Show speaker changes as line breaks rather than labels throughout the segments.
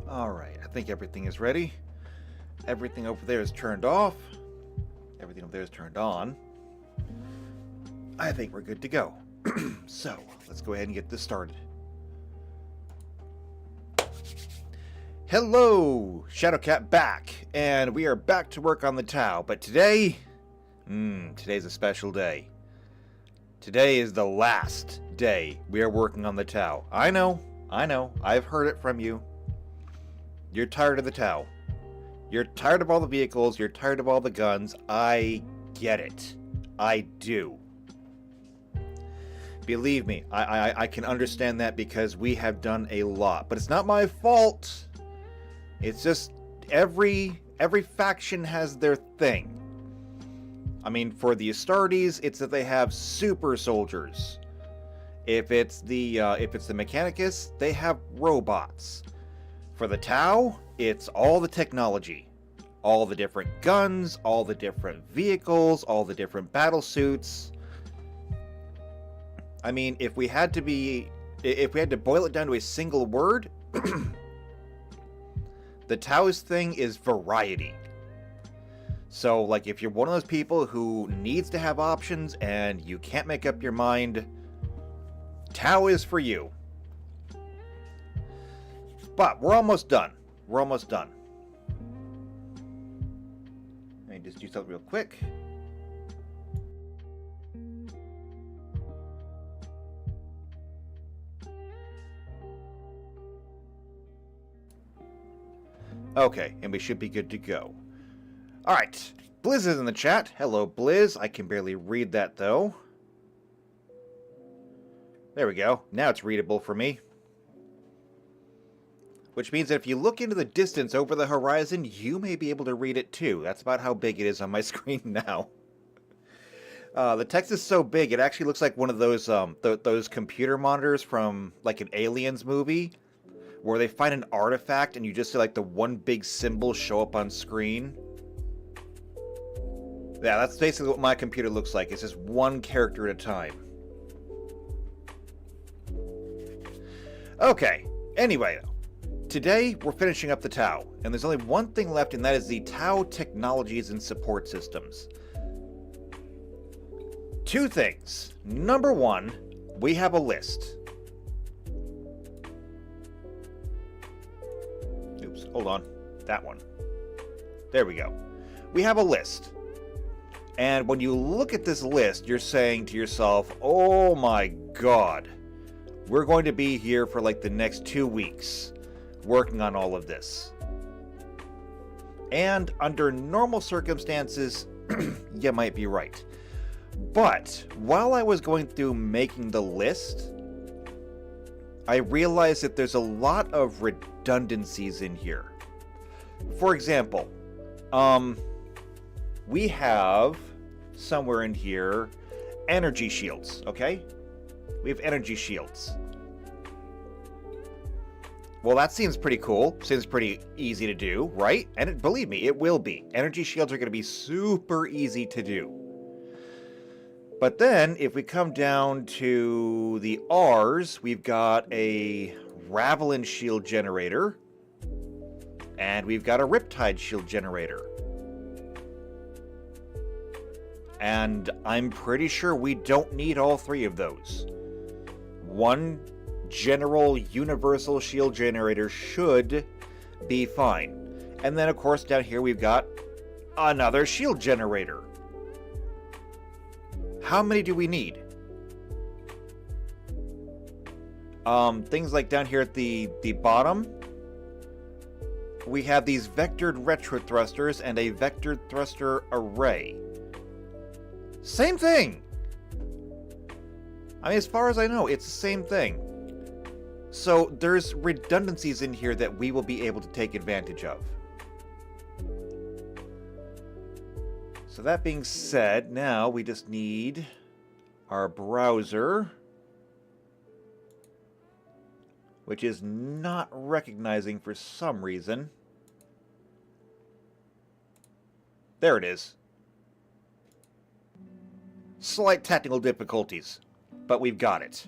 Alright, I think everything is ready. Everything over there is turned off. Everything over there is turned on. I think we're good to go. So, let's go ahead and get this started. Hello! Shadowcat back, and we are back to work on the Tau, but today... today's a special day. Today is the last day we are working on the Tau. I know, I've heard it from you. You're tired of the Tau. You're tired of all the vehicles, you're tired of all the guns. I get it. I do. Believe me, I can understand that because we have done a lot. But it's not my fault. It's just every faction has their thing. I mean, for the Astartes, it's that they have super soldiers. If it's the Mechanicus, they have robots. For the Tau, it's all the technology. All the different guns, all the different vehicles, all the different battle suits. I mean, if we had to boil it down to a single word, the Tau's thing is variety. So, like, if you're one of those people who needs to have options and you can't make up your mind, Tau is for you. But we're almost done. We're almost done. Let me just do something real quick. Okay, and we should be good to go. Alright, Blizz is in the chat. Hello, Blizz. I can barely read that, though. There we go. Now it's readable for me. Which means that if you look into the distance over the horizon, you may be able to read it, too. That's about how big it is on my screen now. The text is so big, it actually looks like one of those computer monitors from, like, an Aliens movie, where they find an artifact and you just see, like, the one big symbol show up on screen. Yeah, that's basically what my computer looks like. It's just one character at a time. Okay, anyway, today we're finishing up the Tau, and there's only one thing left, and that is the Tau technologies and support systems. Two things. Number one, we have a list. Oops, hold on. That one. There we go. We have a list. And when you look at this list, you're saying to yourself, oh my god, we're going to be here for like the next 2 weeks working on all of this. And under normal circumstances, you might be right. But while I was going through making the list, I realized that there's a lot of redundancies in here. For example, we have somewhere in here energy shields, okay? We have energy shields. Well, that seems pretty cool. Seems pretty easy to do, right? And believe me, it will be. Energy shields are going to be super easy to do. But then, if we come down to the R's, we've got a Ravelin shield generator, and we've got a Riptide shield generator. And I'm pretty sure we don't need all three of those. One general universal shield generator should be fine. And then, of course, down here we've got another shield generator. How many do we need? Things like down here at the bottom, we have these vectored retro thrusters and a vectored thruster array. Same thing! I mean, as far as I know, it's the same thing. So there's redundancies in here that we will be able to take advantage of. So that being said, now we just need our browser, which is not recognizing for some reason. There it is. Slight technical difficulties, but we've got it.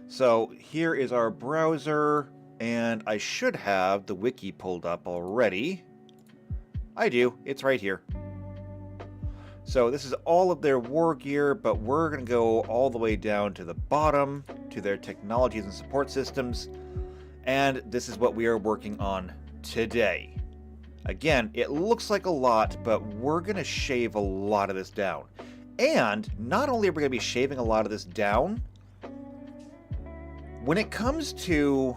So here is our browser. And I should have the wiki pulled up already. I do. It's right here. So this is all of their war gear, but we're going to go all the way down to the bottom, to their technologies and support systems. And this is what we are working on today. Again, it looks like a lot, but we're going to shave a lot of this down. And not only are we going to be shaving a lot of this down, when it comes to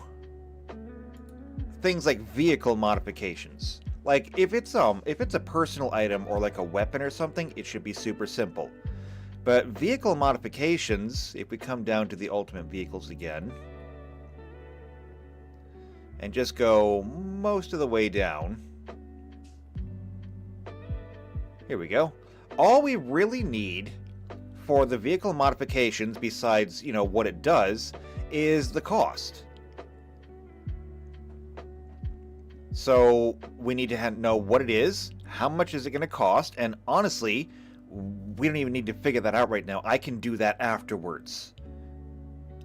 things like vehicle modifications, like if it's a personal item or like a weapon or something, it should be super simple. But vehicle modifications, if we come down to the ultimate vehicles again, and just go most of the way down, here we go. All we really need for the vehicle modifications, besides, you know, what it does, is the cost. So we need to know what it is, how much is it going to cost, and honestly, we don't even need to figure that out right now. I can do that afterwards.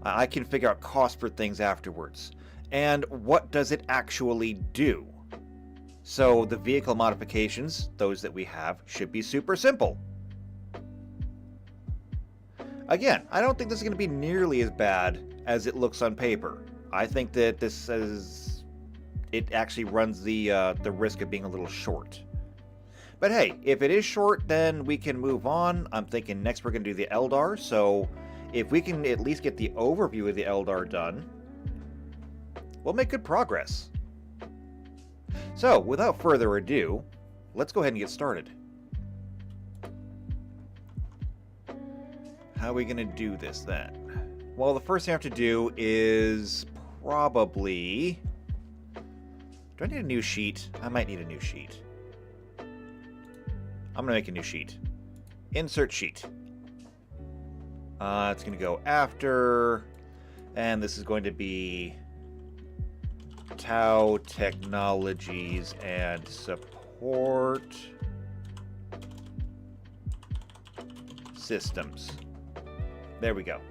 I can figure out cost for things afterwards. And what does it actually do? So the vehicle modifications, those that we have, should be super simple. Again, I don't think this is going to be nearly as bad as it looks on paper. I think that this is... it actually runs the risk of being a little short. But hey, if it is short, then we can move on. I'm thinking next we're going to do the Eldar, so if we can at least get the overview of the Eldar done, we'll make good progress. So, without further ado, let's go ahead and get started. How are we going to do this then? Well, the first thing I have to do is probably... do I need a new sheet? I might need a new sheet. I'm going to make a new sheet. Insert sheet. It's going to go after, and this is going to be Tau Technologies and Support Systems. There we go.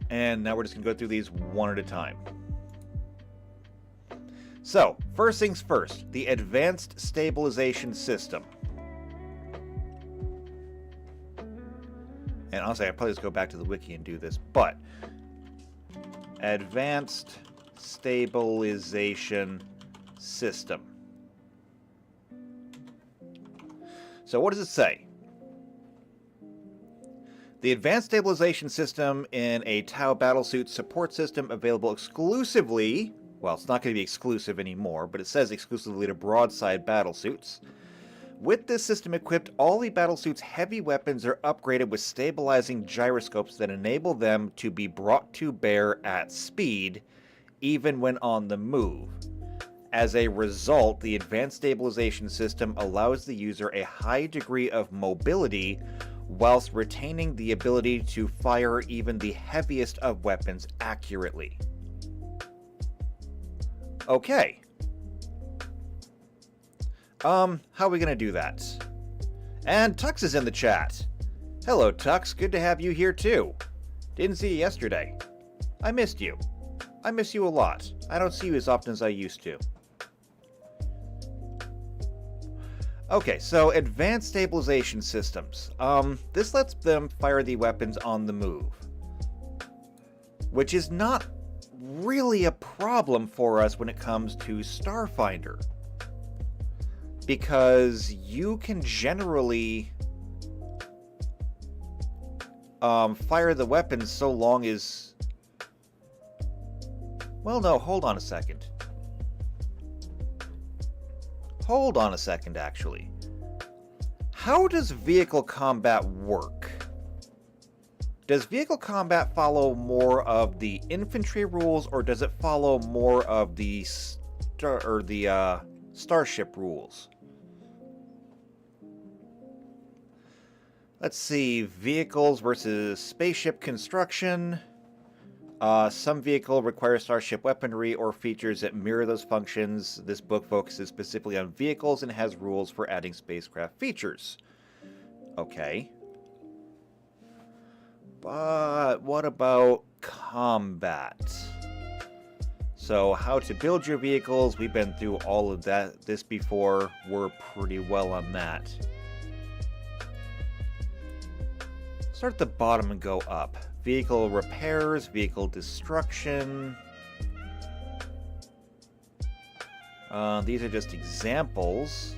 And now we're just going to go through these one at a time. So, first things first, the Advanced Stabilization System. And honestly, I'd probably just go back to the wiki and do this, but Advanced Stabilization System. So what does it say? The Advanced Stabilization System in a Tau Battlesuit support system available exclusively, well, it's not going to be exclusive anymore, but it says exclusively to broadside battlesuits. With this system equipped, all the battlesuit's heavy weapons are upgraded with stabilizing gyroscopes that enable them to be brought to bear at speed, even when on the move. As a result, the Advanced Stabilization System allows the user a high degree of mobility whilst retaining the ability to fire even the heaviest of weapons accurately. Okay. How are we gonna do that? And Tux is in the chat. Hello, Tux. Good to have you here, too. Didn't see you yesterday. I missed you. I miss you a lot. I don't see you as often as I used to. Okay, so Advanced Stabilization Systems. This lets them fire the weapons on the move, which is not really a problem for us when it comes to Starfinder, because you can generally fire the weapons so long as... well, no, hold on a second. Hold on a second, actually. How does vehicle combat work? Does vehicle combat follow more of the infantry rules, or does it follow more of the starship rules? Let's see, vehicles versus spaceship construction. Some vehicle requires starship weaponry or features that mirror those functions. This book focuses specifically on vehicles and has rules for adding spacecraft features. Okay. But what about combat. So how to build your vehicles, we've been through all of this before. We're pretty well on that. Start at the bottom and go up. Vehicle repairs, vehicle destruction. These are just examples.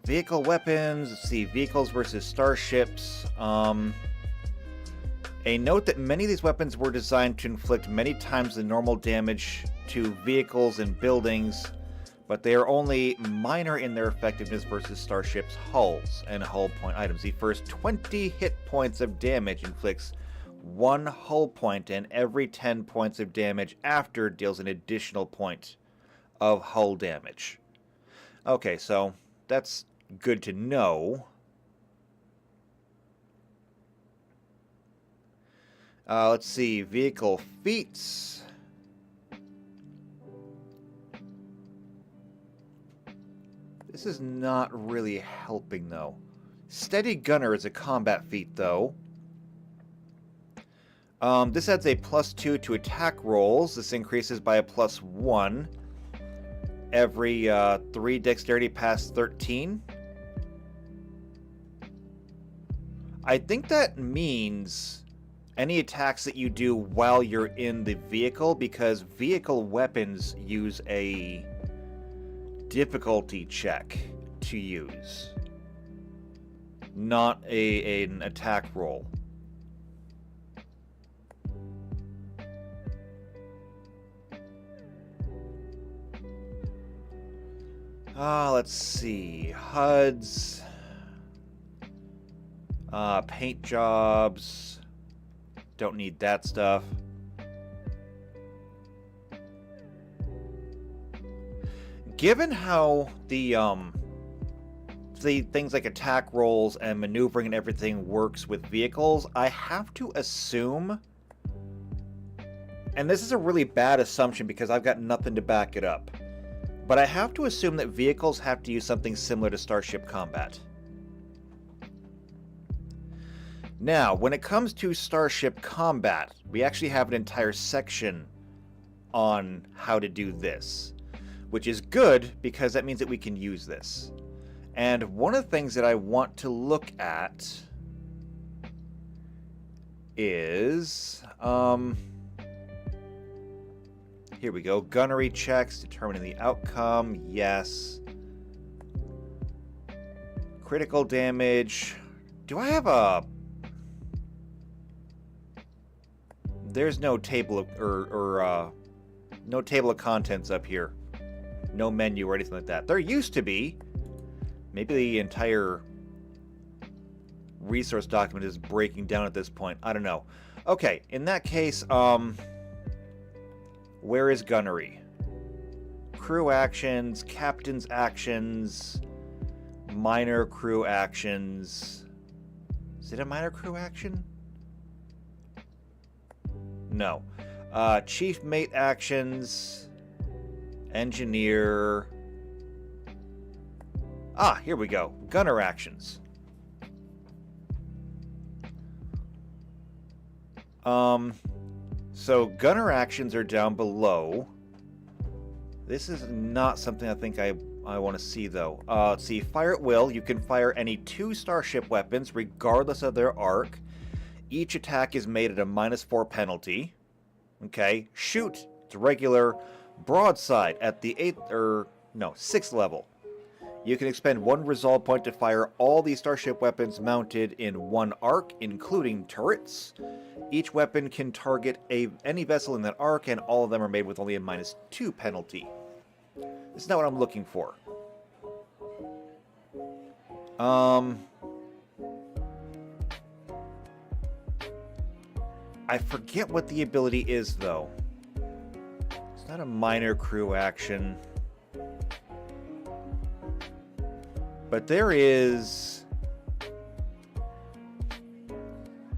Vehicle weapons, let's see, vehicles versus starships. A note that many of these weapons were designed to inflict many times the normal damage to vehicles and buildings, but they are only minor in their effectiveness versus starships' hulls and hull point items. The first 20 hit points of damage inflicts 1 hull point, and every 10 points of damage after deals an additional point of hull damage. Okay, so that's good to know. Let's see, vehicle feats. This is not really helping, though. Steady Gunner is a combat feat, though. This adds a +2 to attack rolls. This increases by a +1 every 3 dexterity past 13. I think that means any attacks that you do while you're in the vehicle, because vehicle weapons use a difficulty check to use, not an attack roll. Let's see. HUDs. Paint jobs. Don't need that stuff. Given how the things like attack rolls and maneuvering and everything works with vehicles, I have to assume, and this is a really bad assumption because I've got nothing to back it up, but I have to assume that vehicles have to use something similar to Starship Combat. Now, when it comes to Starship Combat, we actually have an entire section on how to do this, which is good because that means that we can use this. And one of the things that I want to look at is, here we go, gunnery checks, determining the outcome, yes. Critical damage. Do I have a... There's no table of, no table of contents up here. No menu or anything like that. There used to be. Maybe the entire resource document is breaking down at this point. I don't know. Okay, in that case, where is gunnery? Crew actions, captain's actions, minor crew actions. Is it a minor crew action? No. Chief mate actions, engineer. Ah, here we go. Gunner actions. So gunner actions are down below. This is not something I think I want to see, though. Let's see. Fire at will. You can fire any 2 starship weapons, regardless of their arc. Each attack is made at a -4 penalty. Okay. Shoot. It's regular. Broadside at the 6th level. You can expend 1 resolve point to fire all these starship weapons mounted in 1 arc, including turrets. Each weapon can target any vessel in that arc, and all of them are made with only a -2 penalty. This is not what I'm looking for. I forget what the ability is, though. It's not a minor crew action. But there is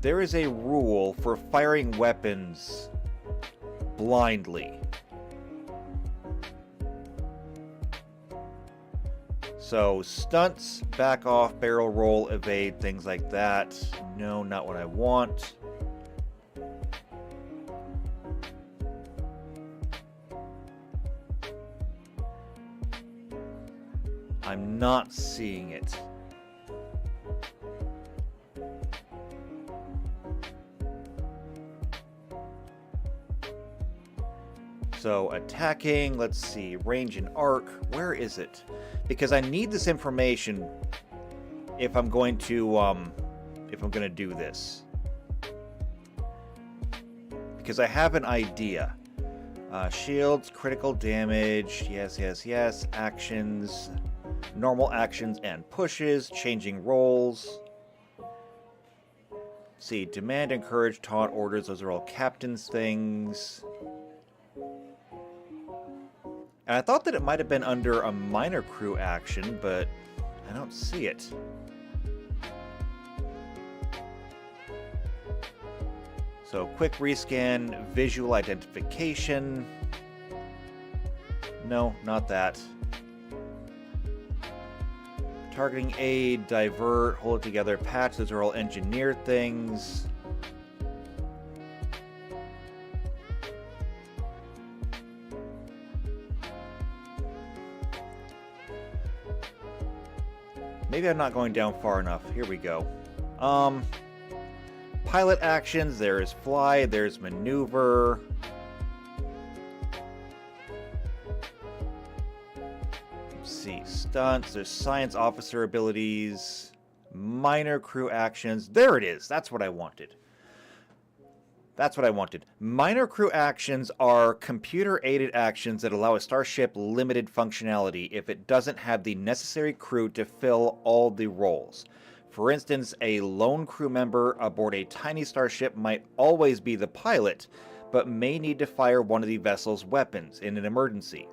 a rule for firing weapons blindly. So stunts, back off, barrel roll, evade, things like that. No, not what I want. I'm not seeing it. So attacking, let's see, range and arc, where is it? Because I need this information if I'm going to do this. Because I have an idea. Shields, critical damage, yes, yes, yes, actions, normal actions and pushes, changing roles. See, demand, encourage, taunt, orders, those are all captain's things. And I thought that it might have been under a minor crew action, but I don't see it. So quick rescan, visual identification. No, not that. Targeting aid, divert, hold it together, patch, those are all engineered things. Maybe I'm not going down far enough. Here we go. Pilot actions, there's fly, there's maneuver. Let's see, stunts, there's science officer abilities, minor crew actions. There it is. That's what I wanted. That's what I wanted. Minor crew actions are computer-aided actions that allow a starship limited functionality if it doesn't have the necessary crew to fill all the roles. For instance, a lone crew member aboard a tiny starship might always be the pilot, but may need to fire one of the vessel's weapons in an emergency.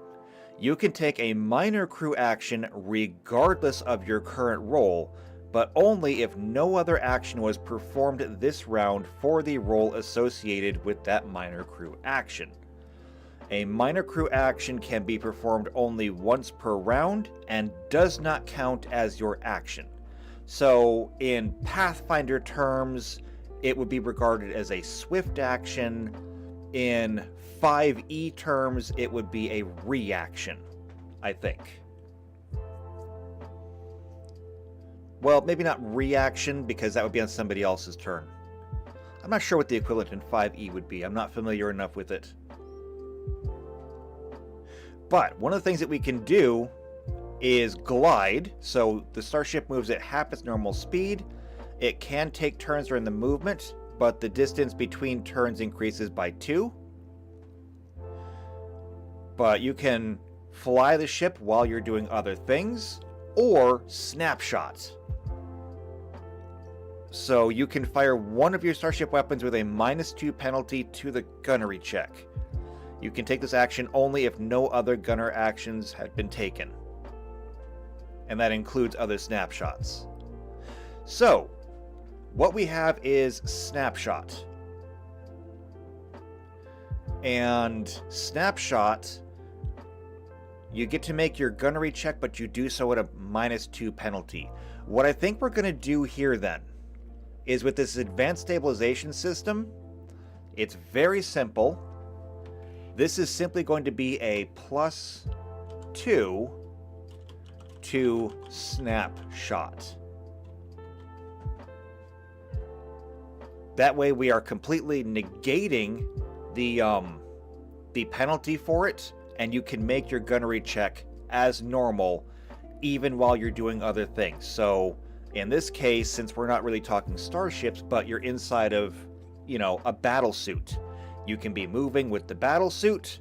You can take a minor crew action regardless of your current role, but only if no other action was performed this round for the role associated with that minor crew action. A minor crew action can be performed only once per round and does not count as your action. So, in Pathfinder terms, it would be regarded as a swift action. In 5e terms, it would be a reaction, I think. Well, maybe not reaction, because that would be on somebody else's turn. I'm not sure what the equivalent in 5e would be. I'm not familiar enough with it. But one of the things that we can do is glide. So the starship moves at half its normal speed. It can take turns during the movement, but the distance between turns increases by 2. But you can fly the ship while you're doing other things, or snapshot. So you can fire one of your starship weapons with a -2 penalty to the gunnery check. You can take this action only if no other gunner actions have been taken. And that includes other snapshots. So, what we have is snapshot. And snapshot, you get to make your gunnery check, but you do so at a -2 penalty. What I think we're going to do here then is with this advanced stabilization system, it's very simple. This is simply going to be a +2 to snapshot. That way we are completely negating the penalty for it, and you can make your gunnery check as normal even while you're doing other things. So in this case, since we're not really talking starships, but you're inside of, a battle suit, you can be moving with the battle suit,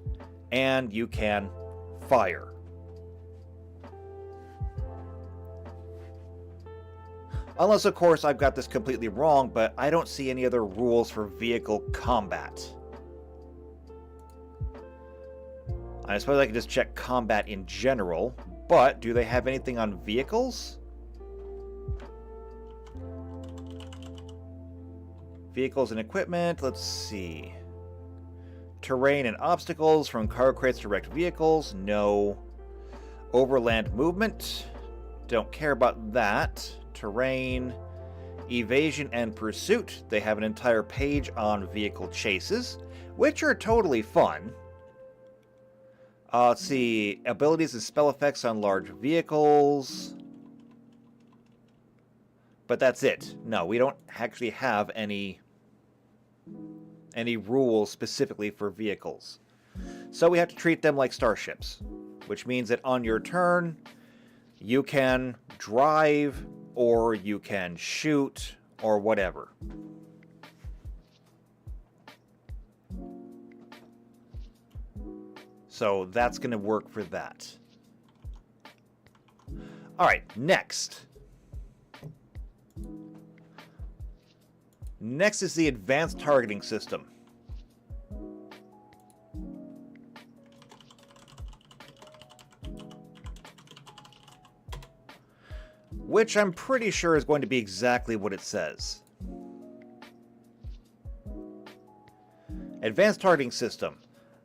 and you can fire. Unless, of course, I've got this completely wrong, but I don't see any other rules for vehicle combat. I suppose I could just check combat in general, but do they have anything on vehicles? Vehicles and equipment, let's see. Terrain and obstacles, from cargo crates to wrecked vehicles, no. Overland movement, don't care about that. Terrain, evasion, and pursuit. They have an entire page on vehicle chases, which are totally fun. Let's see, abilities and spell effects on large vehicles. But that's it. No, we don't actually have any rules specifically for vehicles. So we have to treat them like starships, which means that on your turn, you can drive, or you can shoot, or whatever. So that's going to work for that. All right, next. Next is the advanced targeting system. Which I'm pretty sure is going to be exactly what it says. Advanced targeting system.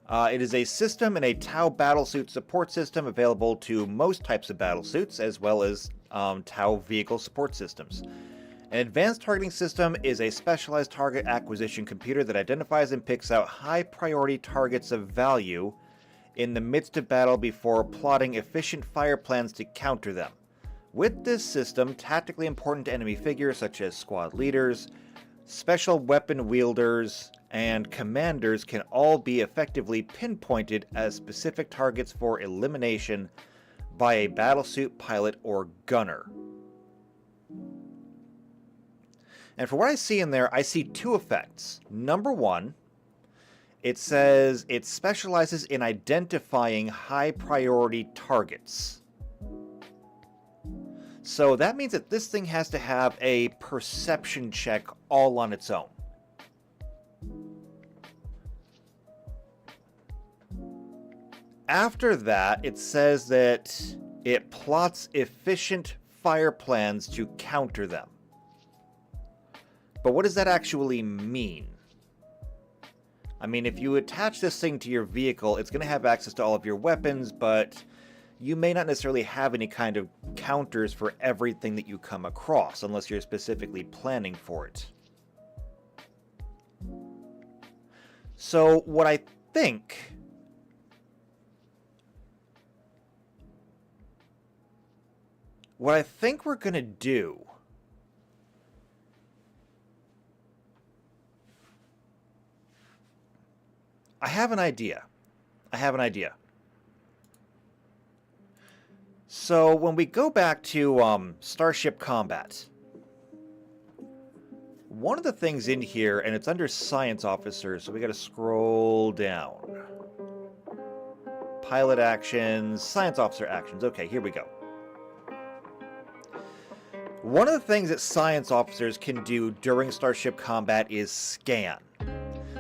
It is a system in a Tau battlesuit support system available to most types of battlesuits, as well as Tau vehicle support systems. An advanced targeting system is a specialized target acquisition computer that identifies and picks out high-priority targets of value in the midst of battle before plotting efficient fire plans to counter them. With this system, tactically important enemy figures such as squad leaders, special weapon wielders, and commanders can all be effectively pinpointed as specific targets for elimination by a battlesuit pilot or gunner. And for what I see in there, I see two effects. Number one, it says it specializes in identifying high-priority targets. So that means that this thing has to have a perception check all on its own. After that, it says that it plots efficient fire plans to counter them. But what does that actually mean? I mean, if you attach this thing to your vehicle, it's going to have access to all of your weapons, but you may not necessarily have any kind of counters for everything that you come across, unless you're specifically planning for it. So what I think we're going to do I have an idea. So when we go back to Starship Combat, one of the things in here, and it's under Science Officers, so we got to scroll down. Pilot actions, Science Officer actions. Okay, here we go. One of the things that Science Officers can do during Starship Combat is scan.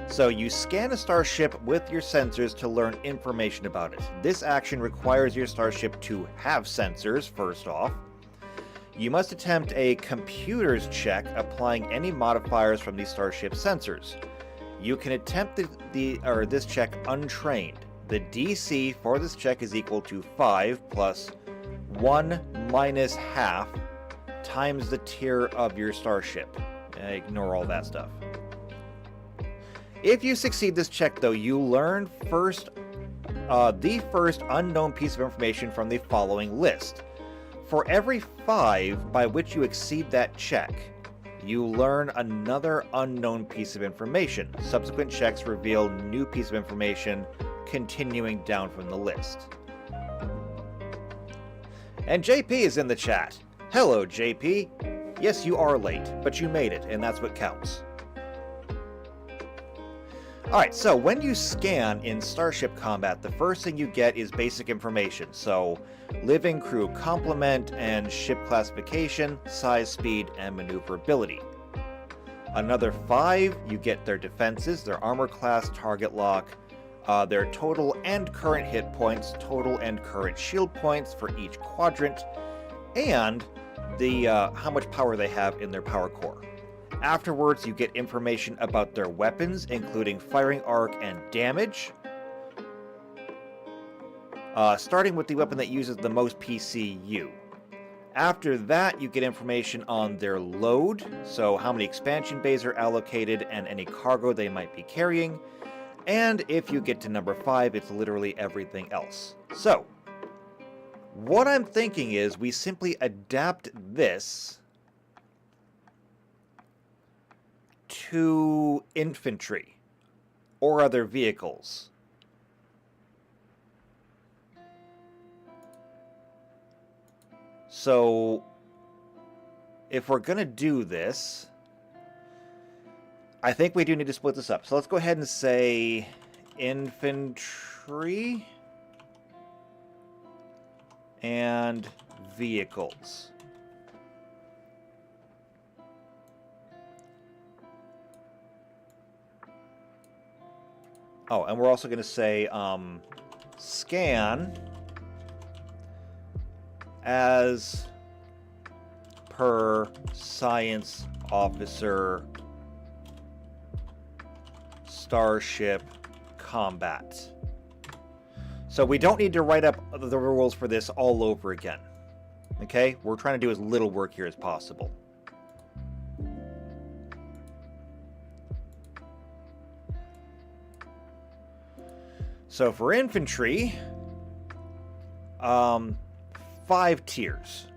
So you scan a starship with your sensors to learn information about it. This action requires your starship to have sensors, first off. You must attempt a computer's check applying any modifiers from the starship sensors. You can attempt this check untrained. The DC for this check is equal to 5 plus 1 minus half times the tier of your starship. Ignore all that stuff. If you succeed this check, though, you learn the first unknown piece of information from the following list. For every 5 by which you exceed that check, you learn another unknown piece of information. Subsequent checks reveal new piece of information, continuing down from the list. And JP is in the chat. Hello, JP. Yes, you are late, but you made it, and that's what counts. Alright, so when you scan in Starship Combat, the first thing you get is basic information. So, living crew complement and ship classification, size, speed, and maneuverability. Another 5, you get their defenses, their armor class, target lock, their total and current hit points, total and current shield points for each quadrant, and the how much power they have in their power core. Afterwards, you get information about their weapons, including firing arc and damage. Starting with the weapon that uses the most PCU. After that, you get information on their load, so how many expansion bays are allocated and any cargo they might be carrying. And if you get to number 5, it's literally everything else. So, what I'm thinking is we simply adapt this to infantry or other vehicles. So, if we're going to do this, I think we do need to split this up. So let's go ahead and say infantry and vehicles. Oh, and we're also going to say scan as per science officer starship combat. So we don't need to write up the rules for this all over again. Okay? We're trying to do as little work here as possible. So for infantry, 5 tiers.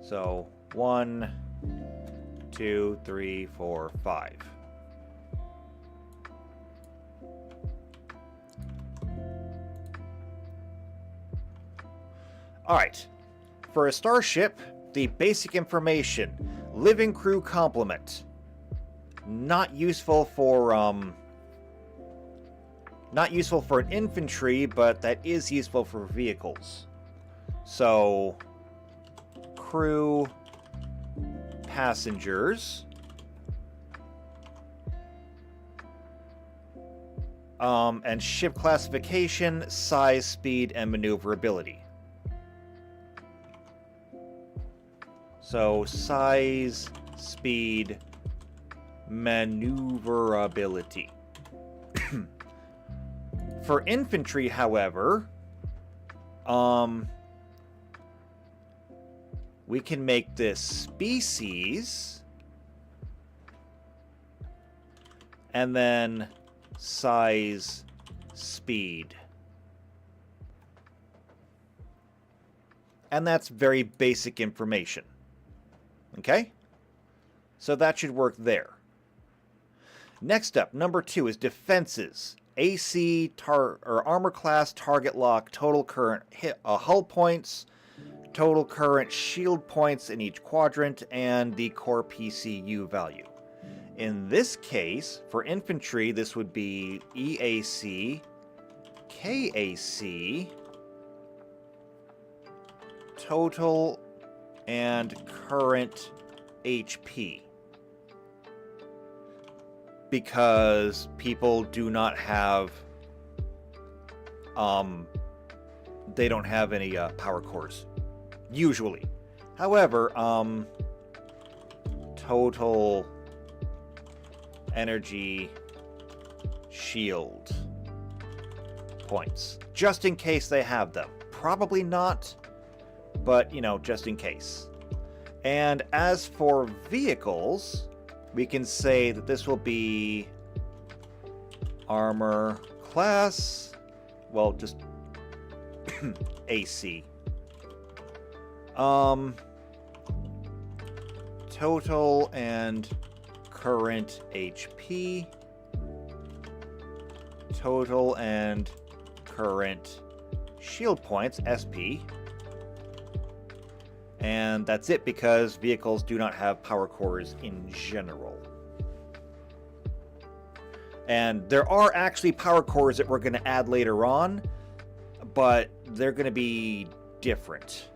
So 1, 2, 3, 4, 5. Alright, for a starship, the basic information, living crew complement. Not useful for an infantry, but that is useful for vehicles. So, crew, passengers, and ship classification, size, speed, and maneuverability. So, size, speed, maneuverability. For infantry, however, we can make this species, and then size, speed. And that's very basic information. Okay? So that should work there. Next up, number 2 is defenses. AC, or armor class, target lock, total current hull points, total current shield points in each quadrant, and the core PCU value. In this case, for infantry, this would be EAC, KAC, total and current HP. Because people do not have, they don't have any power cores, usually. However, total energy shield points, just in case they have them. Probably not, but, you know, just in case. And as for vehicles, we can say that this will be armor class, well, just AC. Total and current HP. Total and current shield points, SP. And that's it, because vehicles do not have power cores in general. And there are actually power cores that we're going to add later on, but they're going to be different.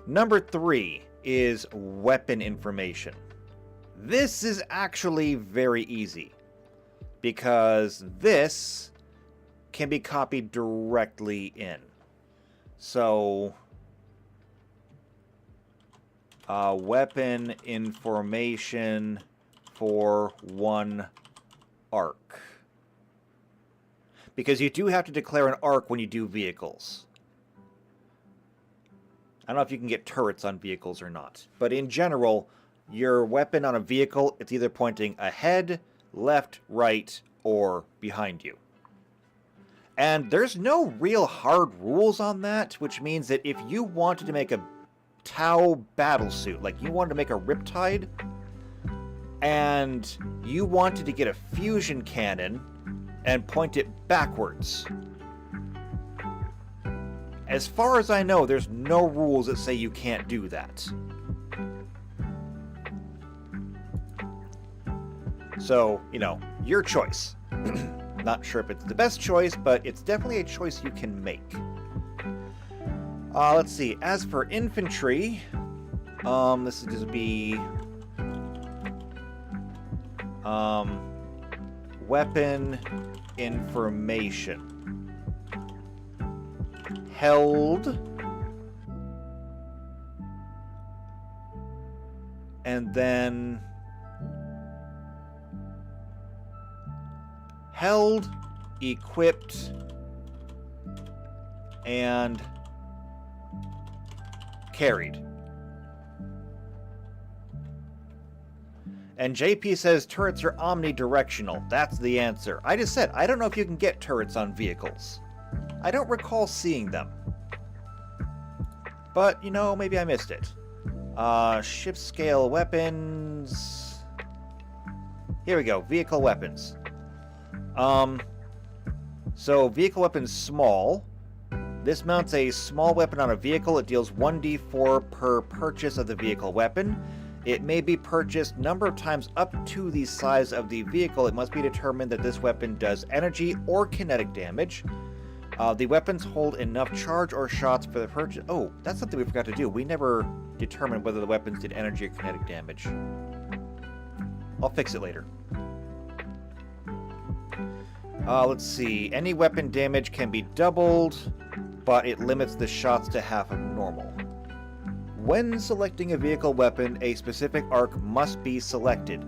Number 3 is weapon information. This is actually very easy, because this can be copied directly in. So, weapon information for one arc. Because you do have to declare an arc when you do vehicles. I don't know if you can get turrets on vehicles or not. But in general, your weapon on a vehicle, it's either pointing ahead, left, right, or behind you. And there's no real hard rules on that, which means that if you wanted to make a Tau battlesuit, like you wanted to make a Riptide, and you wanted to get a fusion cannon and point it backwards, as far as I know, there's no rules that say you can't do that. So, you know, your choice. Not sure if it's the best choice, but it's definitely a choice you can make. Let's see. As for infantry, this would just be weapon information. Held. And then held, equipped, and carried. And JP says turrets are omnidirectional. That's the answer. I just said, I don't know if you can get turrets on vehicles. I don't recall seeing them. But, you know, maybe I missed it. Ship scale weapons. Here we go. Vehicle weapons. So vehicle weapons small. This mounts a small weapon on a vehicle. It deals 1d4 per purchase of the vehicle weapon. It may be purchased number of times up to the size of the vehicle. It must be determined that this weapon does energy or kinetic damage. The weapons hold enough charge or shots for the purchase. Oh, that's something we forgot to do. We never determined whether the weapons did energy or kinetic damage. I'll fix it later. Let's see. Any weapon damage can be doubled, but it limits the shots to half of normal. When selecting a vehicle weapon, a specific arc must be selected.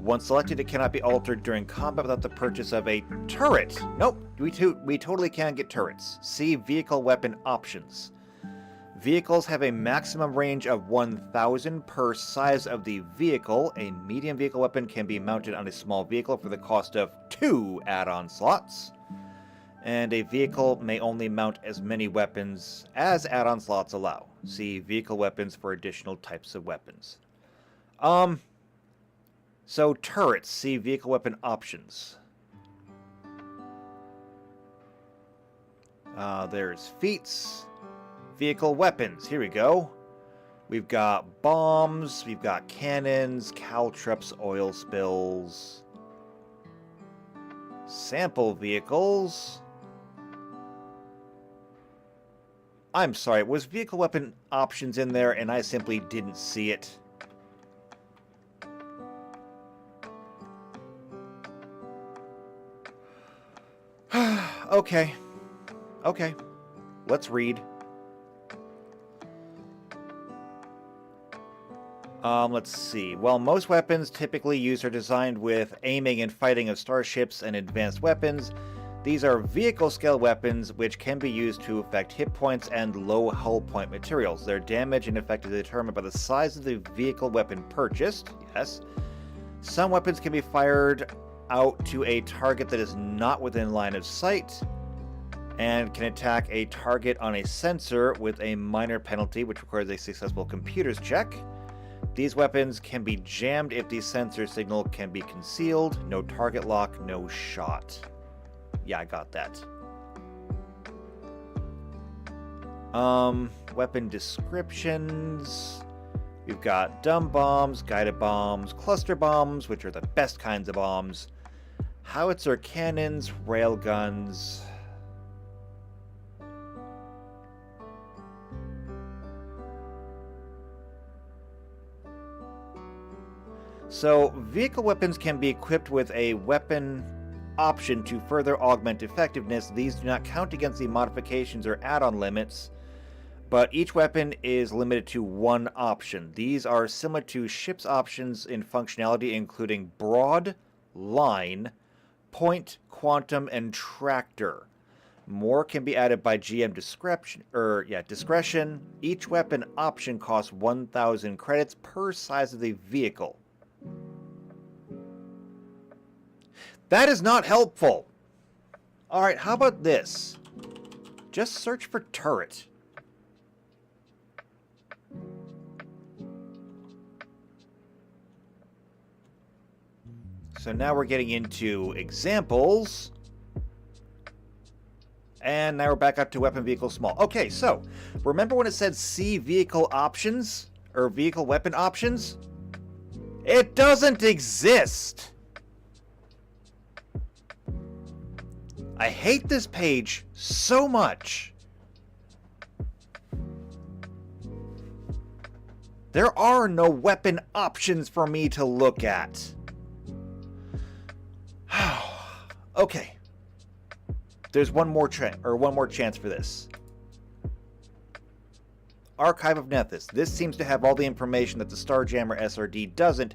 Once selected, it cannot be altered during combat without the purchase of a turret. Nope, we totally can get turrets. See vehicle weapon options. Vehicles have a maximum range of 1,000 per size of the vehicle. A medium vehicle weapon can be mounted on a small vehicle for the cost of 2 add-on slots. And a vehicle may only mount as many weapons as add-on slots allow. See vehicle weapons for additional types of weapons. So turrets, see vehicle weapon options. There's feats. Vehicle weapons, here we go. We've got bombs, we've got cannons, caltrops, oil spills. Sample vehicles. I'm sorry, was vehicle weapon options in there and I simply didn't see it? Okay. Okay. Let's read. Let's see. While most weapons typically used are designed with aiming and fighting of starships and advanced weapons, these are vehicle scale weapons which can be used to affect hit points and low hull point materials. Their damage and effect is determined by the size of the vehicle weapon purchased. Yes. Some weapons can be fired out to a target that is not within line of sight and can attack a target on a sensor with a minor penalty which requires a successful computer's check. These weapons can be jammed if the sensor signal can be concealed. No target lock, no shot. Yeah, I got that. Weapon descriptions. We've got dumb bombs, guided bombs, cluster bombs, which are the best kinds of bombs, howitzer cannons, railguns. So, vehicle weapons can be equipped with a weapon option to further augment effectiveness. These do not count against the modifications or add-on limits, but each weapon is limited to one option. These are similar to ship's options in functionality, including broad, line, point, quantum, and tractor. More can be added by GM discretion. Each weapon option costs 1,000 credits per size of the vehicle. That is not helpful. Alright, how about this? Just search for turret. So now we're getting into examples. And now we're back up to weapon vehicle small. Okay, so remember when it said see vehicle options? Or vehicle weapon options? It doesn't exist! I hate this page so much. There are no weapon options for me to look at. Okay. There's one more chance for this. Archive of Nethys. This seems to have all the information that the Starjammer SRD doesn't.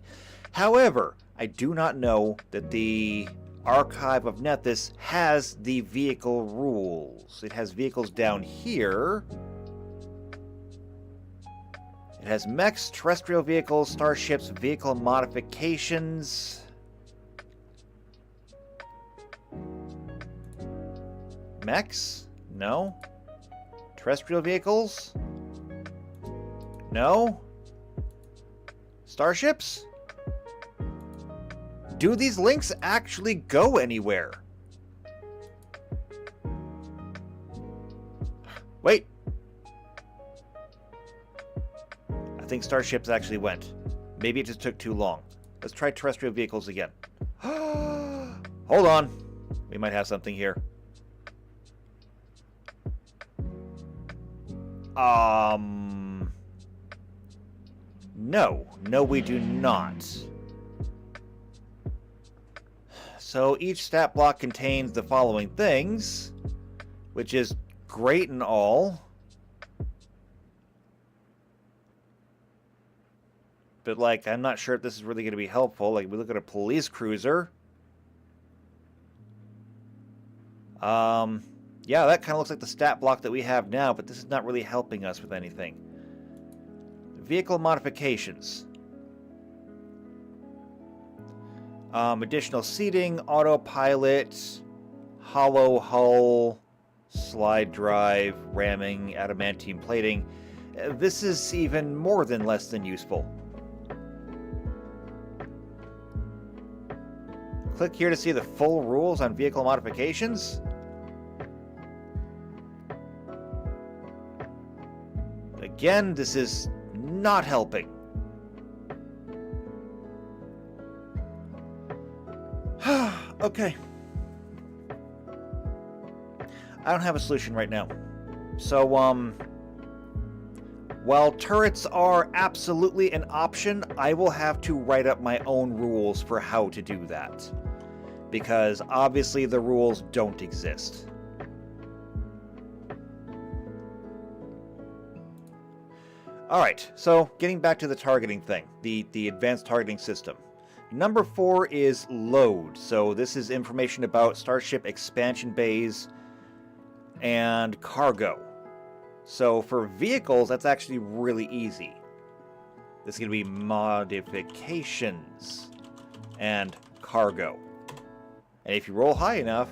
However, I do not know that the Archive of Nethys has the vehicle rules. It has vehicles down here. It has mechs, terrestrial vehicles, starships, vehicle modifications. Mechs? No. Terrestrial vehicles? No. Starships? Do these links actually go anywhere? Wait. I think starships actually went. Maybe it just took too long. Let's try terrestrial vehicles again. Hold on. We might have something here. No, we do not. So each stat block contains the following things, which is great and all. But, like, I'm not sure if this is really going to be helpful. Like, we look at a police cruiser. Yeah, that kind of looks like the stat block that we have now, but this is not really helping us with anything. Vehicle modifications. Additional seating, autopilot, hollow hull, slide drive, ramming, adamantine plating. This is even more than less than useful. Click here to see the full rules on vehicle modifications. Again, this is not helping. Okay. I don't have a solution right now. So, while turrets are absolutely an option, I will have to write up my own rules for how to do that. Because obviously the rules don't exist. Alright, so getting back to the targeting thing, the advanced targeting system. Number 4 is load. So this is information about starship expansion bays and cargo. So for vehicles, that's actually really easy. This is going to be modifications and cargo. And if you roll high enough,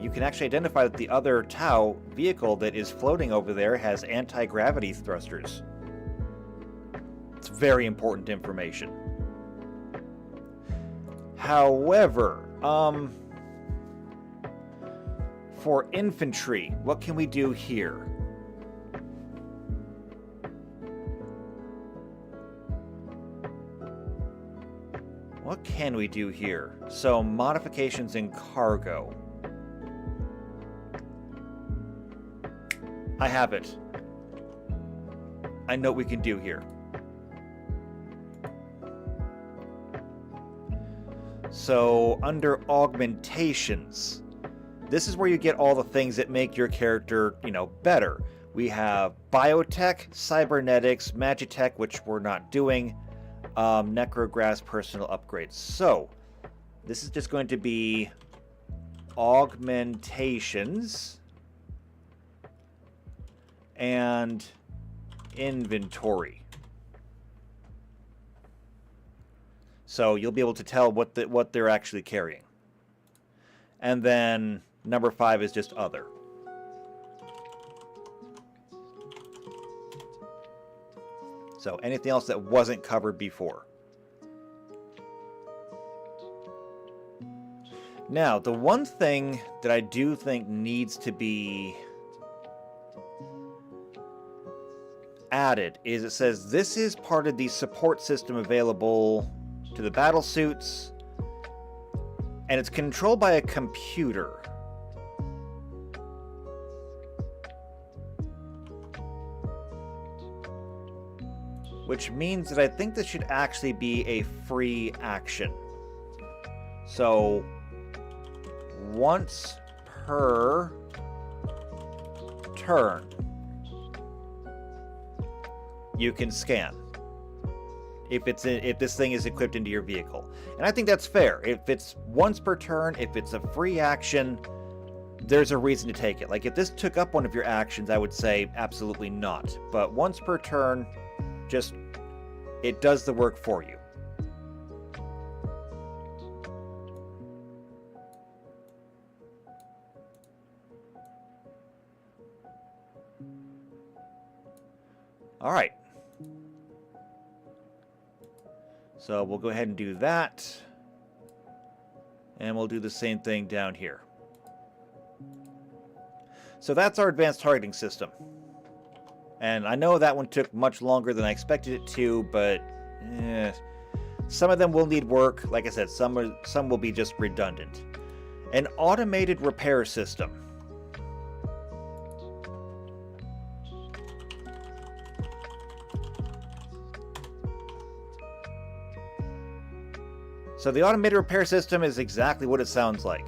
you can actually identify that the other Tau vehicle that is floating over there has anti-gravity thrusters. It's very important information. However, for infantry, what can we do here? What can we do here? So, modifications in cargo. I have it. I know what we can do here. So, under augmentations, this is where you get all the things that make your character, better. We have biotech, cybernetics, magitech, which we're not doing, necrograss, personal upgrades. So, this is just going to be augmentations. and inventory. So you'll be able to tell what they're actually carrying. And then number 5 is just other. So anything else that wasn't covered before. Now, the one thing that I do think needs to be added is it says this is part of the support system available to the battle suits, and it's controlled by a computer. Which means that I think this should actually be a free action. So, once per turn, you can scan if this thing is equipped into your vehicle. And I think that's fair. If it's once per turn, if it's a free action, there's a reason to take it. Like if this took up one of your actions, I would say absolutely not. But once per turn, just it does the work for you. All right. So we'll go ahead and do that. And we'll do the same thing down here. So that's our advanced targeting system. And I know that one took much longer than I expected it to, but some of them will need work. Like I said, some will be just redundant. An automated repair system. So the automated repair system is exactly what it sounds like.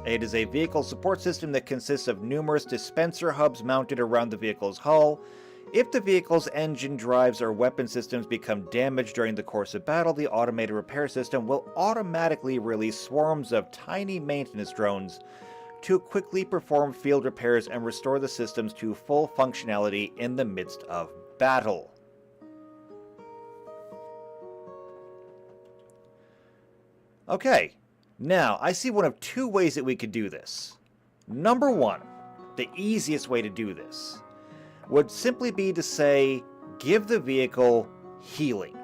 It is a vehicle support system that consists of numerous dispenser hubs mounted around the vehicle's hull. If the vehicle's engine, drives, or weapon systems become damaged during the course of battle, the automated repair system will automatically release swarms of tiny maintenance drones to quickly perform field repairs and restore the systems to full functionality in the midst of battle. Okay, now I see one of two ways that we could do this. Number one, the easiest way to do this would simply be to say, give the vehicle healing.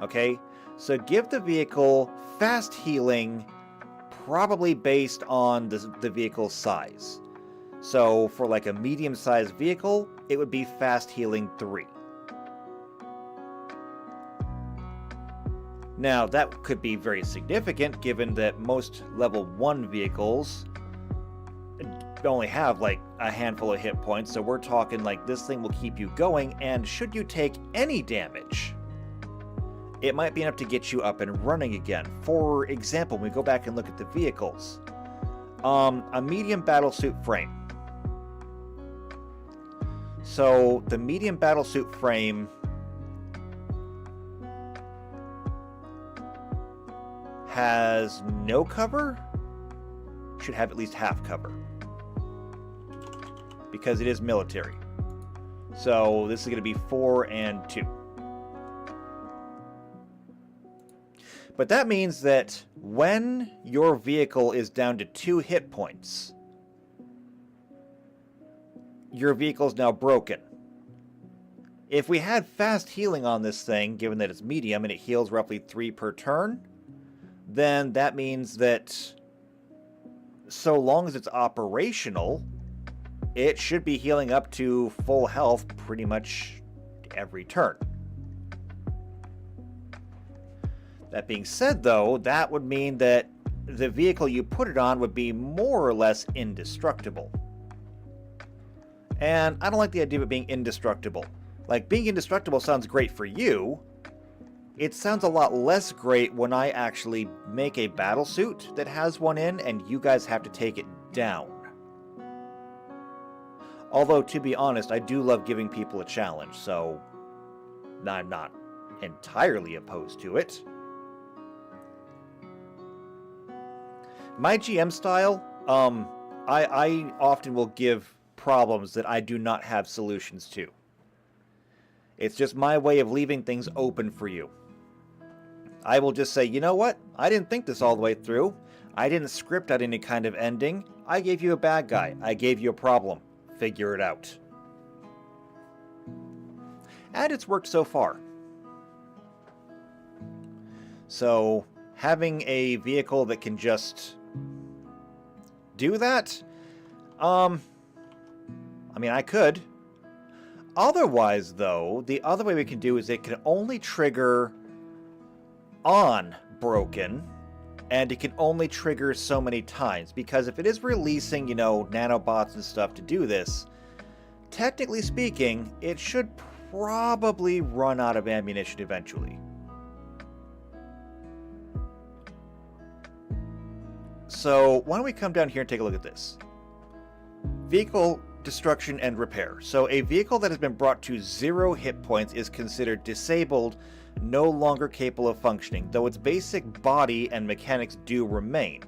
Okay, so give the vehicle fast healing, probably based on the vehicle's size. So for like a medium-sized vehicle, it would be fast healing 3. Now, that could be very significant given that most level 1 vehicles only have like a handful of hit points, so we're talking like this thing will keep you going, and should you take any damage, it might be enough to get you up and running again. For example, when we go back and look at the vehicles, a medium battlesuit frame. So the medium battlesuit frame has no cover, should have at least half cover, because it is military. So this is going to be 4 and 2. But that means that when your vehicle is down to 2 hit points, your vehicle is now broken. If we had fast healing on this thing, given that it's medium and it heals roughly 3 per turn, then that means that so long as it's operational, it should be healing up to full health pretty much every turn. That being said, though, that would mean that the vehicle you put it on would be more or less indestructible. And I don't like the idea of it being indestructible. Like, being indestructible sounds great for you. It sounds a lot less great when I actually make a battlesuit that has one in and you guys have to take it down. Although, to be honest, I do love giving people a challenge, so I'm not entirely opposed to it. My GM style, I often will give problems that I do not have solutions to. It's just my way of leaving things open for you. I will just say, you know what? I didn't think this all the way through. I didn't script out any kind of ending. I gave you a bad guy. I gave you a problem. Figure it out. And it's worked so far. So, having a vehicle that can just do that, I mean, I could. Otherwise, though, the other way we can do is it can only trigger on broken, and it can only trigger so many times, because if it is releasing, you know, nanobots and stuff to do this, technically speaking, it should probably run out of ammunition eventually. So why don't we come down here and take a look at this. Vehicle destruction and repair. So a vehicle that has been brought to 0 hit points is considered disabled, no longer capable of functioning, though its basic body and mechanics do remain.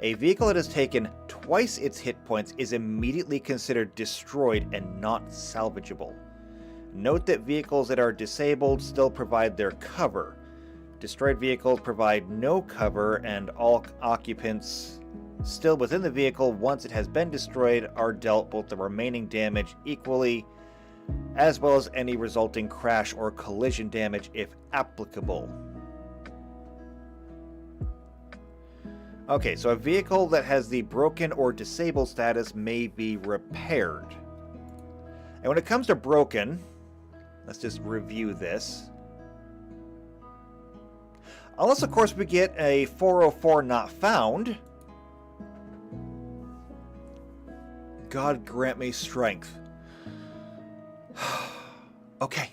A vehicle that has taken twice its hit points is immediately considered destroyed and not salvageable. Note that vehicles that are disabled still provide their cover. Destroyed vehicles provide no cover, and all occupants still within the vehicle, once it has been destroyed, are dealt both the remaining damage equally, as well as any resulting crash or collision damage if applicable. Okay, so a vehicle that has the broken or disabled status may be repaired. And when it comes to broken, let's just review this. Unless, of course, we get a 404 not found. God grant me strength. Okay.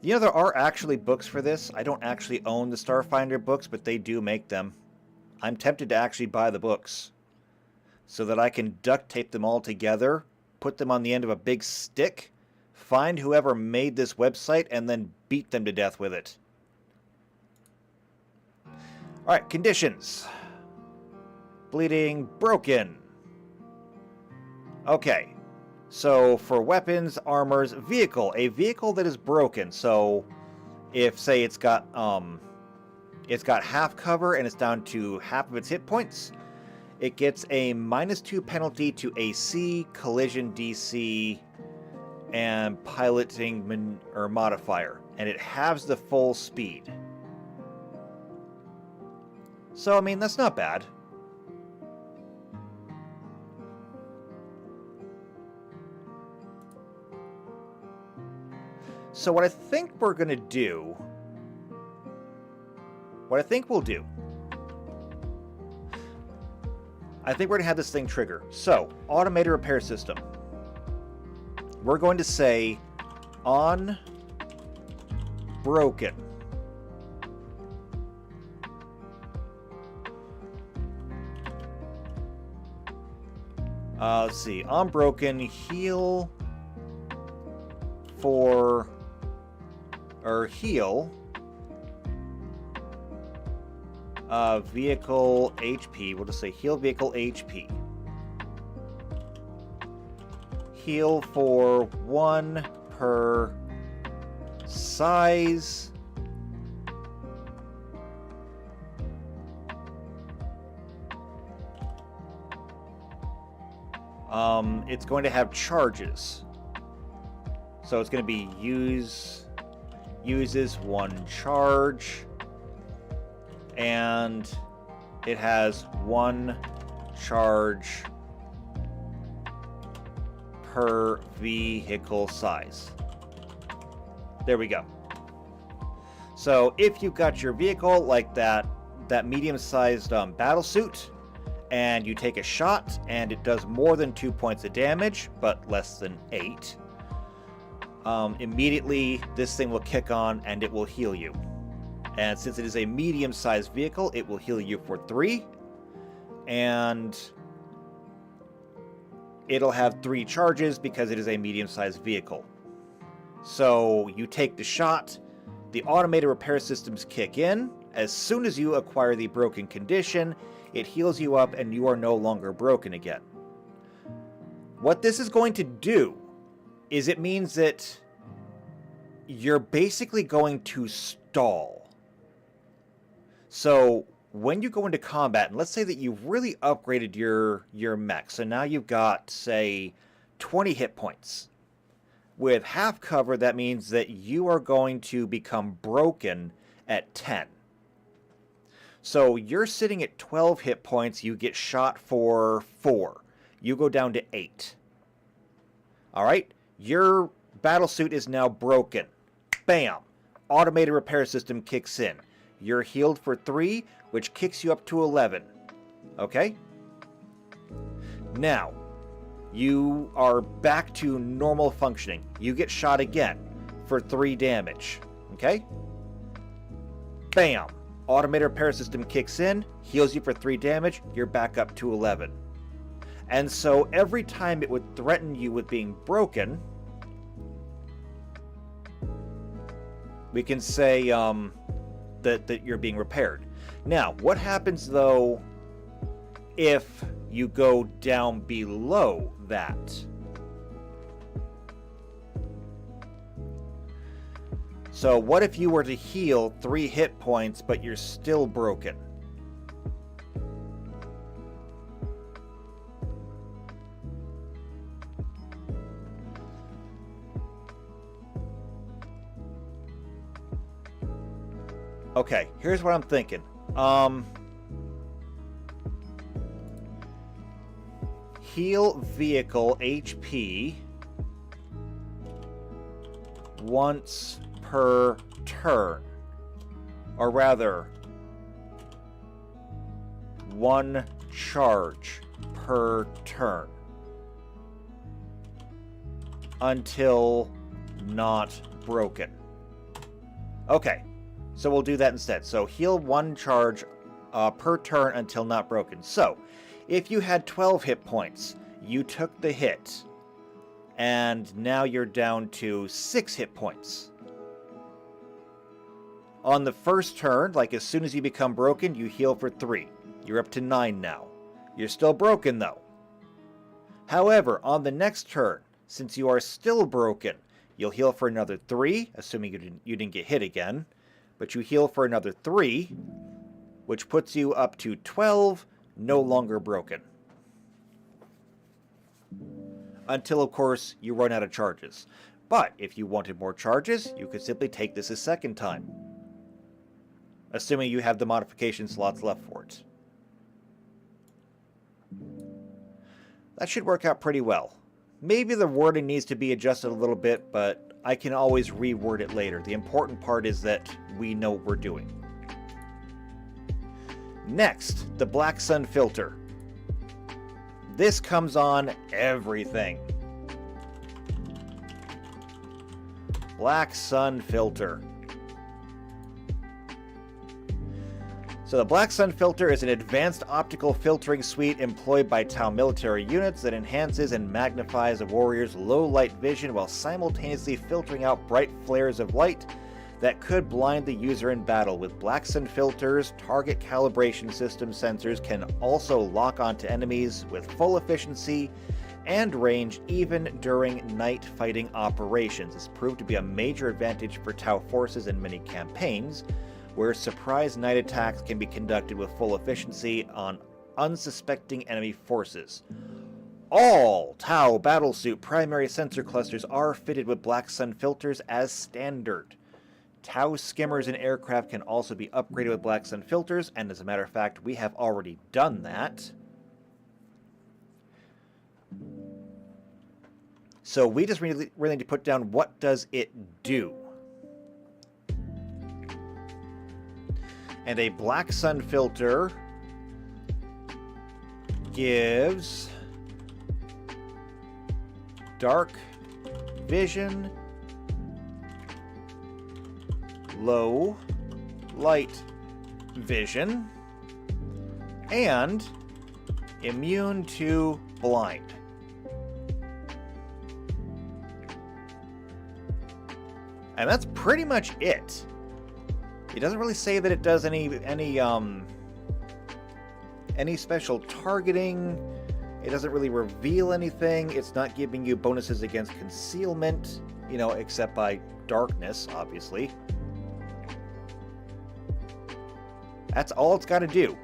You know, there are actually books for this. I don't actually own the Starfinder books, but they do make them. I'm tempted to actually buy the books so that I can duct tape them all together, put them on the end of a big stick, find whoever made this website, and then beat them to death with it. Alright, conditions. Bleeding, broken. Okay, so for weapons, armors, vehicle. A vehicle that is broken. So if, say, it's got half cover and it's down to half of its hit points, it gets a -2 penalty to AC, collision DC, and piloting modifier, and it halves the full speed. So, I mean, that's not bad. So what I think we're going to do, I think we're going to have this thing trigger. So, automated repair system. We're going to say on broken. Let's see. On broken, heal for, or heal vehicle HP. We'll just say heal vehicle HP. Heal for 1 per size. It's going to have charges. So it's going to be uses 1 charge, and it has 1 charge per vehicle size. There we go. So if you've got your vehicle like that medium-sized battle suit, and you take a shot and it does more than 2 points of damage, but less than 8, immediately this thing will kick on and it will heal you. And since it is a medium-sized vehicle, it will heal you for 3, and it'll have 3 charges because it is a medium-sized vehicle. So you take the shot, the automated repair systems kick in. As soon as you acquire the broken condition, it heals you up and you are no longer broken again. What this is going to do is it means that you're basically going to stall. So when you go into combat, and let's say that you've really upgraded your mech, so now you've got, say, 20 hit points. With half cover, that means that you are going to become broken at 10. So you're sitting at 12 hit points, you get shot for 4. You go down to 8. Alright, your battlesuit is now broken. Bam! Automated repair system kicks in. You're healed for 3, which kicks you up to 11. Okay? Now, you are back to normal functioning. You get shot again for 3 damage. Okay? Bam! Automated repair system kicks in, heals you for 3 damage, you're back up to 11. And so every time it would threaten you with being broken, we can say that you're being repaired. Now, what happens though if you go down below that? So what if you were to heal 3 hit points, but you're still broken? Okay, here's what I'm thinking. Heal vehicle HP once per turn. Or rather, 1 charge per turn. Until not broken. Okay, so we'll do that instead. So heal 1 charge per turn until not broken. So, if you had 12 hit points, you took the hit, and now you're down to 6 hit points. On the first turn, like as soon as you become broken, you heal for 3. You're up to 9 now. You're still broken though. However, on the next turn, since you are still broken, you'll heal for another 3, assuming you didn't get hit again. But you heal for another 3, which puts you up to 12, no longer broken. Until, of course, you run out of charges. But if you wanted more charges, you could simply take this a second time. Assuming you have the modification slots left for it. That should work out pretty well. Maybe the wording needs to be adjusted a little bit, but I can always reword it later. The important part is that we know what we're doing. Next, the Black Sun filter. This comes on everything. Black Sun filter. So the Black Sun filter is an advanced optical filtering suite employed by Tau military units that enhances and magnifies a warrior's low light vision while simultaneously filtering out bright flares of light that could blind the user in battle. With Black Sun filters, target calibration system sensors can also lock onto enemies with full efficiency and range even during night fighting operations. This proved to be a major advantage for Tau forces in many campaigns, where surprise night attacks can be conducted with full efficiency on unsuspecting enemy forces. All Tau battlesuit primary sensor clusters are fitted with Black Sun filters as standard. Tau skimmers in aircraft can also be upgraded with Black Sun filters, and as a matter of fact, we have already done that. So we just really need to put down what does it do. And a Black Sun filter gives dark vision, low light vision, and immune to blind. And that's pretty much it. It doesn't really say that it does any special targeting. It doesn't really reveal anything. It's not giving you bonuses against concealment, you know, except by darkness, obviously. That's all it's got to do.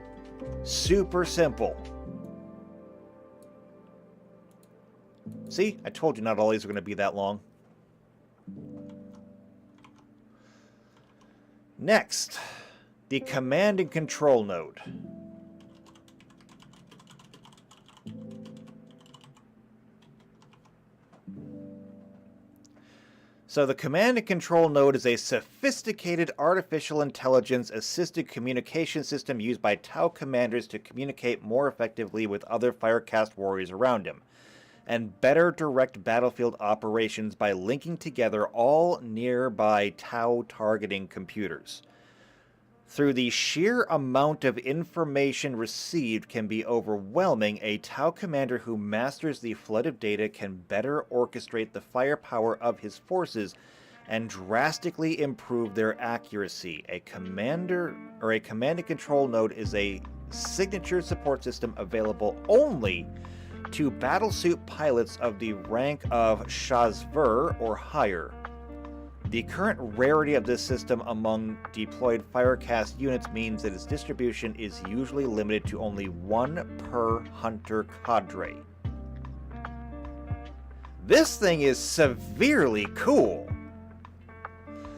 Super simple. See? I told you not all these are going to be that long. Next, the command and control node. So the command and control node is a sophisticated artificial intelligence assisted communication system used by Tau commanders to communicate more effectively with other Firecast warriors around him, and better direct battlefield operations by linking together all nearby Tau targeting computers. Through the sheer amount of information received can be overwhelming, a Tau commander who masters the flood of data can better orchestrate the firepower of his forces and drastically improve their accuracy. A command and control node is a signature support system available only to battlesuit pilots of the rank of Shazver or higher. The current rarity of this system among deployed Firecast units means that its distribution is usually limited to only one per hunter cadre. This thing is severely cool.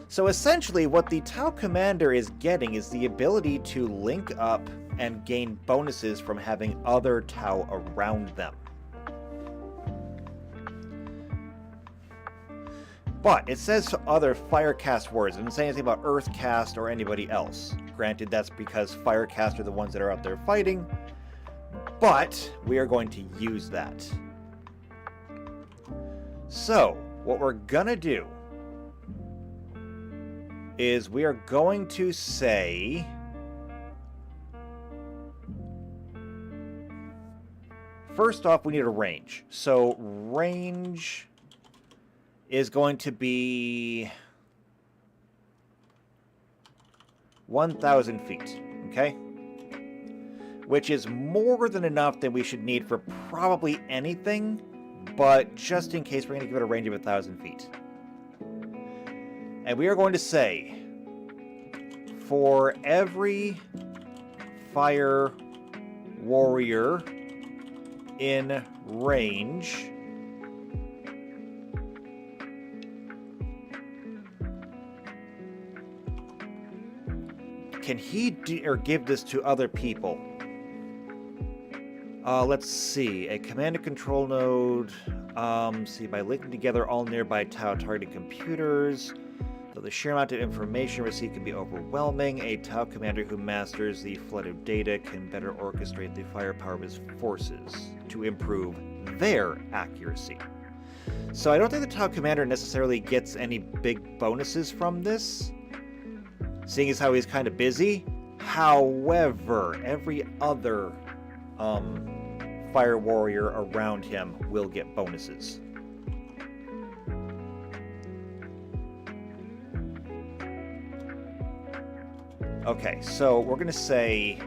So essentially what the Tau Commander is getting is the ability to link up and gain bonuses from having other Tau around them. But it says other Firecast warriors. It doesn't say anything about Earthcast or anybody else. Granted, that's because Firecast are the ones that are out there fighting. But we are going to use that. So, what we're gonna do is we are going to say... First off, we need a range. So, range is going to be 1,000 feet, okay? Which is more than enough that we should need for probably anything, but just in case, we're going to give it a range of 1,000 feet. And we are going to say, for every fire warrior in range, can he give this to other people? Let's see. A command and control node. See, by linking together all nearby Tau targeted computers. Though the sheer amount of information received can be overwhelming, a Tau commander who masters the flood of data can better orchestrate the firepower of his forces to improve their accuracy. So I don't think the Tau commander necessarily gets any big bonuses from this, seeing as how he's kind of busy. However, every other fire warrior around him will get bonuses. Okay, so we're going to say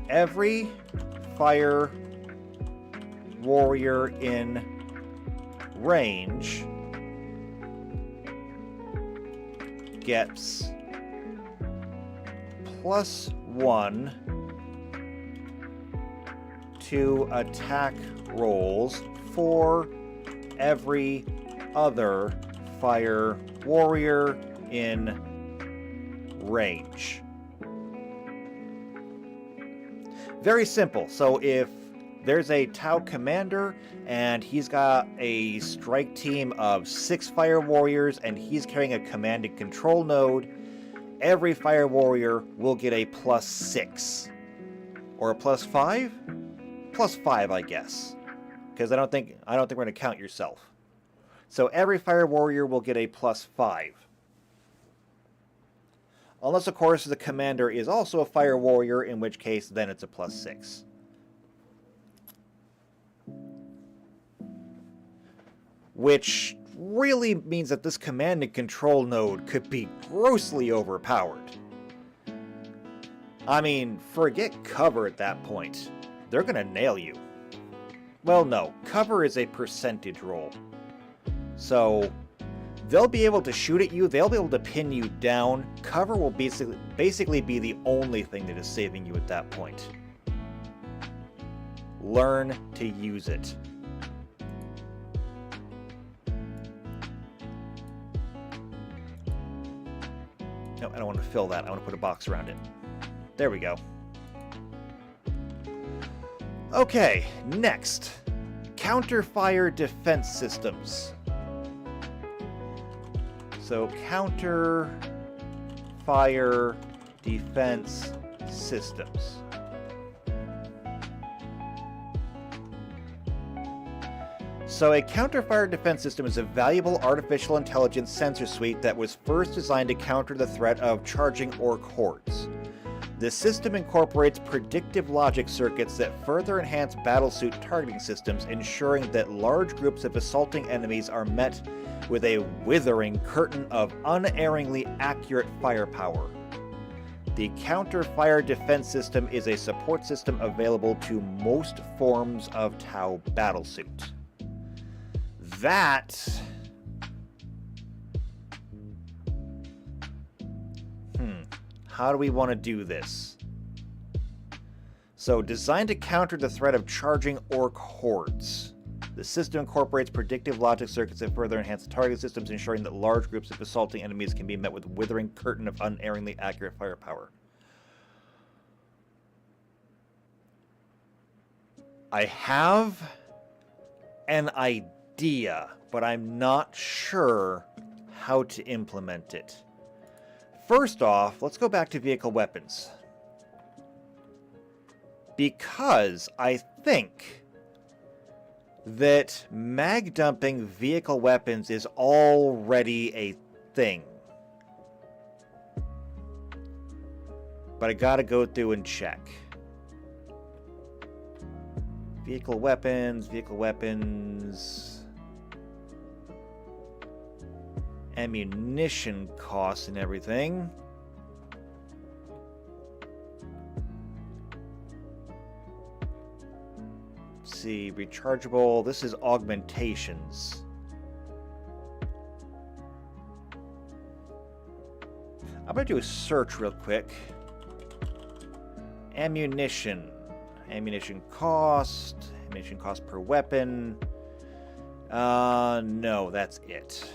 every fire warrior in range gets +1 to attack rolls for every other fire warrior in range. Very simple. So if there's a Tau commander and he's got a strike team of 6 fire warriors and he's carrying a command and control node, every fire warrior will get a +6 or a +5. +5, I guess, because I don't think we're going to count yourself. So every fire warrior will get a +5. Unless, of course, the commander is also a fire warrior, in which case, then it's a +6. Which, really means that this command and control node could be grossly overpowered. I mean, forget cover at that point. They're gonna nail you. Well, no, cover is a percentage roll. So, they'll be able to shoot at you, they'll be able to pin you down. Cover will basically be the only thing that is saving you at that point. Learn to use it. No, I don't want to fill that. I want to put a box around it. There we go. Okay, next. Counter-fire defense systems. So, counter-fire defense systems. So a counter-fire defense system is a valuable artificial intelligence sensor suite that was first designed to counter the threat of charging orc hordes. The system incorporates predictive logic circuits that further enhance battlesuit targeting systems, ensuring that large groups of assaulting enemies are met with a withering curtain of unerringly accurate firepower. The counter-fire defense system is a support system available to most forms of Tau battlesuit. That... How do we want to do this? So, designed to counter the threat of charging orc hordes. The system incorporates predictive logic circuits that further enhance the targeting systems, ensuring that large groups of assaulting enemies can be met with a withering curtain of unerringly accurate firepower. I have an idea, but I'm not sure how to implement it. First off, let's go back to vehicle weapons. Because I think that mag dumping vehicle weapons is already a thing. But I gotta go through and check. Vehicle weapons. Ammunition costs and everything. Let's see, rechargeable. This is augmentations. I'm gonna do a search real quick. Ammunition cost per weapon. No, that's it.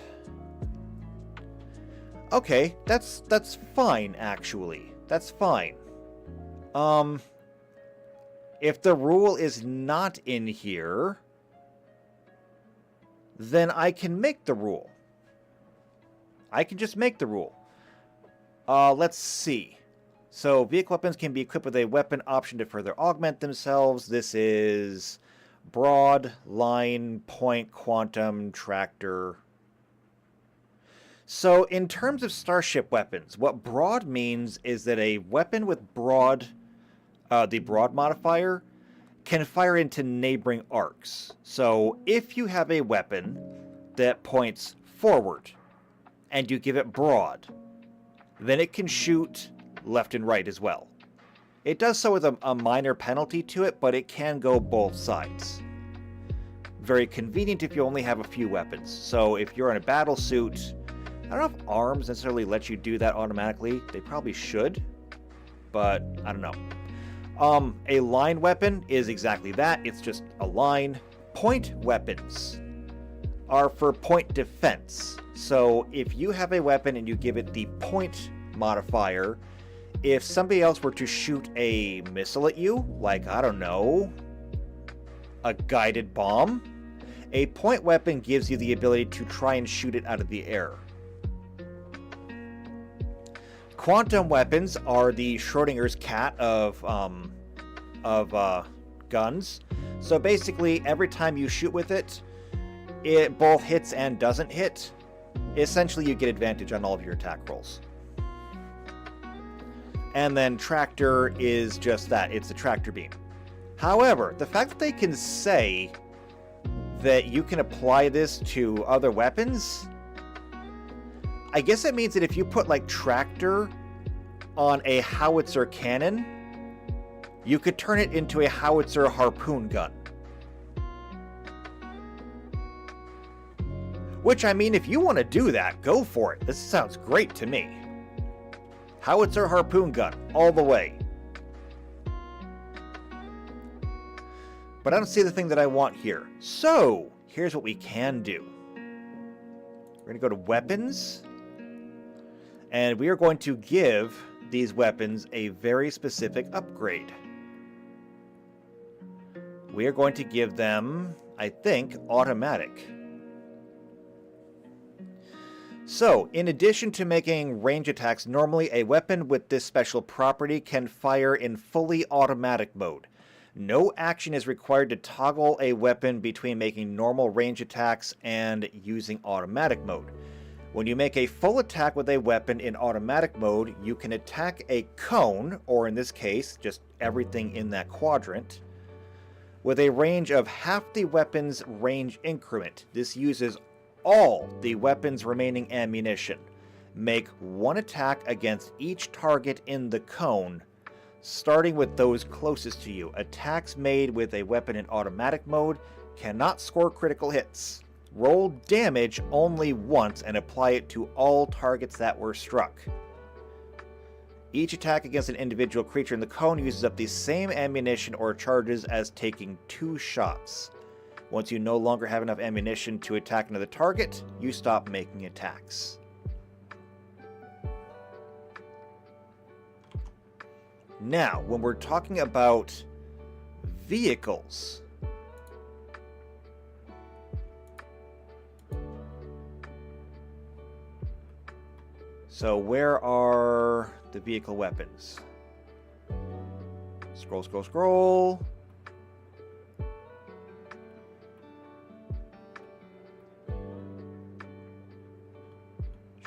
Okay, that's fine, actually. That's fine. If the rule is not in here, then I can make the rule. I can just make the rule. Let's see. So, vehicle weapons can be equipped with a weapon option to further augment themselves. This is broad, line, point, quantum, tractor. So, in terms of starship weapons, what broad means is that a weapon with broad, the broad modifier, can fire into neighboring arcs. So, if you have a weapon that points forward, and you give it broad, then it can shoot left and right as well. It does so with a minor penalty to it, but it can go both sides. Very convenient if you only have a few weapons. So if you're in a battle suit, I don't know if arms necessarily let you do that automatically. They probably should, but I don't know. A line weapon is exactly that. It's just a line. Point weapons are for point defense. So if you have a weapon and you give it the point modifier, if somebody else were to shoot a missile at you, like, I don't know, a guided bomb, a point weapon gives you the ability to try and shoot it out of the air. Quantum weapons are the Schrodinger's cat of guns. So basically, every time you shoot with it, it both hits and doesn't hit. Essentially, you get advantage on all of your attack rolls. And then tractor is just that. It's a tractor beam. However, the fact that they can say that you can apply this to other weapons? I guess that means that if you put like tractor on a howitzer cannon, you could turn it into a howitzer harpoon gun. Which, I mean, if you want to do that, go for it. This sounds great to me. Howitzer harpoon gun, all the way. But I don't see the thing that I want here. So, here's what we can do. We're going to go to weapons. And we are going to give these weapons a very specific upgrade. We are going to give them, I think, automatic. So, in addition to making range attacks, normally a weapon with this special property can fire in fully automatic mode. No action is required to toggle a weapon between making normal range attacks and using automatic mode. When you make a full attack with a weapon in automatic mode, you can attack a cone, or in this case, just everything in that quadrant, with a range of half the weapon's range increment. This uses all the weapon's remaining ammunition. Make one attack against each target in the cone, starting with those closest to you. Attacks made with a weapon in automatic mode cannot score critical hits. Roll damage only once and apply it to all targets that were struck. Each attack against an individual creature in the cone uses up the same ammunition or charges as taking 2 shots. Once you no longer have enough ammunition to attack another target, you stop making attacks. Now, when we're talking about vehicles, so where are the vehicle weapons? Scroll, scroll, scroll.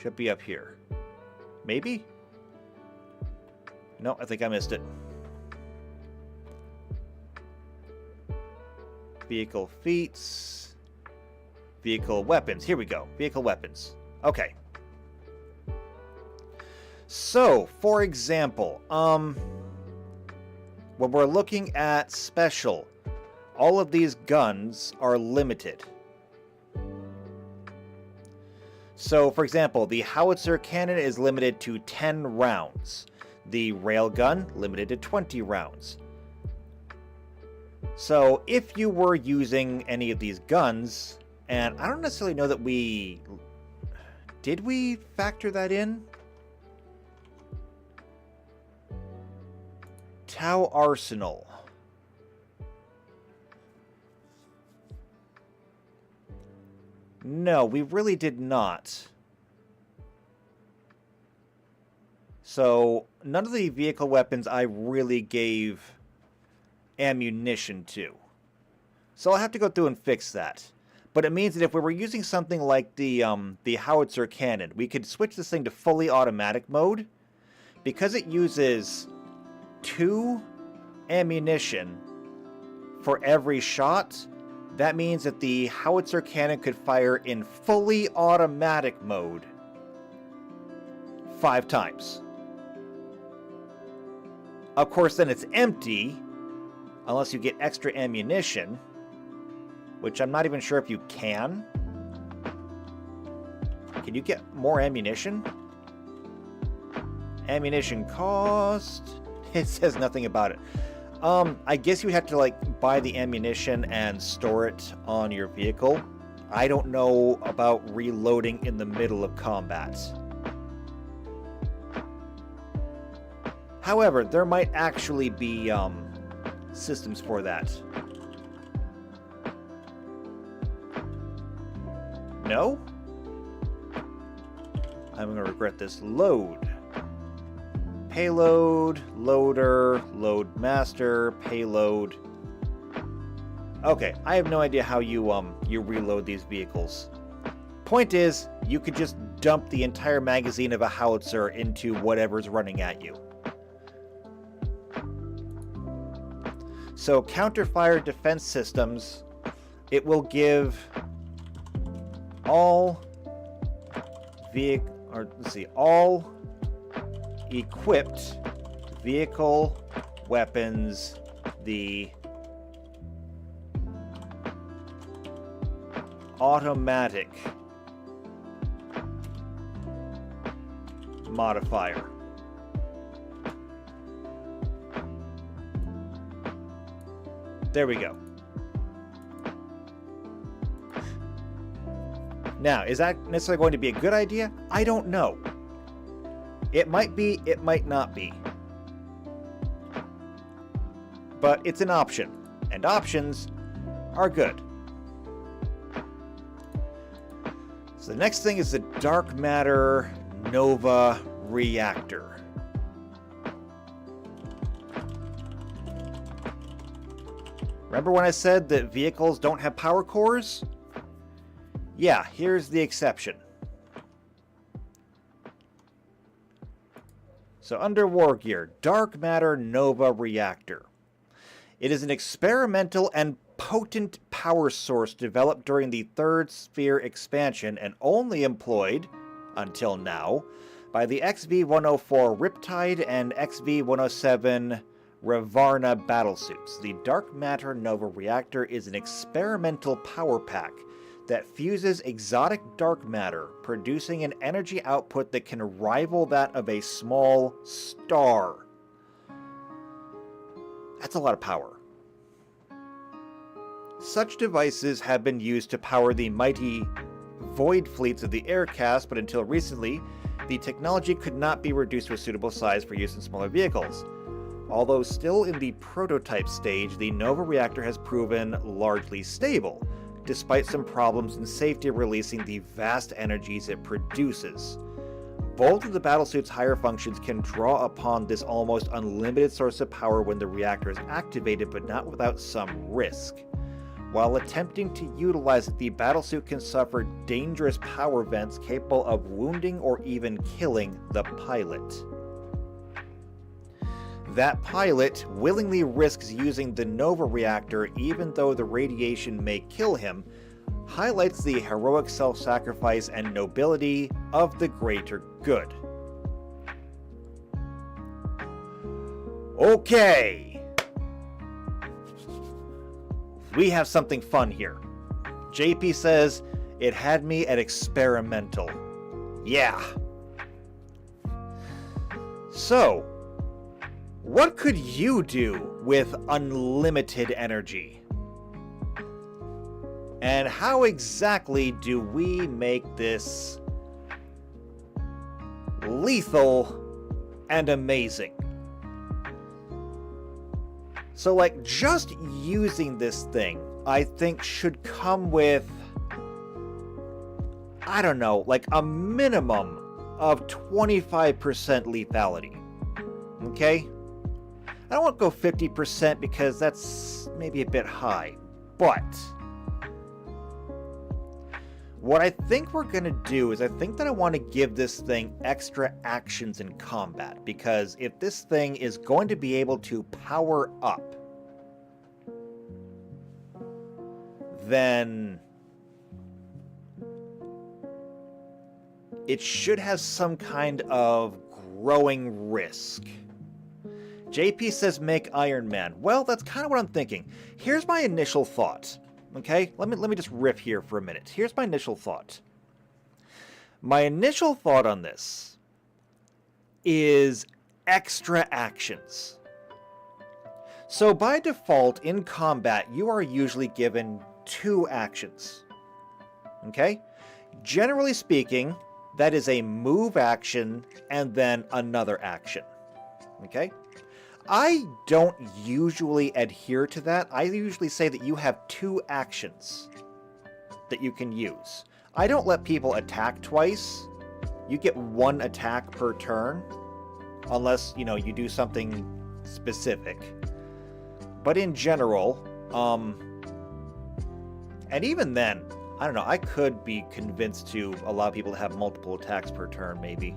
Should be up here. Maybe? No, I think I missed it. Vehicle feats. Vehicle weapons. Here we go. Vehicle weapons. Okay. So, for example, when we're looking at special, all of these guns are limited. So, for example, the howitzer cannon is limited to 10 rounds. The railgun, limited to 20 rounds. So, if you were using any of these guns, and I don't necessarily know that we... Did we factor that in? Tau Arsenal. No, we really did not. So, none of the vehicle weapons I really gave ammunition to. So I'll have to go through and fix that. But it means that if we were using something like the howitzer cannon, we could switch this thing to fully automatic mode. Because it uses 2 ammunition for every shot, that means that the howitzer cannon could fire in fully automatic mode 5 times. Of course, then it's empty, unless you get extra ammunition, which I'm not even sure if you can. Can you get more ammunition? Ammunition cost... It says nothing about it. I guess you would have to, like, buy the ammunition and store it on your vehicle. I don't know about reloading in the middle of combat. However, there might actually be systems for that. No? I'm going to regret this. Load. Payload, loader, load master, payload. Okay, I have no idea how you reload these vehicles. Point is, you could just dump the entire magazine of a howitzer into whatever's running at you. So counter-fire defense systems, it will give all all equipped vehicle weapons the automatic modifier. There we go. Now, is that necessarily going to be a good idea? I don't know. It might be, it might not be. But it's an option, and options are good. So the next thing is the dark matter Nova reactor. Remember when I said that vehicles don't have power cores? Yeah, here's the exception. So under Wargear, dark matter Nova reactor. It is an experimental and potent power source developed during the Third Sphere expansion and only employed, until now, by the XV-104 Riptide and XV-107 Ravarna battlesuits. The dark matter Nova reactor is an experimental power pack that fuses exotic dark matter, producing an energy output that can rival that of a small star. That's a lot of power. Such devices have been used to power the mighty void fleets of the Aircast, but until recently, the technology could not be reduced to a suitable size for use in smaller vehicles. Although still in the prototype stage, the Nova reactor has proven largely stable, despite some problems in safety releasing the vast energies it produces. Both of the battlesuit's higher functions can draw upon this almost unlimited source of power when the reactor is activated, but not without some risk. While attempting to utilize it, the battlesuit can suffer dangerous power vents capable of wounding or even killing the pilot. That pilot willingly risks using the Nova reactor even though the radiation may kill him, highlights the heroic self-sacrifice and nobility of the greater good. Okay! We have something fun here. JP says, it had me at experimental. Yeah. So, what could you do with unlimited energy? And how exactly do we make this lethal and amazing? So, like, just using this thing, I think should come with, I don't know, like a minimum of 25% lethality. Okay? I don't want to go 50% because that's maybe a bit high, but what I think we're going to do is I think that I want to give this thing extra actions in combat, because if this thing is going to be able to power up, then it should have some kind of growing risk. JP says make Iron Man. Well, that's kind of what I'm thinking. Here's my initial thought. Okay? Let me just riff here for a minute. Here's my initial thought. My initial thought on this is extra actions. So by default, in combat, you are usually given 2 actions. Okay? Generally speaking, that is a move action and then another action. Okay? I don't usually adhere to that. I usually say that you have 2 actions that you can use. I don't let people attack twice. You get 1 attack per turn, unless, you know, you do something specific. But in general, and even then, I don't know, I could be convinced to allow people to have multiple attacks per turn, maybe.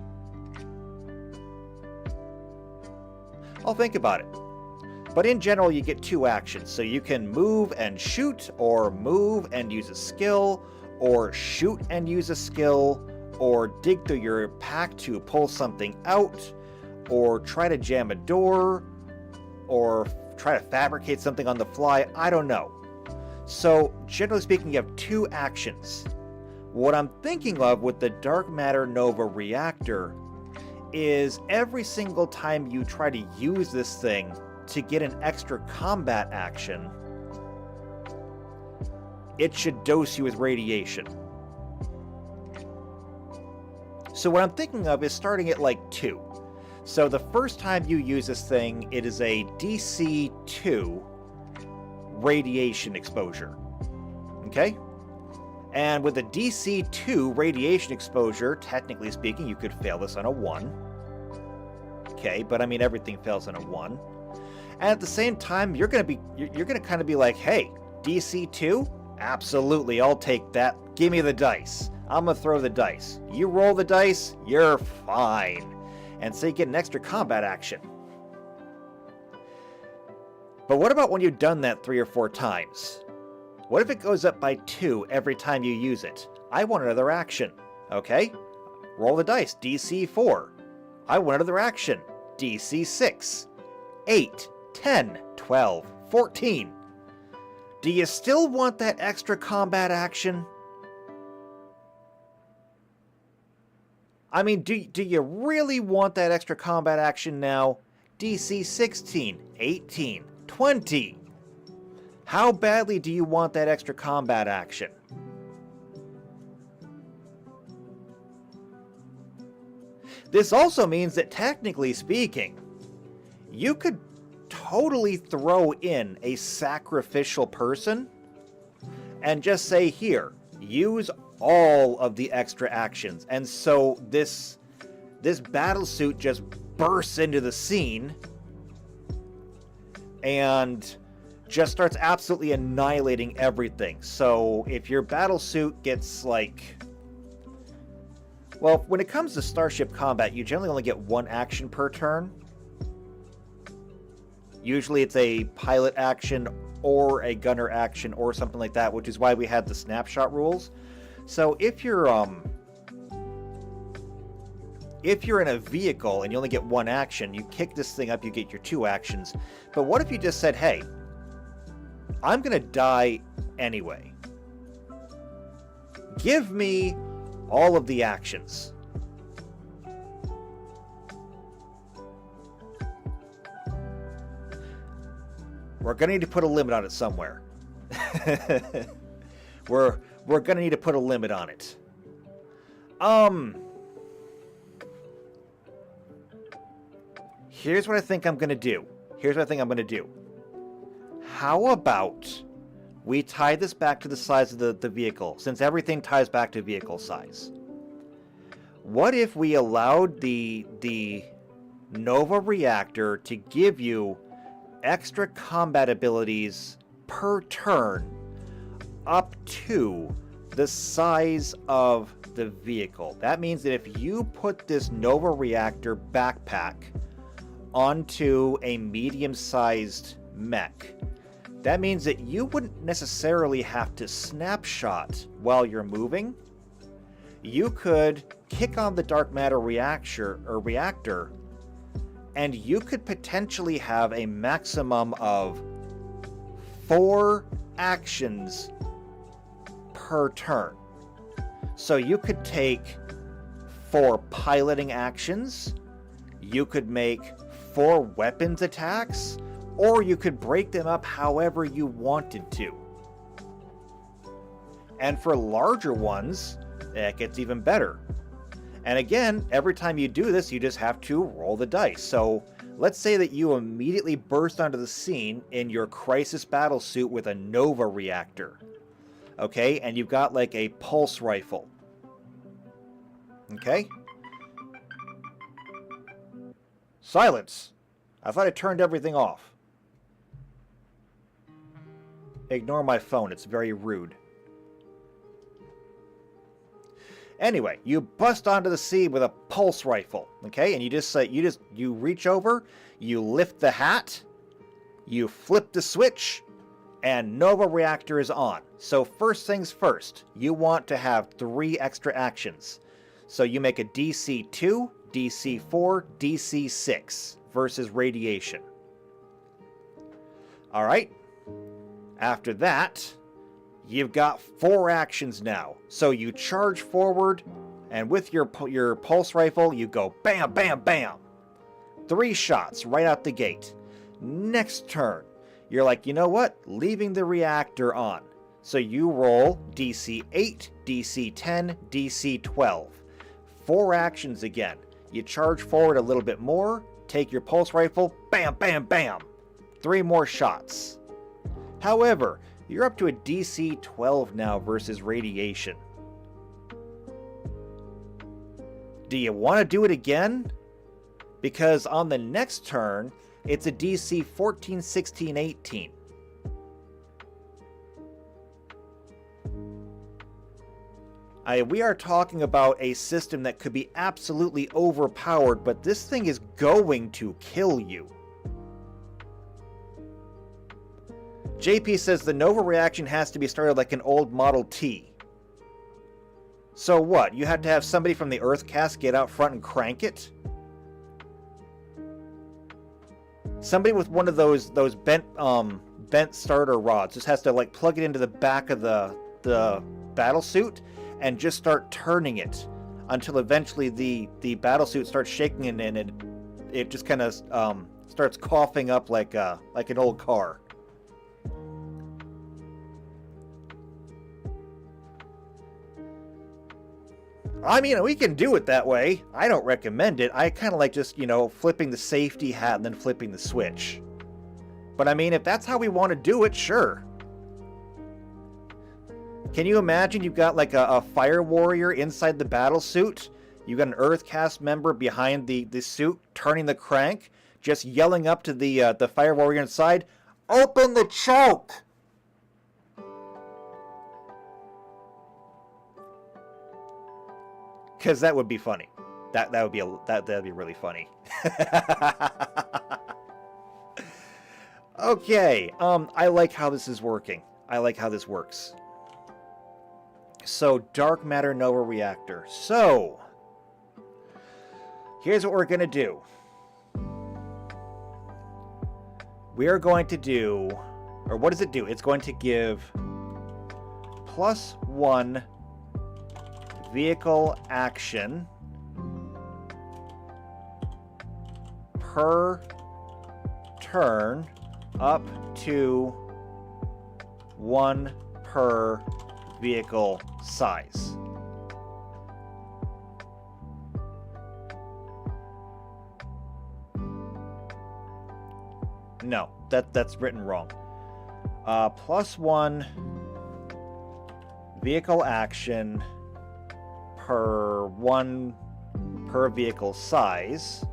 I'll think about it. But in general, you get 2 actions. So you can move and shoot, or move and use a skill, or shoot and use a skill, or dig through your pack to pull something out, or try to jam a door, or try to fabricate something on the fly. I don't know. So generally speaking, you have 2 actions. What I'm thinking of with the Dark Matter Nova Reactor is every single time you try to use this thing to get an extra combat action, it should dose you with radiation. So what I'm thinking of is starting at like 2. So the first time you use this thing, it is a DC 2 radiation exposure. Okay? And with a DC 2 radiation exposure, technically speaking, you could fail this on a 1. Okay, but I mean everything fails on a 1. And at the same time, you're gonna kind of be like, hey, DC 2? Absolutely, I'll take that. Give me the dice. I'm gonna throw the dice. You roll the dice, you're fine. And so you get an extra combat action. But what about when you've done that 3 or 4 times? What if it goes up by 2 every time you use it? I want another action. Okay? Roll the dice. DC 4. I want another action. DC 6. 8. 10. 12. 14. Do you still want that extra combat action? I mean, do you really want that extra combat action now? DC 16. 18. 20. How badly do you want that extra combat action? This also means that, technically speaking, you could totally throw in a sacrificial person and just say, here, use all of the extra actions. And so this battlesuit just bursts into the scene and just starts absolutely annihilating everything. So if your battlesuit gets like... Well, when it comes to starship combat, you generally only get 1 action per turn. Usually it's a pilot action or a gunner action or something like that, which is why we had the snapshot rules. So if you're in a vehicle and you only get 1 action, you kick this thing up, you get your 2 actions. But what if you just said, hey, I'm gonna die anyway. Give me all of the actions. We're gonna need to put a limit on it somewhere. We're gonna need to put a limit on it. Here's what I think I'm gonna do. How about we tie this back to the size of the vehicle, since everything ties back to vehicle size? What if we allowed the Nova Reactor to give you extra combat abilities per turn up to the size of the vehicle? That means that if you put this Nova Reactor backpack onto a medium-sized mech, that means that you wouldn't necessarily have to snapshot while you're moving. You could kick on the dark matter reactor, and you could potentially have a maximum of 4 actions per turn. So you could take 4 piloting actions, you could make 4 weapons attacks, or you could break them up however you wanted to. And for larger ones, it gets even better. And again, every time you do this, you just have to roll the dice. So let's say that you immediately burst onto the scene in your crisis battle suit with a Nova Reactor. Okay, and you've got like a pulse rifle. Okay? Silence! I thought I turned everything off. Ignore my phone, it's very rude. Anyway, you bust onto the scene with a pulse rifle, okay? And you reach over, you lift the hat, you flip the switch, and Nova Reactor is on. So first things first, you want to have 3 extra actions. So you make a DC 2, DC 4, DC 6 versus radiation. Alright. After that, you've got 4 actions now. So you charge forward, and with your pulse rifle, you go bam, bam, bam. 3 shots right out the gate. Next turn, you're like, you know what? Leaving the reactor on. So you roll DC 8, DC 10, DC 12. 4 actions again. You charge forward a little bit more, take your pulse rifle, bam, bam, bam. 3 more shots. However, you're up to a DC 12 now versus radiation. Do you want to do it again? Because on the next turn, it's a DC 14, 16, 18. We are talking about a system that could be absolutely overpowered, but this thing is going to kill you. JP says the Nova reaction has to be started like an old Model T. So what? You had to have somebody from the Earth cast get out front and crank it? Somebody with one of those bent starter rods just has to like plug it into the back of the battle suit and just start turning it until eventually the battle suit starts shaking and it just kind of starts coughing up like an old car. I mean, we can do it that way. I don't recommend it. I kind of like just, flipping the safety hat and then flipping the switch. But I mean, if that's how we want to do it, sure. Can you imagine you've got like a fire warrior inside the battle suit? You've got an Earth cast member behind the suit turning the crank, just yelling up to the fire warrior inside, "Open the choke!" Because that would be funny. That would be that'd be really funny. Okay. I like how this is working. I like how this works. So, dark matter Nova reactor. So, here's what we're gonna do. We are going to do, or what does it do? It's going to give +1 vehicle action per turn up to 1 per vehicle size. No, that's written wrong. +1 vehicle action per 1 per vehicle size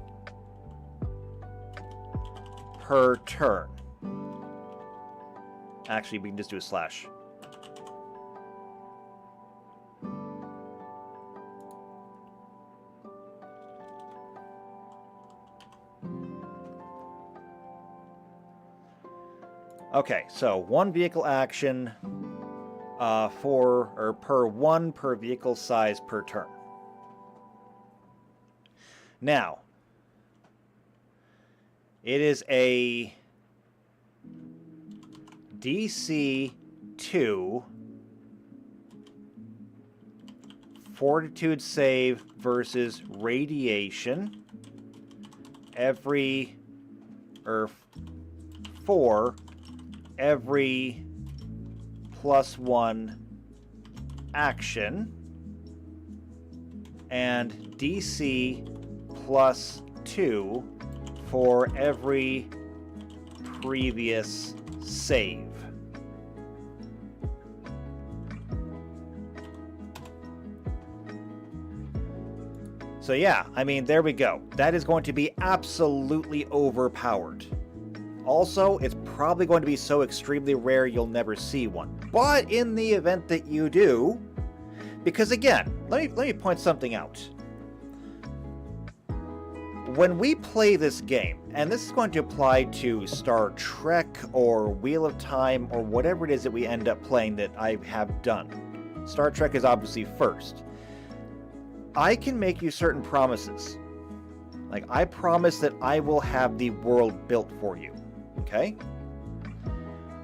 per turn. Actually, we can just do a slash. Okay, so 1 vehicle action per 1 per vehicle size per turn. Now, it is a DC 2 fortitude save versus radiation for every +1 action, and DC +2 for every previous save. So yeah, I mean, there we go. That is going to be absolutely overpowered. Also, it's probably going to be so extremely rare you'll never see one. But in the event that you do, because again, let me point something out. when we play this game, and this is going to apply to Star Trek or Wheel of Time or whatever it is that we end up playing that I have done. Star Trek is obviously first. I can make you certain promises. Like, I promise that I will have the world built for you, okay?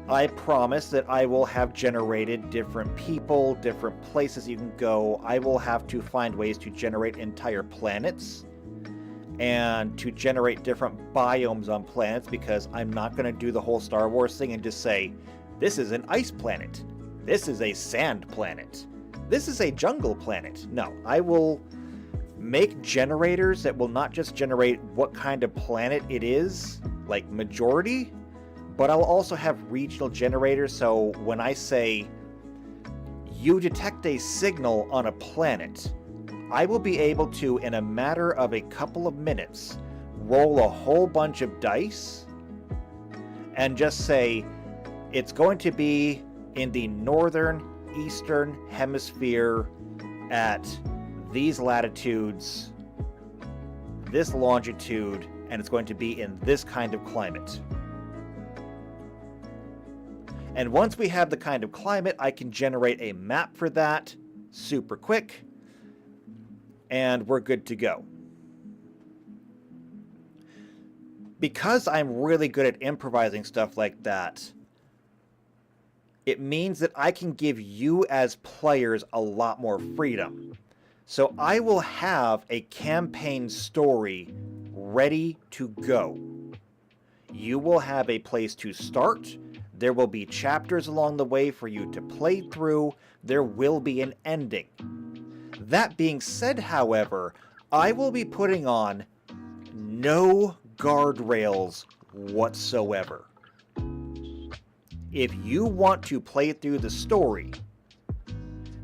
I promise that I will have generated different people, different places you can go. I will have to find ways to generate entire planets and to generate different biomes on planets, because I'm not going to do the whole Star Wars thing and just say, this is an ice planet, this is a sand planet, this is a jungle planet. No, I will make generators that will not just generate what kind of planet it is, like majority, but I'll also have regional generators, so when I say, you detect a signal on a planet, I will be able to, in a matter of a couple of minutes, roll a whole bunch of dice and just say, it's going to be in the northern, eastern hemisphere at these latitudes, this longitude, and it's going to be in this kind of climate. And once we have the kind of climate, I can generate a map for that super quick, and we're good to go. Because I'm really good at improvising stuff like that, it means that I can give you as players a lot more freedom. So I will have a campaign story ready to go. You will have a place to start. There will be chapters along the way for you to play through. There will be an ending. That being said, however, I will be putting on no guardrails whatsoever. If you want to play through the story,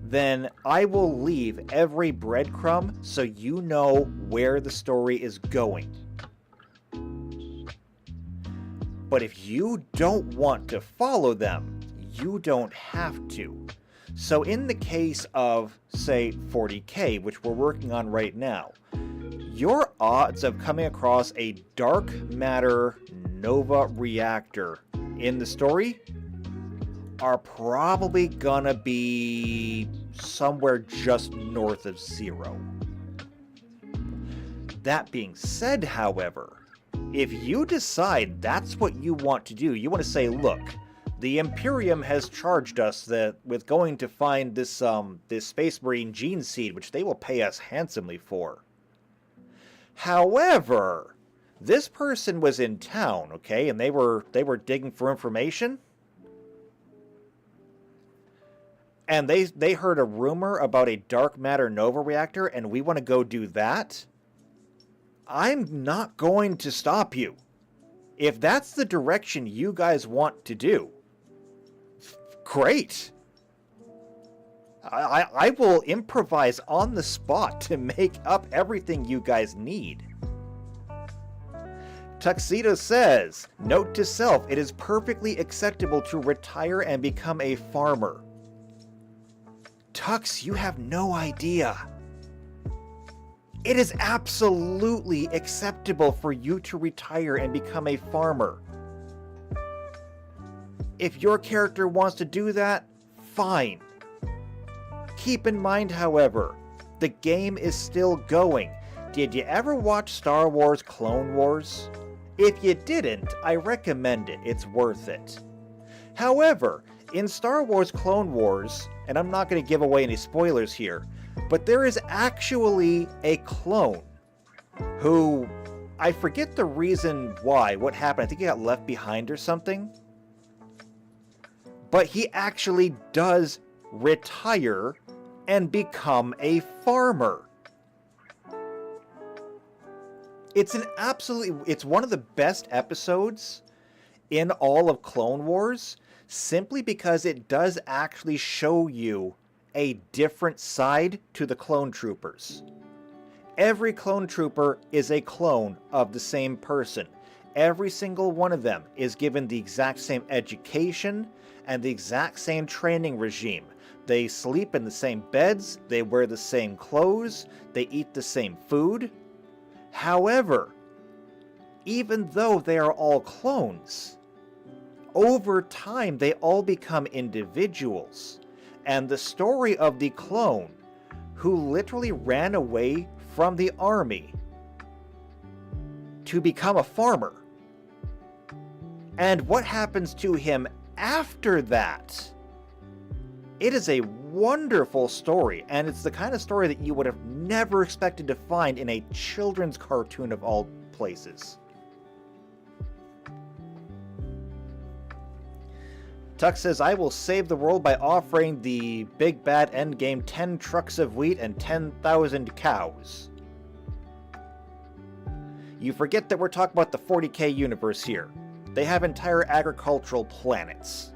then I will leave every breadcrumb so you know where the story is going. But if you don't want to follow them, you don't have to. So in the case of, say, 40K, which we're working on right now, your odds of coming across a dark matter nova reactor in the story are probably gonna be somewhere just north of 0. That being said, however, if you decide that's what you want to do, you want to say, look, the Imperium has charged us with going to find this Space Marine gene seed, which they will pay us handsomely for. However, this person was in town, okay, and they were digging for information, and they heard a rumor about a dark matter nova reactor, and we want to go do that. I'm not going to stop you. If that's the direction you guys want to do, great. I will improvise on the spot to make up everything you guys need. Tuxedo says, note to self, it is perfectly acceptable to retire and become a farmer. Tux, you have no idea. It is absolutely acceptable for you to retire and become a farmer. If your character wants to do that, fine. Keep in mind, however, the game is still going. Did you ever watch Star Wars Clone Wars? If you didn't, I recommend it. It's worth it. However, in Star Wars Clone Wars, and I'm not going to give away any spoilers here, but there is actually a clone who, I forget the reason why, what happened. I think he got left behind or something. But he actually does retire and become a farmer. It's one of the best episodes in all of Clone Wars, simply because it does actually show you a different side to the clone troopers. Every clone trooper is a clone of the same person. Every single one of them is given the exact same education and the exact same training regime. They sleep in the same beds, they wear the same clothes, they eat the same food. However, even though they are all clones, over time they all become individuals. And the story of the clone who literally ran away from the army to become a farmer, and what happens to him after that. It is a wonderful story, and it's the kind of story that you would have never expected to find in a children's cartoon of all places. Tuck says, I will save the world by offering the big bad endgame 10 trucks of wheat and 10,000 cows. You forget that we're talking about the 40K universe here. They have entire agricultural planets.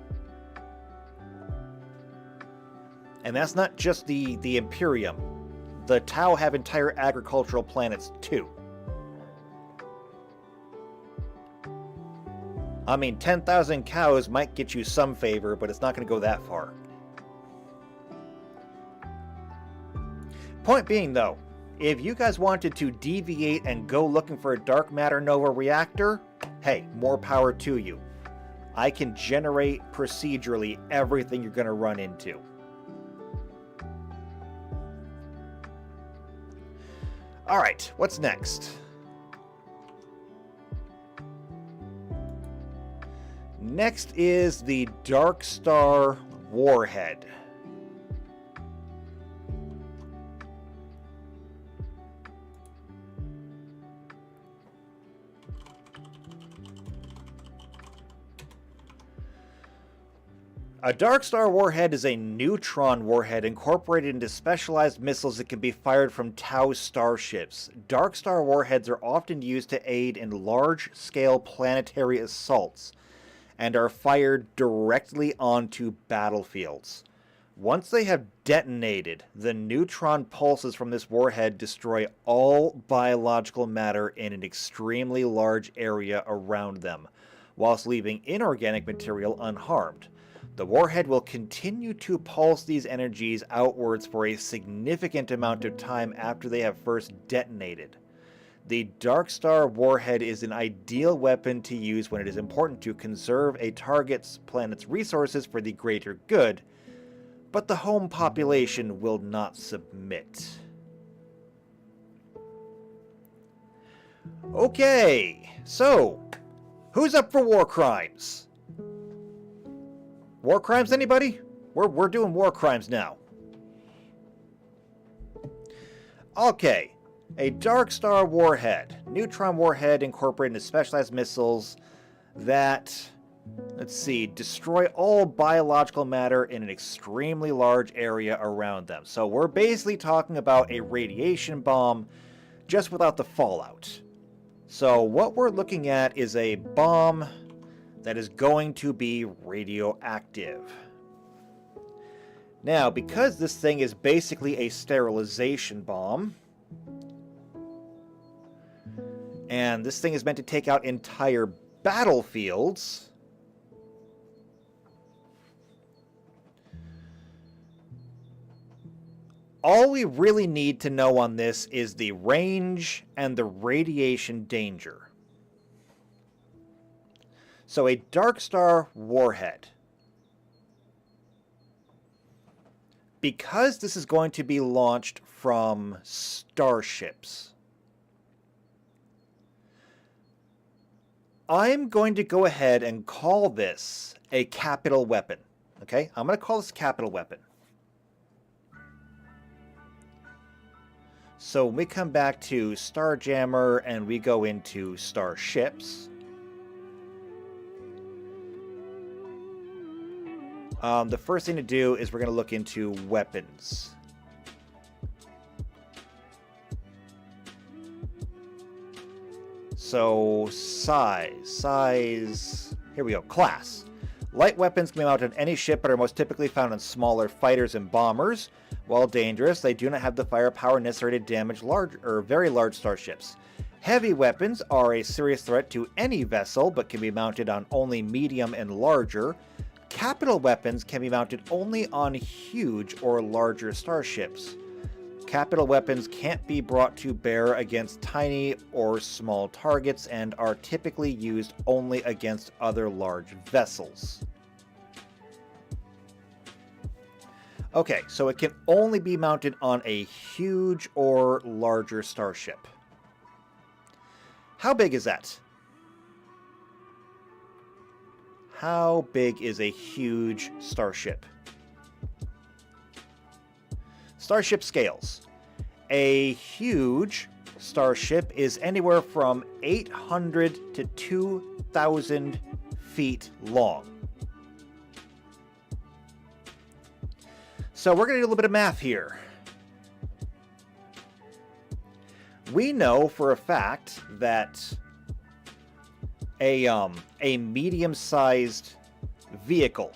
And that's not just the Imperium. The Tau have entire agricultural planets too. I mean, 10,000 cows might get you some favor, but it's not going to go that far. Point being, though, if you guys wanted to deviate and go looking for a dark matter nova reactor, hey, more power to you. I can generate procedurally everything you're going to run into. Alright, what's next? Next is the Dark Star Warhead. A Dark Star Warhead is a neutron warhead incorporated into specialized missiles that can be fired from Tau starships. Dark Star Warheads are often used to aid in large-scale planetary assaults and are fired directly onto battlefields. Once they have detonated, the neutron pulses from this warhead destroy all biological matter in an extremely large area around them, whilst leaving inorganic material unharmed. The warhead will continue to pulse these energies outwards for a significant amount of time after they have first detonated. The Dark Star Warhead is an ideal weapon to use when it is important to conserve a target's planet's resources for the greater good, but the home population will not submit. Okay, so, who's up for war crimes? War crimes, anybody? We're doing war crimes now. Okay. A Dark Star Warhead. Neutron warhead incorporated into specialized missiles that, let's see, destroy all biological matter in an extremely large area around them. So we're basically talking about a radiation bomb, just without the fallout. So what we're looking at is a bomb that is going to be radioactive. Now, because this thing is basically a sterilization bomb, and this thing is meant to take out entire battlefields, all we really need to know on this is the range and the radiation danger. So a Dark Star Warhead. Because this is going to be launched from starships, I'm going to go ahead and call this a capital weapon. Okay? I'm going to call this a capital weapon. So when we come back to Starjammer and we go into starships, the first thing to do is we're going to look into weapons. So, size, here we go, class. Light weapons can be mounted on any ship but are most typically found on smaller fighters and bombers. While dangerous, they do not have the firepower necessary to damage large or very large starships. Heavy weapons are a serious threat to any vessel but can be mounted on only medium and larger. Capital weapons can be mounted only on huge or larger starships. Capital weapons can't be brought to bear against tiny or small targets and are typically used only against other large vessels. Okay, so it can only be mounted on a huge or larger starship. How big is that? How big is a huge starship? Starship scales. A huge starship is anywhere from 800 to 2,000 feet long. So we're going to do a little bit of math here. We know for a fact that a medium-sized vehicle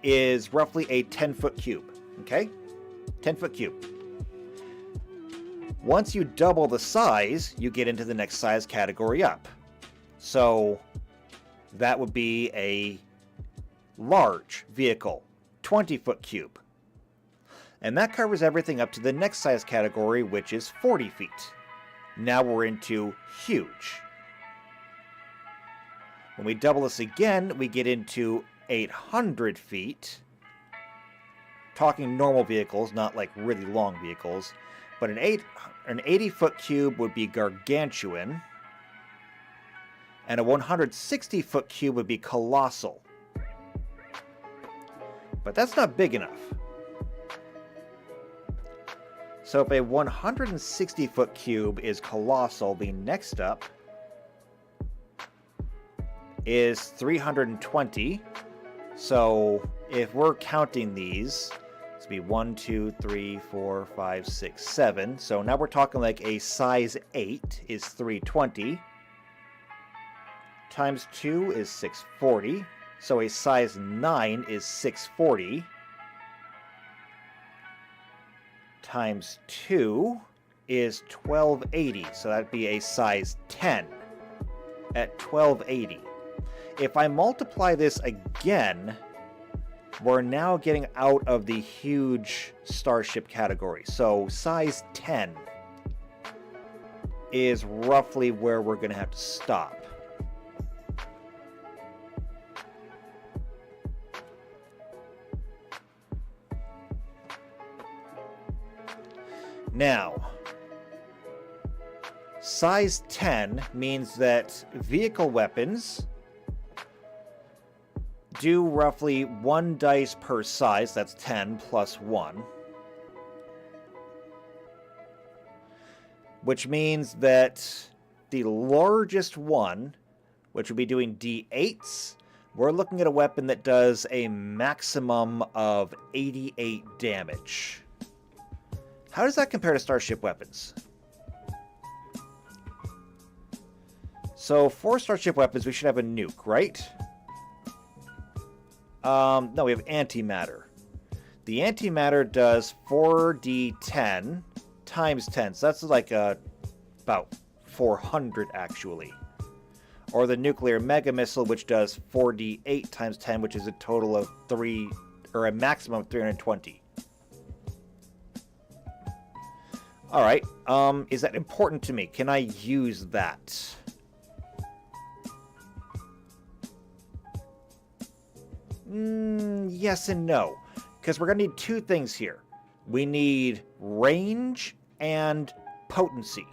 is roughly a 10-foot cube, okay? 10-foot cube. Once you double the size, you get into the next size category up. So that would be a large vehicle, 20-foot cube. And that covers everything up to the next size category, which is 40 feet. Now we're into huge. When we double this again, we get into 800 feet. Talking normal vehicles, not like really long vehicles. But an 80-foot cube would be gargantuan. And a 160-foot cube would be colossal. But that's not big enough. So if a 160-foot cube is colossal, the next up is 320. So if we're counting these, it's be 1, 2, 3, 4, 5, 6, 7. So now we're talking like a size 8 is 320. Times 2 is 640. So a size 9 is 640. Times 2 is 1280, so that'd be a size 10 at 1280. If I multiply this again, we're now getting out of the huge starship category. So size 10 is roughly where we're going to have to stop. Now, size 10 means that vehicle weapons do roughly 1 dice per size. That's 10 plus 1. Which means that the largest one, which would be doing D8s, we're looking at a weapon that does a maximum of 88 damage. How does that compare to starship weapons? So for starship weapons, we should have a nuke, right? No, we have antimatter. The antimatter does 4d10 times 10. So that's like about 400 actually. Or the nuclear mega missile, which does 4d8 times 10, which is a total of a maximum of 320. All right, is that important to me? Can I use that? Yes and no, because we're going to need 2 things here. We need range and potency.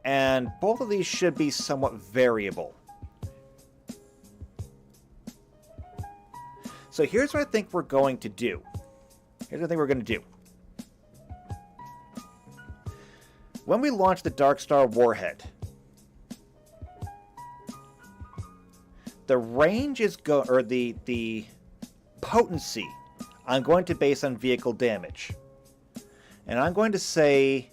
And both of these should be somewhat variable. So here's what I think we're going to do. Here's what I think we're going to do. When we launch the Dark Star warhead, the range is the potency I'm going to base on vehicle damage. And I'm going to say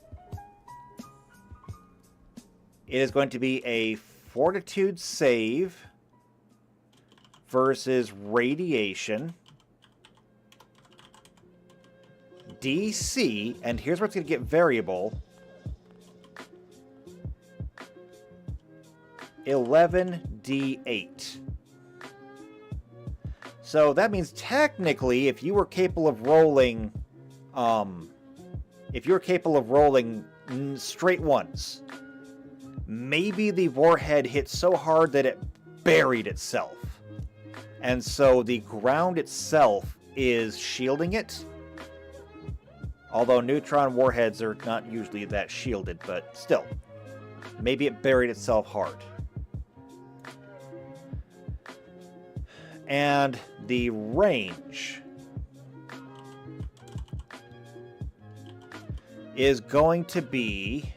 it is going to be a fortitude save versus radiation. DC, and here's where it's going to get variable. 11d8. So that means technically, if you were capable of rolling, straight ones, maybe the warhead hit so hard that it buried itself. And so the ground itself is shielding it. Although neutron warheads are not usually that shielded, but still. Maybe it buried itself hard. And the range is going to be...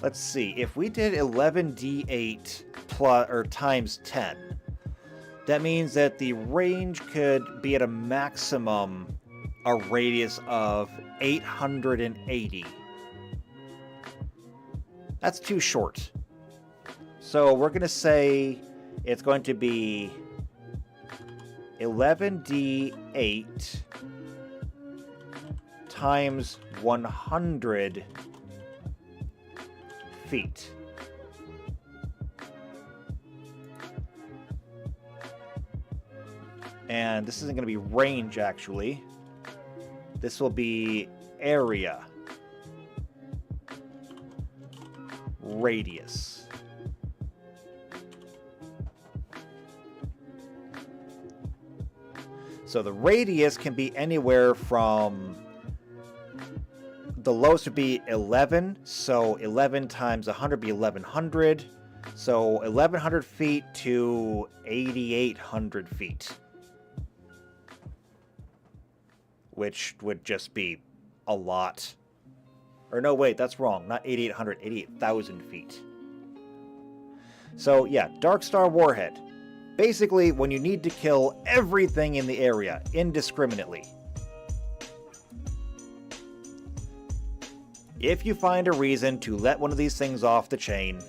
Let's see, if we did 11d8 plus, or times 10, that means that the range could be at a maximum a radius of 880. That's too short. So we're going to say it's going to be 11d8 times 100 feet. And this isn't going to be range, actually. This will be area. Radius. So the radius can be anywhere from... The lowest would be 11, so 11 times 100 would be 1100. So 1100 feet to 8800 feet. Which would just be a lot. Or no, wait, that's wrong. Not 8800, 88,000 feet. So yeah, Dark Star Warhead. Basically, when you need to kill everything in the area indiscriminately. If you find a reason to let one of these things off the chain,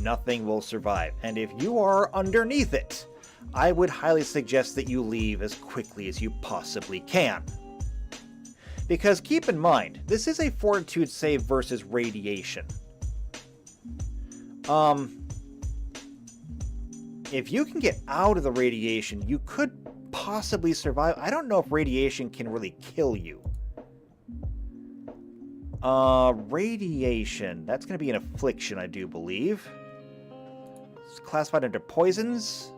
nothing will survive. And if you are underneath it, I would highly suggest that you leave as quickly as you possibly can. Because keep in mind, this is a fortitude save versus radiation. If you can get out of the radiation, you could possibly survive. I don't know if radiation can really kill you. Radiation. That's going to be an affliction, I do believe. It's classified under poisons.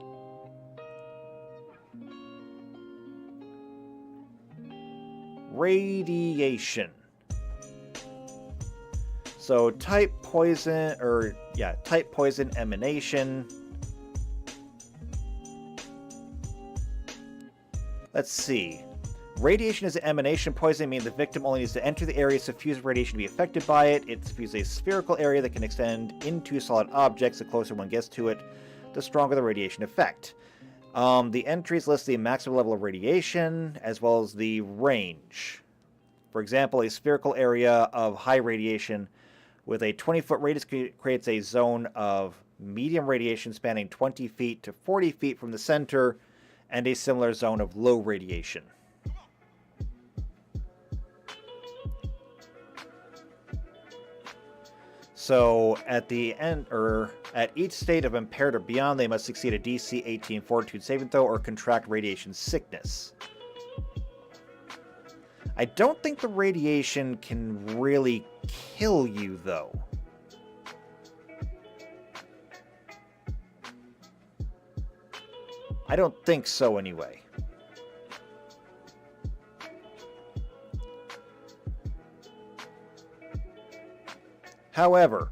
Radiation. So type poison, or yeah, type poison emanation. Let's see. Radiation is an emanation. Poison means the victim only needs to enter the area suffused radiation to be affected by it. It suffuses a spherical area that can extend into solid objects. The closer one gets to it, the stronger the radiation effect. The entries list the maximum level of radiation, as well as the range. For example, a spherical area of high radiation with a 20-foot radius creates a zone of medium radiation spanning 20 feet to 40 feet from the center, and a similar zone of low radiation. So at the end, or at each state of impaired or beyond, they must succeed a DC 18 fortitude saving throw or contract radiation sickness. I don't think the radiation can really kill you, though. I don't think so, anyway. However,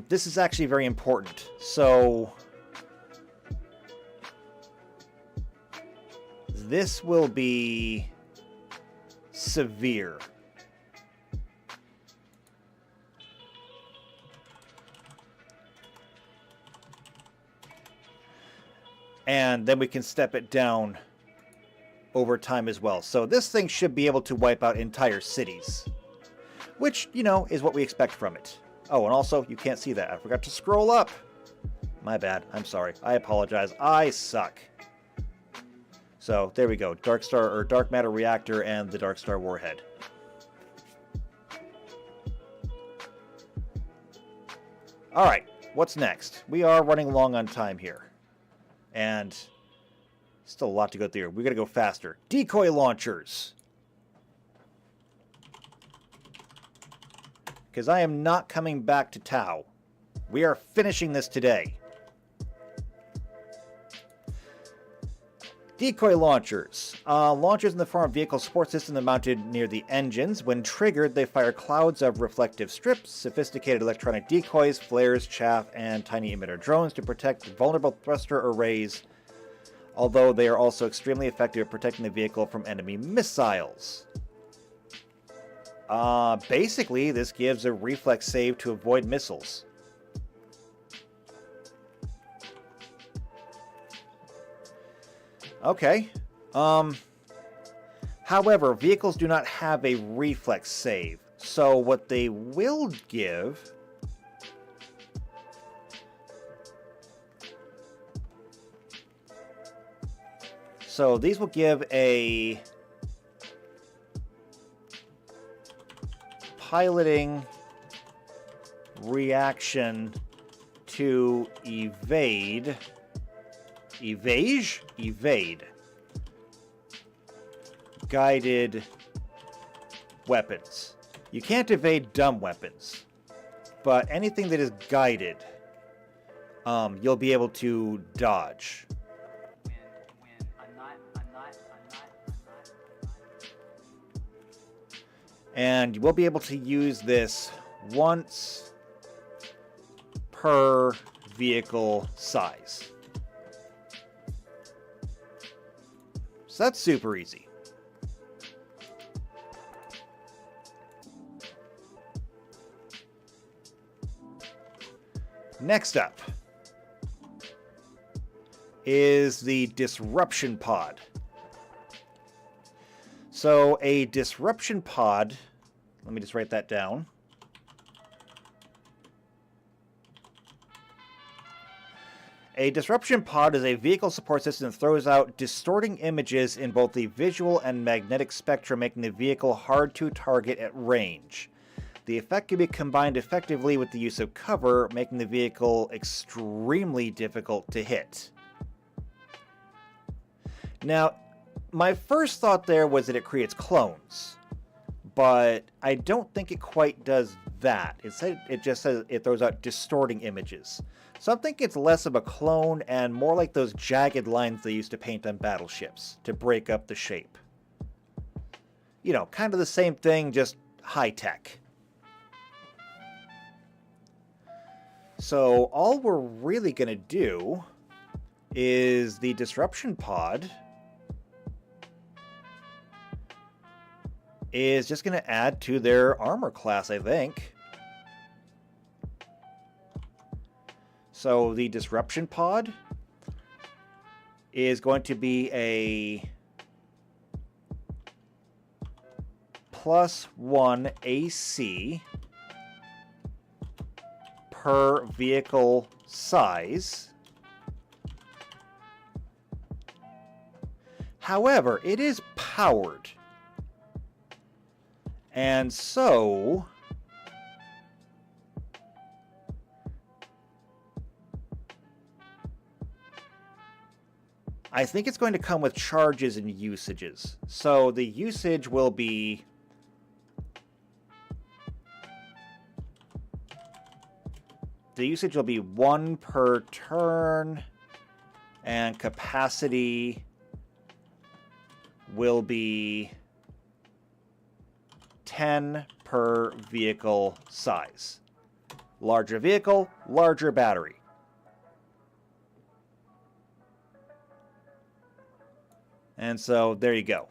this is actually very important. So, this will be severe. And then we can step it down over time as well. So this thing should be able to wipe out entire cities. Which, you know, is what we expect from it. Oh, and also, you can't see that. I forgot to scroll up. My bad. I'm sorry. I apologize. I suck. So, there we go. Dark Star, or Dark Matter Reactor and the Dark Star Warhead. Alright, what's next? We are running long on time here. And still a lot to go through. We gotta go faster. Decoy launchers. Because I am not coming back to Tau. We are finishing this today. Decoy launchers. Launchers in the form of vehicle support system that mounted near the engines. When triggered, they fire clouds of reflective strips, sophisticated electronic decoys, flares, chaff, and tiny emitter drones to protect vulnerable thruster arrays, although they are also extremely effective at protecting the vehicle from enemy missiles. Basically, this gives a reflex save to avoid missiles. Okay. However, vehicles do not have a reflex save. So what they will give... So these will give a piloting reaction to evade guided weapons. You can't evade dumb weapons, but anything that is guided, you'll be able to dodge. And you will be able to use this once per vehicle size. So that's super easy. Next up is the disruption pod. So a disruption pod, let me just write that down. A disruption pod is a vehicle support system that throws out distorting images in both the visual and magnetic spectrum, making the vehicle hard to target at range. The effect can be combined effectively with the use of cover, making the vehicle extremely difficult to hit. Now, my first thought there was that it creates clones, but I don't think it quite does that. It just says it throws out distorting images. So I'm thinking it's less of a clone and more like those jagged lines they used to paint on battleships to break up the shape. You know, kind of the same thing, just high-tech. So all we're really going to do is the disruption pod is just going to add to their armor class, I think. So the disruption pod is going to be a +1 AC per vehicle size. However, it is powered. And so I think it's going to come with charges and usages. So the usage will be one per turn, and capacity will be 10 per vehicle size. Larger vehicle, larger battery. And so there you go.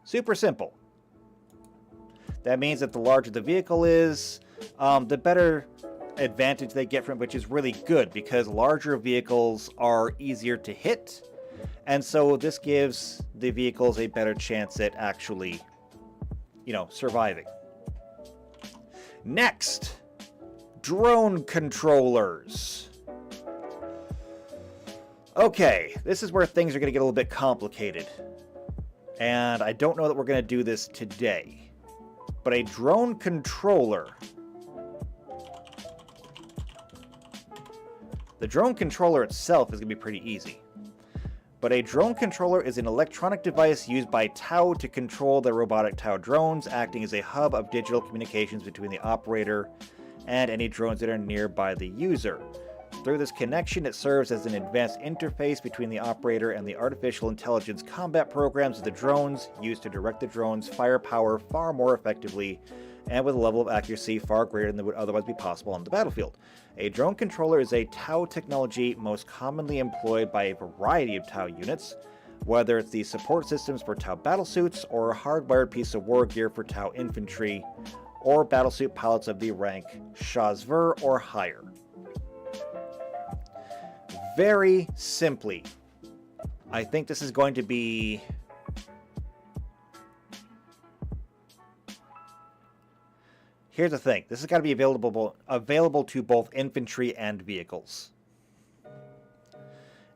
Super simple. That means that the larger the vehicle is, the better advantage they get from it, which is really good because larger vehicles are easier to hit. And so this gives the vehicles a better chance at actually, surviving. Next, drone controllers. Okay, this is where things are going to get a little bit complicated. And I don't know that we're going to do this today. But a drone controller The drone controller itself is going to be pretty easy. But a drone controller is an electronic device used by Tau to control the robotic Tau drones, acting as a hub of digital communications between the operator and any drones that are nearby the user. Through this connection, it serves as an advanced interface between the operator and the artificial intelligence combat programs of the drones, used to direct the drones' firepower far more effectively and with a level of accuracy far greater than would otherwise be possible on the battlefield. A drone controller is a Tau technology most commonly employed by a variety of Tau units, whether it's the support systems for Tau battlesuits or a hardwired piece of Wargear for Tau infantry, or battlesuit pilots of the rank Shazver or higher. Very simply, I think this is going to be... Here's the thing. This has got to be available to both infantry and vehicles.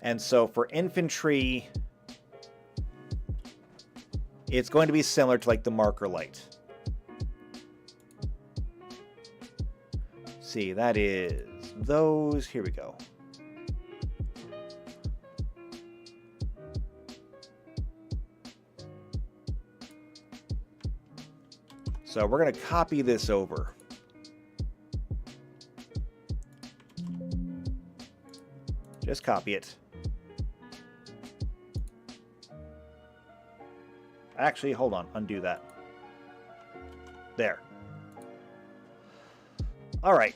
And so for infantry, it's going to be similar to like the marker light. See, that is those. Here we go. So we're going to copy this over. Just copy it. Actually, hold on. Undo that. There. All right.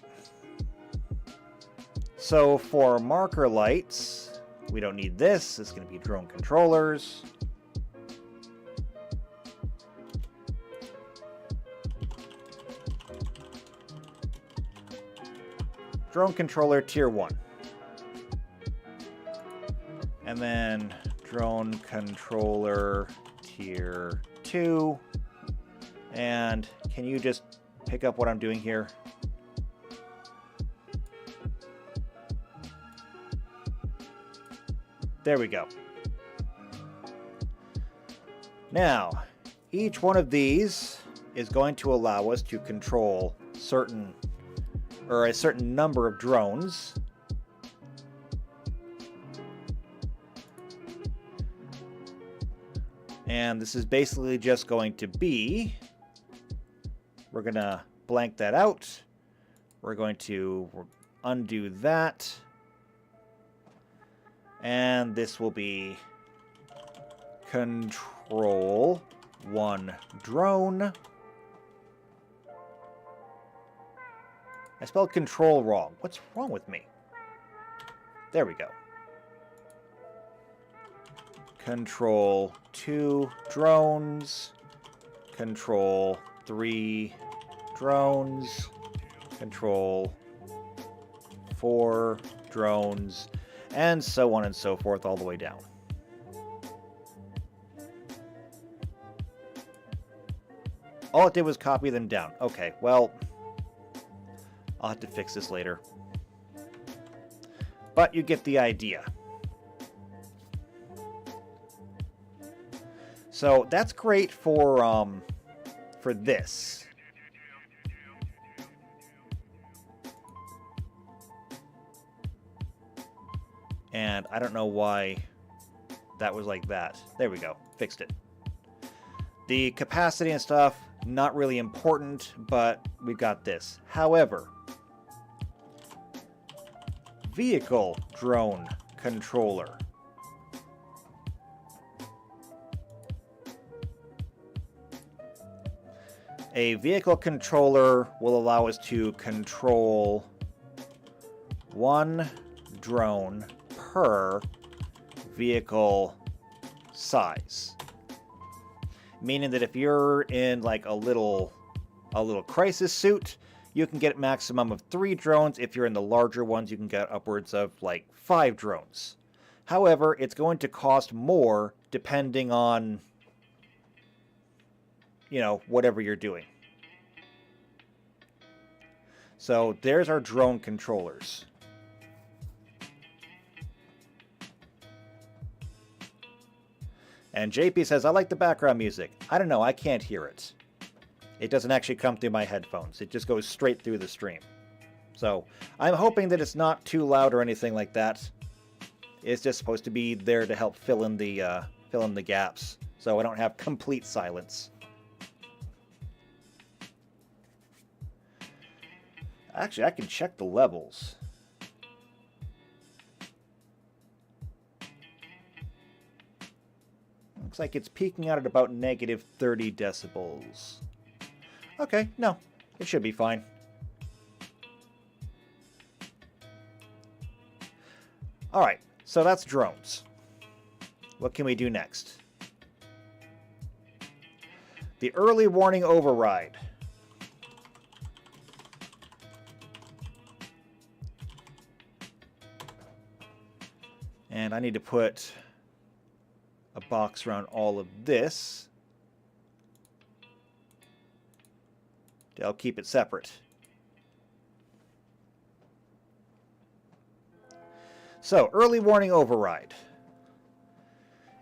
So for marker lights, we don't need this. It's going to be drone controllers. Drone controller tier 1. And then drone controller tier 2. And can you just pick up what I'm doing here? There we go. Now, each one of these is going to allow us to control a certain number of drones. And this is basically just going to be, we're going to blank that out. We're going to undo that. And this will be control 1 drone. I spelled control wrong. What's wrong with me? There we go. Control 2 drones. Control 3 drones. Control 4 drones. And so on and so forth all the way down. All it did was copy them down. Okay, well, I'll have to fix this later. But you get the idea. So that's great for this. And I don't know why that was like that. There we go. Fixed it. The capacity and stuff, not really important, but we've got this. However, vehicle drone controller. A vehicle controller will allow us to control 1 drone per vehicle size. Meaning that if you're in like a little crisis suit, you can get a maximum of 3 drones. If you're in the larger ones, you can get upwards of like 5 drones. However, it's going to cost more depending on, you know, whatever you're doing. So there's our drone controllers. And JP says, I like the background music. I don't know, I can't hear it. It doesn't actually come through my headphones. It just goes straight through the stream. So I'm hoping that it's not too loud or anything like that. It's just supposed to be there to help fill in the gaps, so I don't have complete silence. Actually, I can check the levels. Looks like it's peaking out at about negative 30 decibels. Okay, no, it should be fine. Alright, so that's drones. What can we do next? The early warning override. And I need to put a box around all of this. I'll keep it separate. So, early warning override.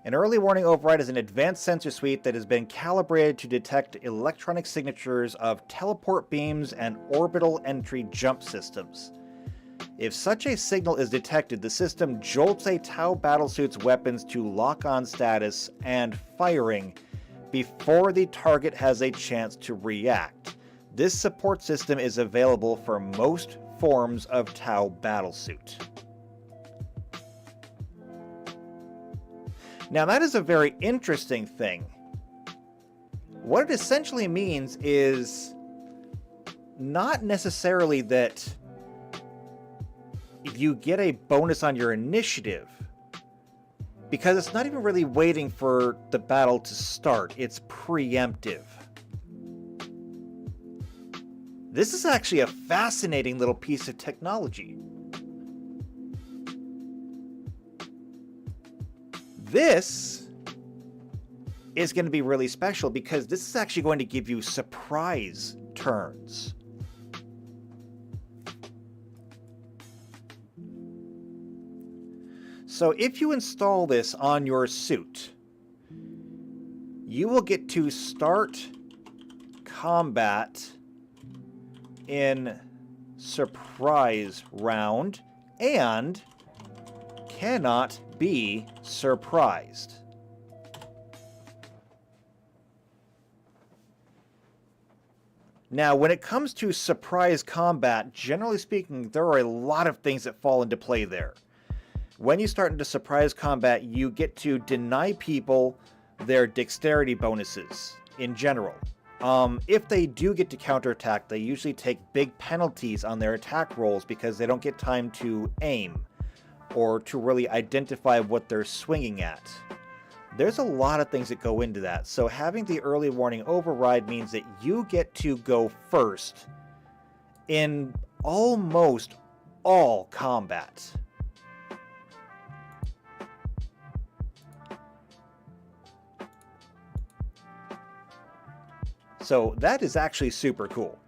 An early warning override is an advanced sensor suite that has been calibrated to detect electronic signatures of teleport beams and orbital entry jump systems. If such a signal is detected, the system jolts a Tau battlesuit's weapons to lock-on status and firing before the target has a chance to react. This support system is available for most forms of Tau battlesuit. Now that is a very interesting thing. What it essentially means is not necessarily that if you get a bonus on your initiative, because it's not even really waiting for the battle to start, it's preemptive. This is actually a fascinating little piece of technology. This is going to be really special because this is actually going to give you surprise turns. So if you install this on your suit, you will get to start combat in surprise round and cannot be surprised. Now, when it comes to surprise combat, generally speaking, there are a lot of things that fall into play there. When you start into surprise combat, you get to deny people their dexterity bonuses in general. If they do get to counterattack, they usually take big penalties on their attack rolls because they don't get time to aim or to really identify what they're swinging at. There's a lot of things that go into that, so having the early warning override means that you get to go first in almost all combat. So that is actually super cool.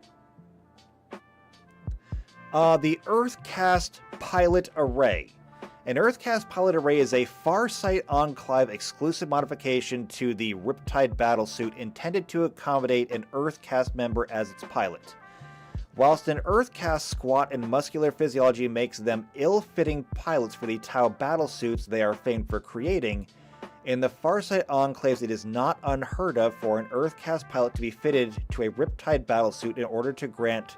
The Earthcast Pilot Array. An Earthcast Pilot Array is a Farsight Enclave exclusive modification to the Riptide battlesuit intended to accommodate an Earthcast member as its pilot. Whilst an Earthcast squat and muscular physiology makes them ill-fitting pilots for the Tau battlesuits they are famed for creating, in the Farsight Enclaves it is not unheard of for an Earthcast pilot to be fitted to a Riptide battlesuit in order to grant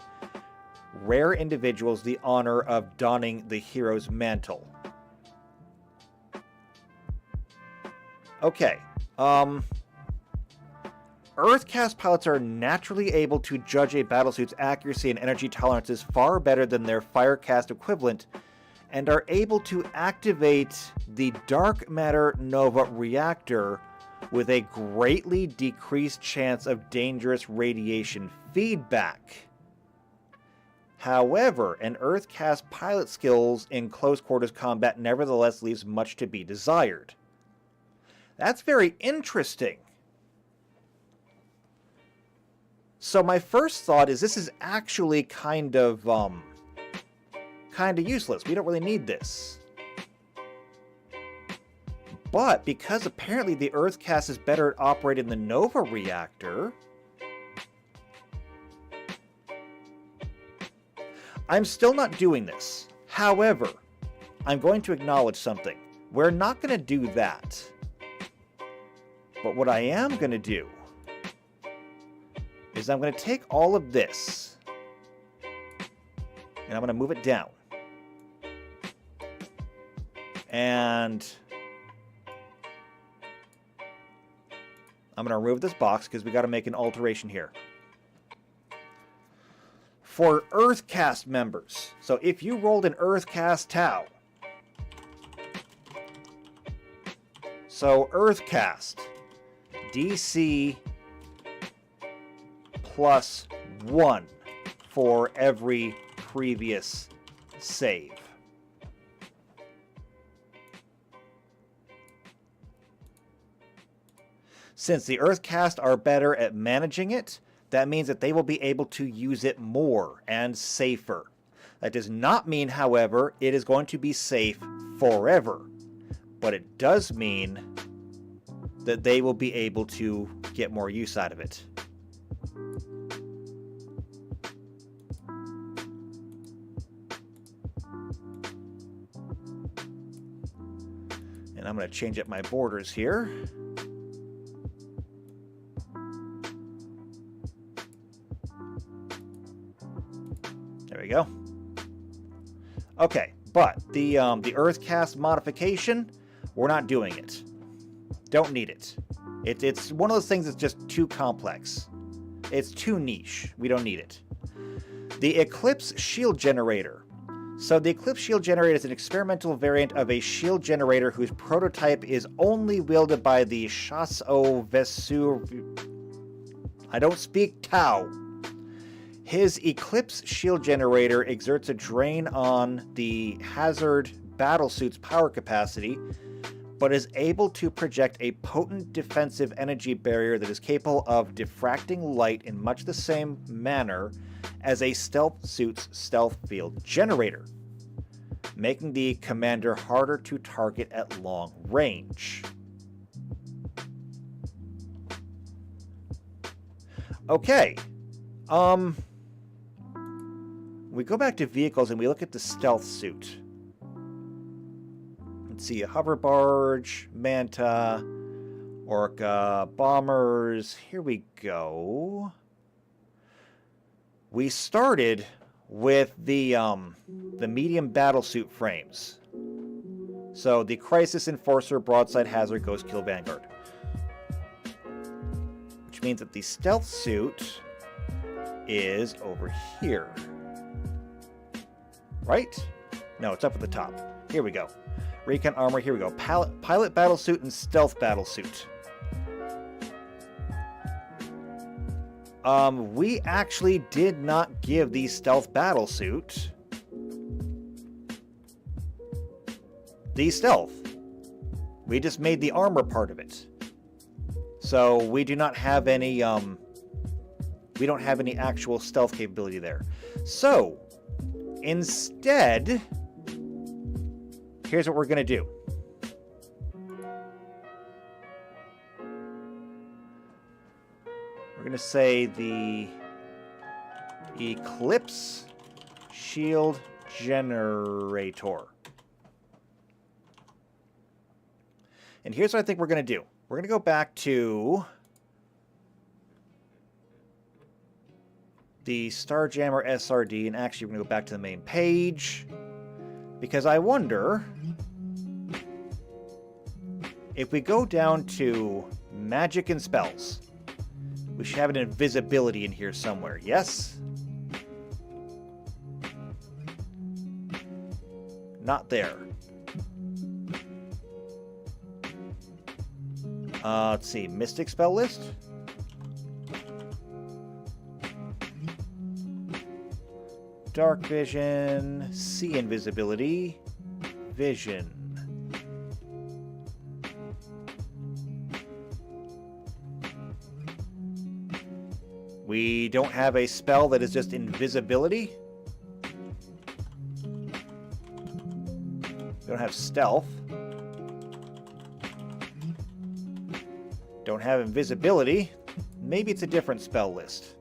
rare individuals the honor of donning the hero's mantle. Okay, Earthcast pilots are naturally able to judge a battlesuit's accuracy and energy tolerances far better than their Firecast equivalent, and are able to activate the Dark Matter Nova reactor with a greatly decreased chance of dangerous radiation feedback. However, an Earthcast pilot skills in close quarters combat nevertheless leaves much to be desired. That's very interesting. So my first thought is this is actually kind of useless. We don't really need this. But because apparently the Earthcast is better at operating the Nova reactor, I'm still not doing this. However, I'm going to acknowledge something. We're not going to do that. But what I am going to do is I'm going to take all of this and I'm going to move it down. And I'm going to remove this box because we got to make an alteration here. For Earthcast members, so if you rolled an Earthcast Tau, so Earthcast, DC plus 1 for every previous save. Since the Earthcast are better at managing it, that means that they will be able to use it more and safer. That does not mean, however, it is going to be safe forever. But it does mean that they will be able to get more use out of it. And I'm going to change up my borders here. There we go. Okay, but the Earthcast modification, we're not doing it. Don't need it. It's one of those things that's just too complex. It's too niche. We don't need it. The Eclipse Shield Generator. So the Eclipse Shield Generator is an experimental variant of a shield generator whose prototype is only wielded by the Chasseur Vesuv. I don't speak Tau. His Eclipse Shield Generator exerts a drain on the Hazard battlesuit's power capacity, but is able to project a potent defensive energy barrier that is capable of diffracting light in much the same manner as a stealth suit's stealth field generator, making the commander harder to target at long range. Okay. We go back to vehicles and we look at the stealth suit. Let's see, a hover barge, Manta, Orca, bombers. Here we go. We started with the medium battlesuit frames. So the Crisis Enforcer, Broadside Hazard, Ghost Kill, Vanguard. Which means that the stealth suit is over here. Right? No, it's up at the top. Here we go. Recon armor, here we go. Pilot battlesuit and stealth battlesuit. We actually did not give the stealth battlesuit the stealth. We just made the armor part of it. So we do not have any we don't have any actual stealth capability there. So instead, here's what we're going to do. We're going to say the Eclipse Shield Generator. And here's what I think we're going to do. We're going to go back to the Starjammer SRD, and actually we're going to go back to the main page, because I wonder if we go down to magic and spells, we should have an invisibility in here somewhere. Yes? Not there. Let's see, Mystic spell list? Dark vision, see invisibility, vision. We don't have a spell that is just invisibility. We don't have stealth. Don't have invisibility. Maybe it's a different spell list.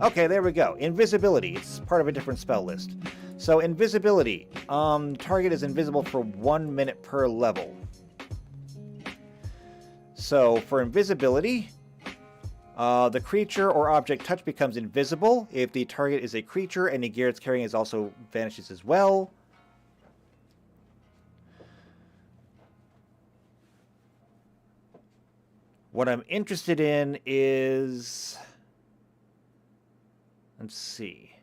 Okay, there we go. Invisibility. It's part of a different spell list. So invisibility. Target is invisible for 1 minute per level. So for invisibility, the creature or object touched becomes invisible. If the target is a creature, any gear it's carrying also vanishes as well. What I'm interested in is... Let's see.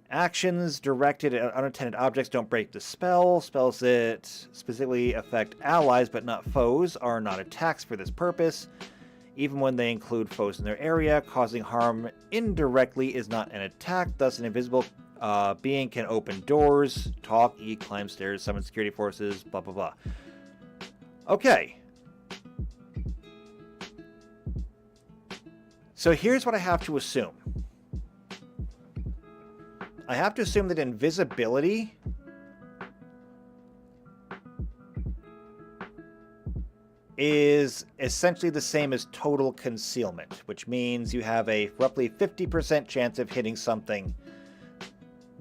Actions directed at unattended objects don't break the spell. Spells that specifically affect allies but not foes are not attacks for this purpose. Even when they include foes in their area, causing harm indirectly is not an attack. Thus, an invisible being can open doors, talk, eat, climb stairs, summon security forces, blah, blah, blah. Okay. So here's what I have to assume. I have to assume that invisibility is essentially the same as total concealment, which means you have a roughly 50% chance of hitting something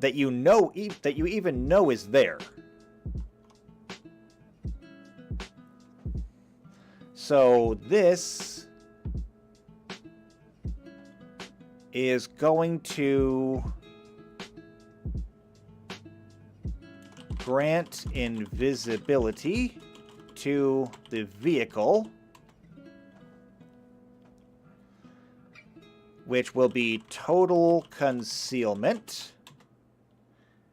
that you know that you even know is there. So this is going to grant invisibility to the vehicle, which will be total concealment.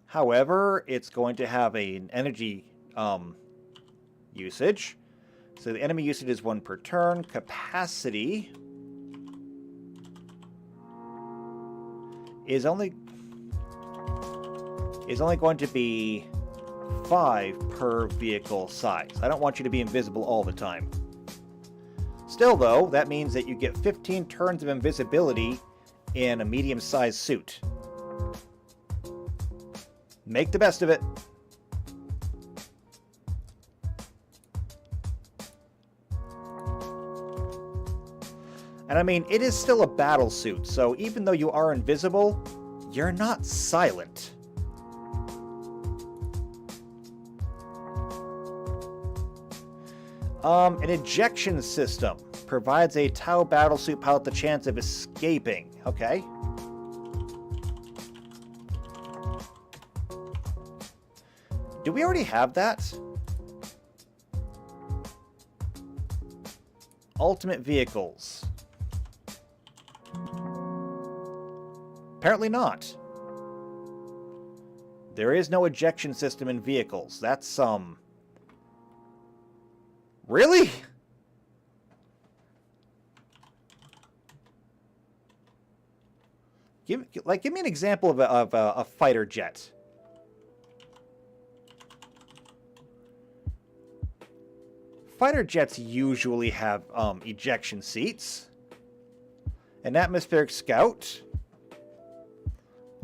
However, it's going to have an energy usage. So the enemy usage is 1 per turn. Capacity is only going to be 5 per vehicle size. I don't want you to be invisible all the time. Still, though, that means that you get 15 turns of invisibility in a medium-sized suit. Make the best of it. And I mean, it is still a battle suit, so even though you are invisible, you're not silent. An ejection system provides a Tau battlesuit pilot the chance of escaping. Okay. Do we already have that? Ultimate vehicles. Apparently not. There is no ejection system in vehicles. That's, Really? Give me an example of a fighter jet. Fighter jets usually have ejection seats. An atmospheric scout.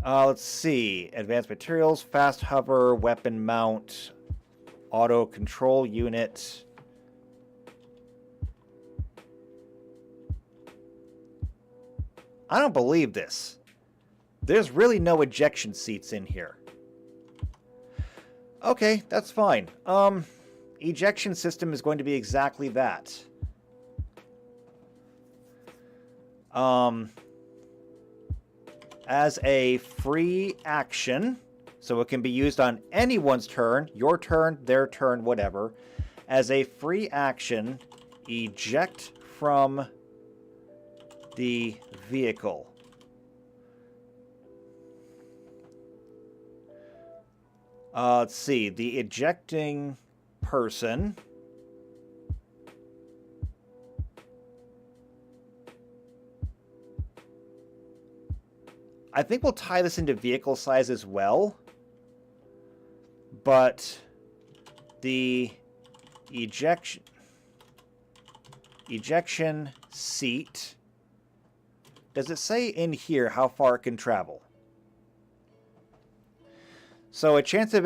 Let's see. Advanced materials, fast hover, weapon mount, auto control unit. I don't believe this. There's really no ejection seats in here. Okay, that's fine. Ejection system is going to be exactly that. As a free action, so it can be used on anyone's turn, your turn, their turn, whatever. As a free action, eject from the vehicle. Let's see. The ejecting person I think we'll tie this into vehicle size as well. But the ejection seat, does it say in here how far it can travel? So a chance of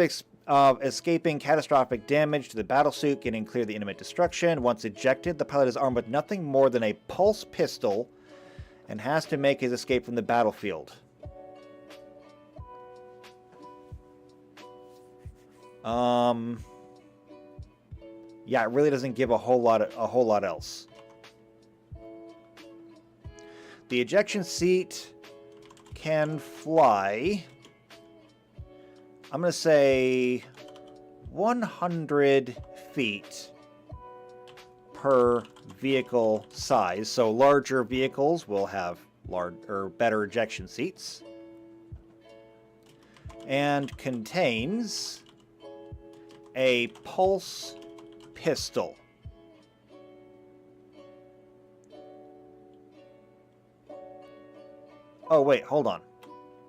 escaping catastrophic damage to the battlesuit, getting clear the imminent destruction. Once ejected, the pilot is armed with nothing more than a pulse pistol and has to make his escape from the battlefield. Yeah, it really doesn't give a whole lot else. The ejection seat can fly. I'm going to say 100 feet per vehicle size. So larger vehicles will have better ejection seats. And contains a pulse pistol. Oh, wait, hold on.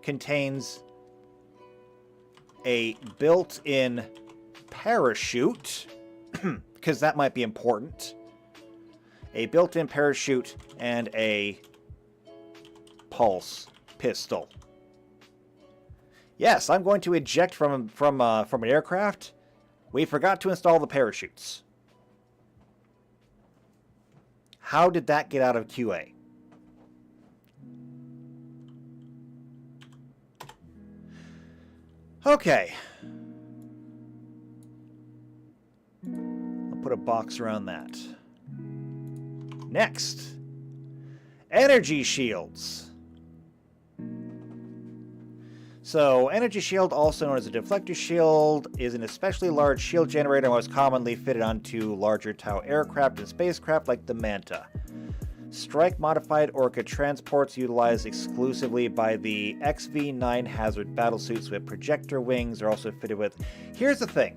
Contains a built-in parachute, because that might be important. A built-in parachute and a pulse pistol. Yes, I'm going to eject from an aircraft. We forgot to install the parachutes. How did that get out of QA? Okay. I'll put a box around that. Next. Energy shields. So, energy shield, also known as a deflector shield, is an especially large shield generator most commonly fitted onto larger Tau aircraft and spacecraft like the Manta. Strike-modified Orca transports utilized exclusively by the XV-9 Hazard battlesuits with projector wings are also fitted with... Here's the thing.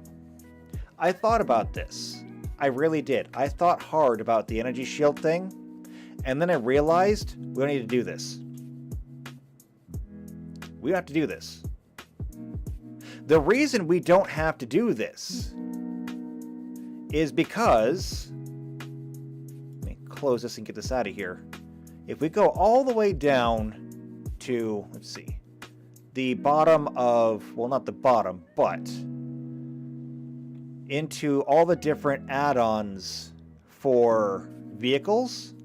I thought about this. I really did. I thought hard about the energy shield thing, and then I realized we don't need to do this. We don't have to do this. The reason we don't have to do this is because... Let me close this and get this out of here. If we go all the way down to, let's see, the bottom of, well, not the bottom, but into all the different add-ons for vehicles,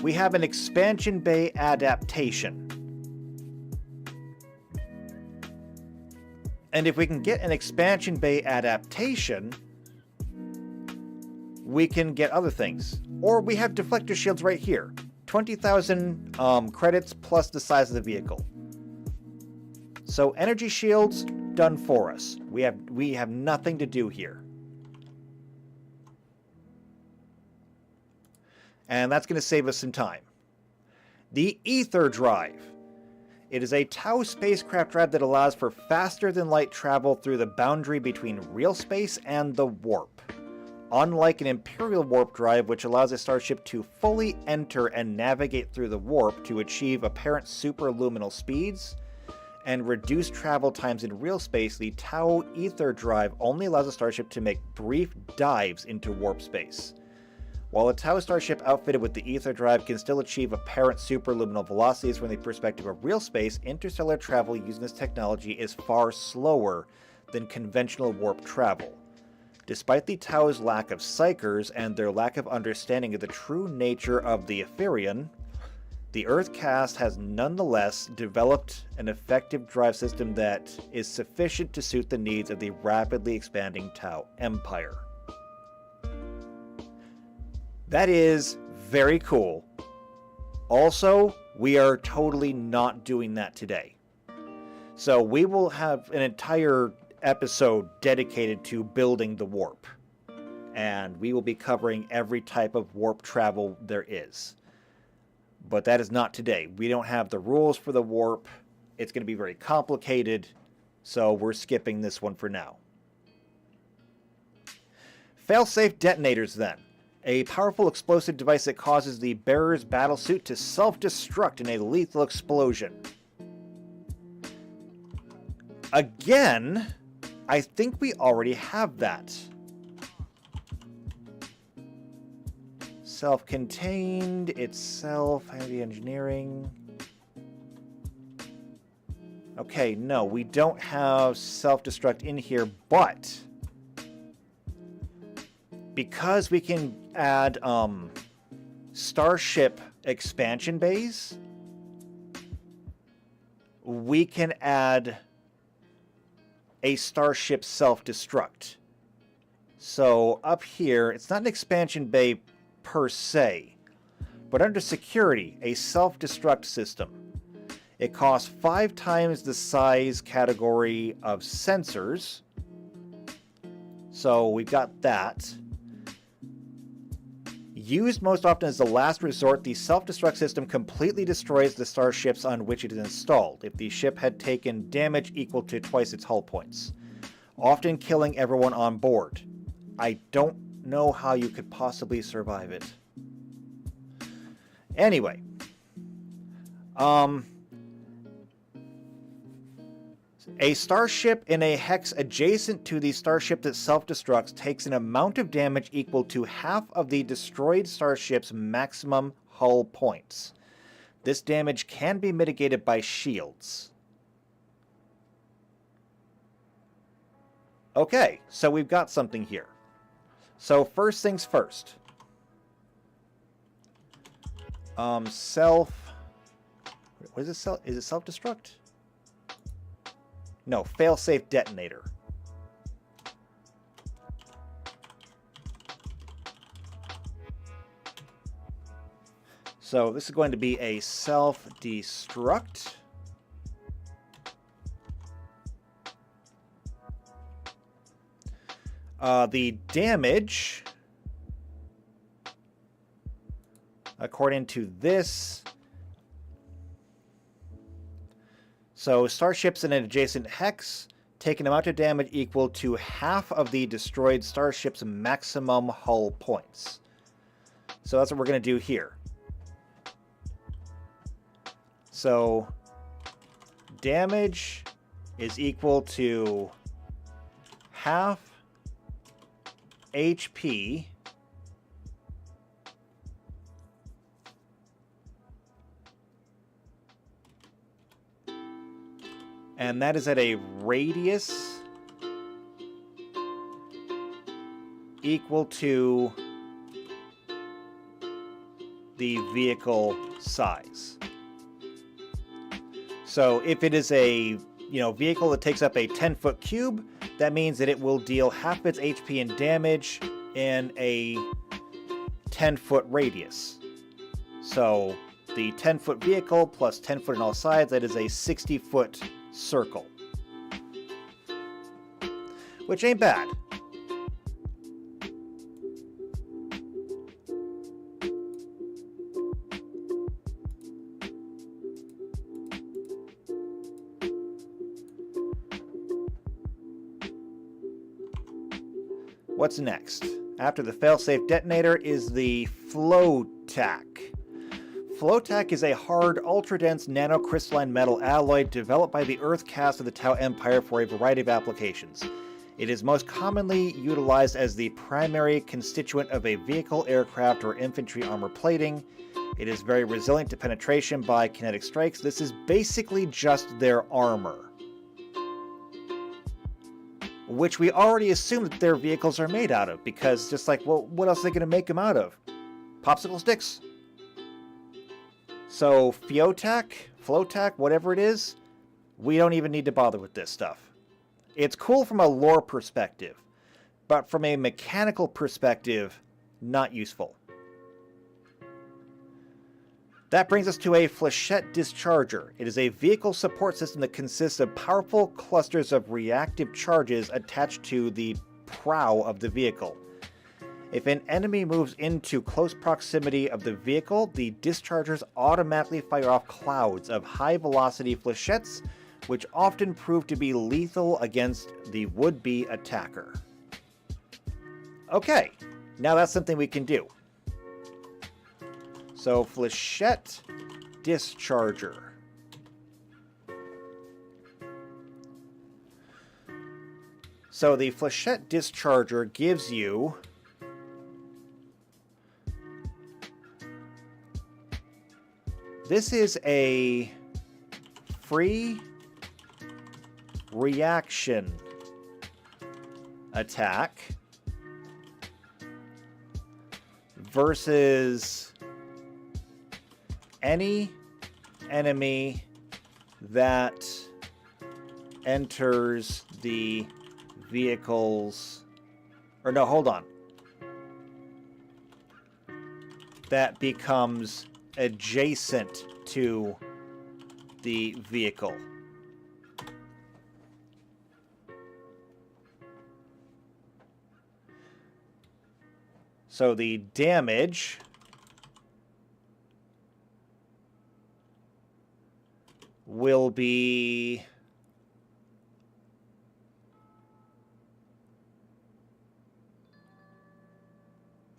we have an expansion bay adaptation. And if we can get an expansion bay adaptation, we can get other things. Or we have deflector shields right here. 20,000 credits plus the size of the vehicle. So energy shields, done for us. We have nothing to do here. And that's going to save us some time. The Ether Drive. It is a Tau spacecraft drive that allows for faster-than-light travel through the boundary between real space and the warp. Unlike an Imperial warp drive, which allows a starship to fully enter and navigate through the warp to achieve apparent superluminal speeds and reduce travel times in real space, the Tau Ether Drive only allows a starship to make brief dives into warp space. While a Tau starship outfitted with the Ether Drive can still achieve apparent superluminal velocities from the perspective of real space, interstellar travel using this technology is far slower than conventional warp travel. Despite the Tau's lack of psychers and their lack of understanding of the true nature of the Etherian, the Earth caste has nonetheless developed an effective drive system that is sufficient to suit the needs of the rapidly expanding Tau Empire. That is very cool. Also, we are totally not doing that today. So we will have an entire episode dedicated to building the warp. And we will be covering every type of warp travel there is. But that is not today. We don't have the rules for the warp. It's going to be very complicated. So we're skipping this one for now. Failsafe detonators then. A powerful explosive device that causes the bearer's battlesuit to self-destruct in a lethal explosion. Again, I think we already have that. Self-contained, itself, heavy engineering. Okay, no, we don't have self-destruct in here, but because we can add starship expansion bays, we can add a starship self-destruct. So up here, it's not an expansion bay per se, but under security, a self-destruct system. It costs 5 times the size category of sensors. So we've got that. Used most often as the last resort, the self-destruct system completely destroys the starships on which it is installed if the ship had taken damage equal to twice its hull points, often killing everyone on board. I don't know how you could possibly survive it. Anyway, a starship in a hex adjacent to the starship that self-destructs takes an amount of damage equal to half of the destroyed starship's maximum hull points. This damage can be mitigated by shields. Okay, so we've got something here. So first things first. What is it? Is it self-destruct? No, fail-safe detonator. So this is going to be a self-destruct. The damage, according to this, so starships in an adjacent hex take an amount of damage equal to half of the destroyed starship's maximum hull points. So that's what we're going to do here. So damage is equal to half HP and that is at a radius equal to the vehicle size. So if it is a vehicle that takes up a 10-foot cube, that means that it will deal half its HP in damage in a 10-foot radius. So the 10-foot vehicle plus 10 foot on all sides, that is a 60-foot circle. Which ain't bad. What's next? After the failsafe detonator is the Flow-Tac. Flow-Tac is a hard, ultra-dense nanocrystalline metal alloy developed by the Earth caste of the Tau Empire for a variety of applications. It is most commonly utilized as the primary constituent of a vehicle, aircraft, or infantry armor plating. It is very resilient to penetration by kinetic strikes. This is basically just their armor, which we already assume that their vehicles are made out of, because just like, well, what else are they going to make them out of? Popsicle sticks. So Flow-Tac, whatever it is, we don't even need to bother with this stuff. It's cool from a lore perspective, but from a mechanical perspective, not useful. That brings us to a Flechette Discharger. It is a vehicle support system that consists of powerful clusters of reactive charges attached to the prow of the vehicle. If an enemy moves into close proximity of the vehicle, the dischargers automatically fire off clouds of high-velocity flechettes, which often prove to be lethal against the would-be attacker. Okay, now that's something we can do. So, Flechette Discharger. So the Flechette Discharger gives you this is a free reaction attack versus any enemy that enters the vehicles... Or no, hold on. That becomes adjacent to the vehicle. So the damage will be...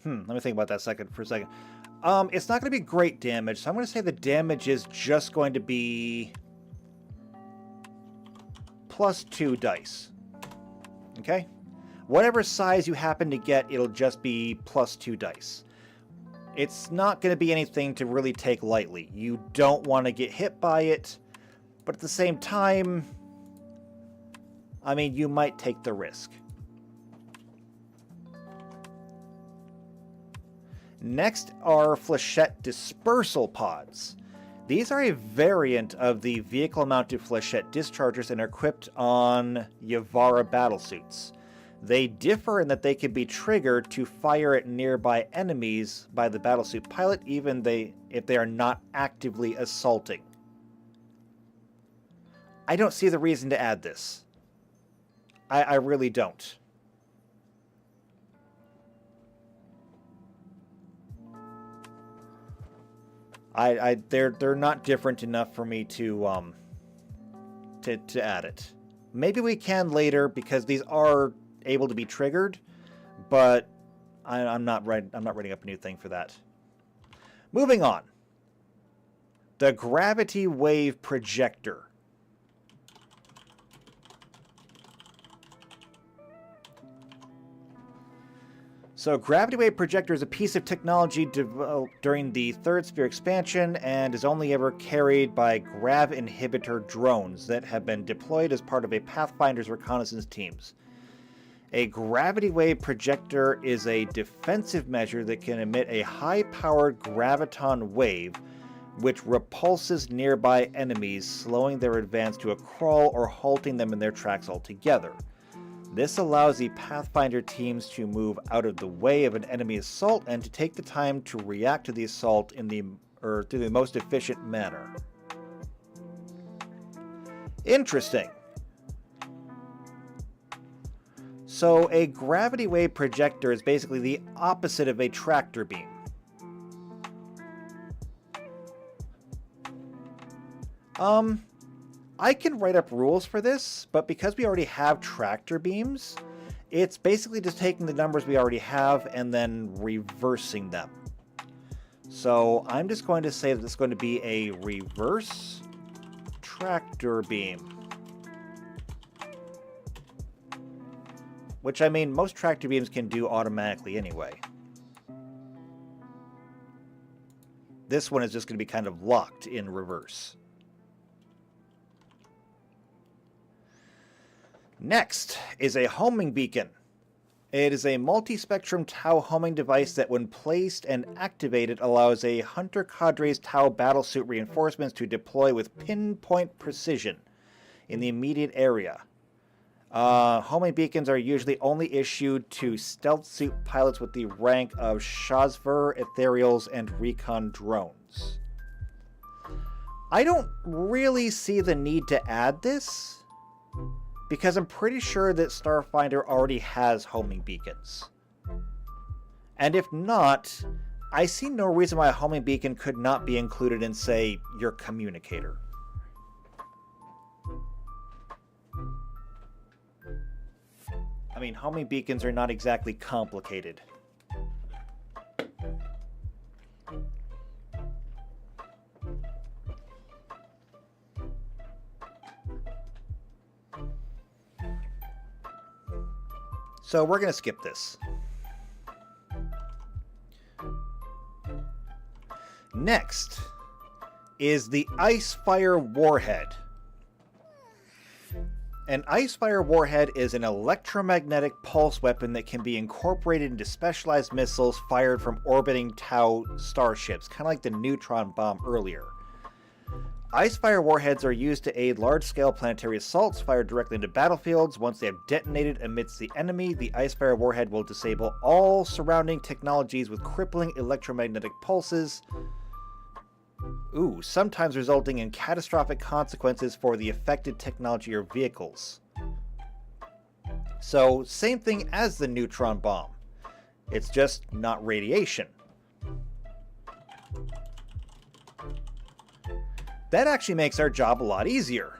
let me think about that for a second. It's not going to be great damage, so I'm going to say the damage is just going to be +2 dice. Okay? Whatever size you happen to get, it'll just be +2 dice. It's not going to be anything to really take lightly. You don't want to get hit by it, but at the same time, I mean, you might take the risk. Next are Flechette Dispersal Pods. These are a variant of the vehicle-mounted Flechette dischargers and are equipped on Yavara battlesuits. They differ in that they can be triggered to fire at nearby enemies by the battlesuit pilot, even if they are not actively assaulting. I don't see the reason to add this. I really don't. They're not different enough for me to add it. Maybe we can later because these are able to be triggered, but I'm not writing up a new thing for that. Moving on. The Gravity Wave Projector. So, Gravity Wave Projector is a piece of technology developed during the Third Sphere expansion and is only ever carried by grav inhibitor drones that have been deployed as part of a Pathfinder's reconnaissance teams. A Gravity Wave Projector is a defensive measure that can emit a high-powered graviton wave which repulses nearby enemies, slowing their advance to a crawl or halting them in their tracks altogether. This allows the Pathfinder teams to move out of the way of an enemy assault and to take the time to react to the assault through the most efficient manner. Interesting. So a gravity wave projector is basically the opposite of a tractor beam. I can write up rules for this, but because we already have tractor beams, it's basically just taking the numbers we already have and then reversing them. So I'm just going to say that it's going to be a reverse tractor beam. Which, I mean, most tractor beams can do automatically anyway. This one is just going to be kind of locked in reverse. Next is a homing beacon. It is a multi-spectrum Tau homing device that when placed and activated allows a Hunter Cadre's Tau battlesuit reinforcements to deploy with pinpoint precision in the immediate area. Homing beacons are usually only issued to stealth suit pilots with the rank of Shazver, Ethereals, and Recon drones. I don't really see the need to add this, because I'm pretty sure that Starfinder already has homing beacons. And if not, I see no reason why a homing beacon could not be included in, say, your communicator. I mean, homing beacons are not exactly complicated. So we're going to skip this. Next is the Icefire Warhead. An Icefire warhead is an electromagnetic pulse weapon that can be incorporated into specialized missiles fired from orbiting Tau starships, kind of like the neutron bomb earlier. Icefire warheads are used to aid large-scale planetary assaults fired directly into battlefields. Once they have detonated amidst the enemy, the Icefire warhead will disable all surrounding technologies with crippling electromagnetic pulses, sometimes resulting in catastrophic consequences for the affected technology or vehicles. So, same thing as the neutron bomb. It's just not radiation. That actually makes our job a lot easier,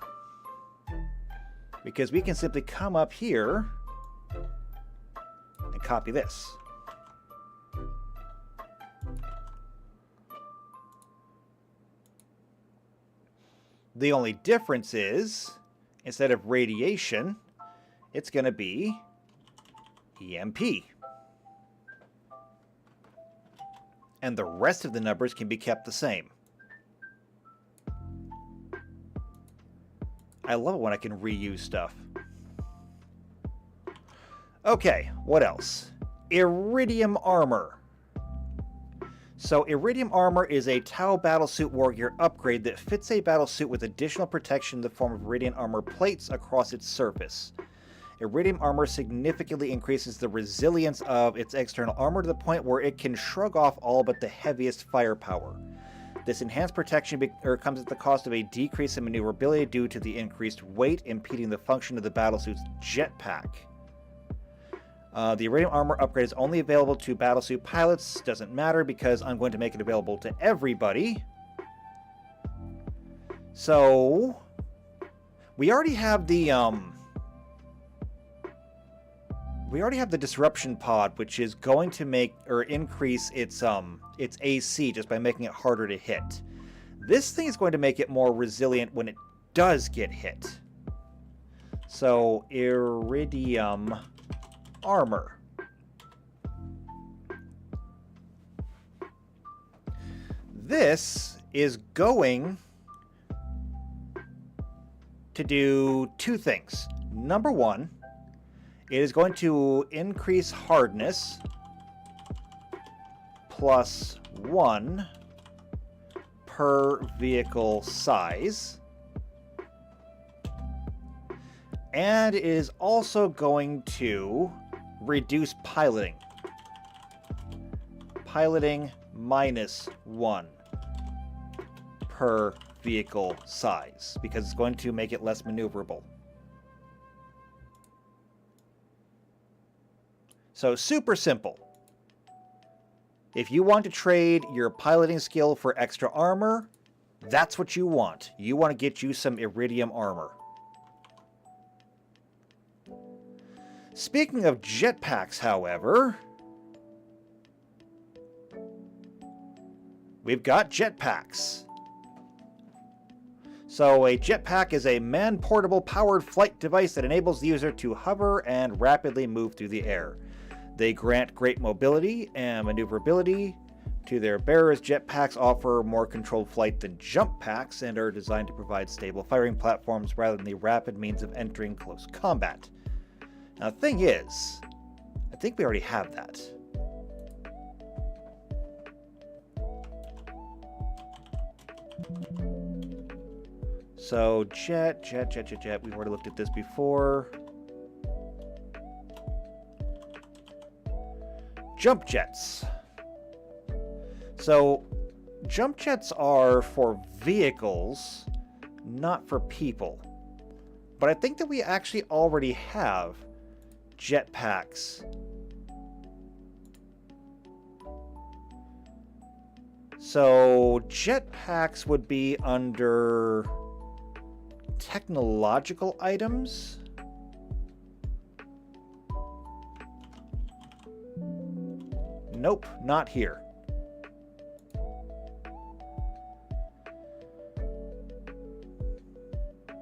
because we can simply come up here and copy this. The only difference is, instead of radiation, it's going to be EMP. And the rest of the numbers can be kept the same. I love it when I can reuse stuff. Okay, what else? Iridium armor. So Iridium armor is a Tau battlesuit wargear upgrade that fits a battlesuit with additional protection in the form of Iridium armor plates across its surface. Iridium armor significantly increases the resilience of its external armor to the point where it can shrug off all but the heaviest firepower. This enhanced protection comes at the cost of a decrease in maneuverability due to the increased weight impeding the function of the battlesuit's jetpack. The Iridium armor upgrade is only available to battlesuit pilots. Doesn't matter because I'm going to make it available to everybody. So we already have the disruption pod, which is going to make or increase its AC just by making it harder to hit. This thing is going to make it more resilient when it does get hit. So Iridium armor. This is going to do two things. Number one, it is going to increase hardness +1 per vehicle size. And it is also going to reduce piloting. Piloting -1 per vehicle size, because it's going to make it less maneuverable. So super simple. If you want to trade your piloting skill for extra armor, that's what you want. You want to get you some Iridium armor. Speaking of jetpacks, however, we've got jetpacks. So a jetpack is a man-portable powered flight device that enables the user to hover and rapidly move through the air. They grant great mobility and maneuverability to their bearers. Jetpacks offer more controlled flight than jump packs and are designed to provide stable firing platforms rather than the rapid means of entering close combat. Now, the thing is, I think we already have that. So, jet. We've already looked at this before. Jump jets. So, jump jets are for vehicles, not for people. But I think that we actually already have jetpacks. So jetpacks would be under technological items. Nope, not here.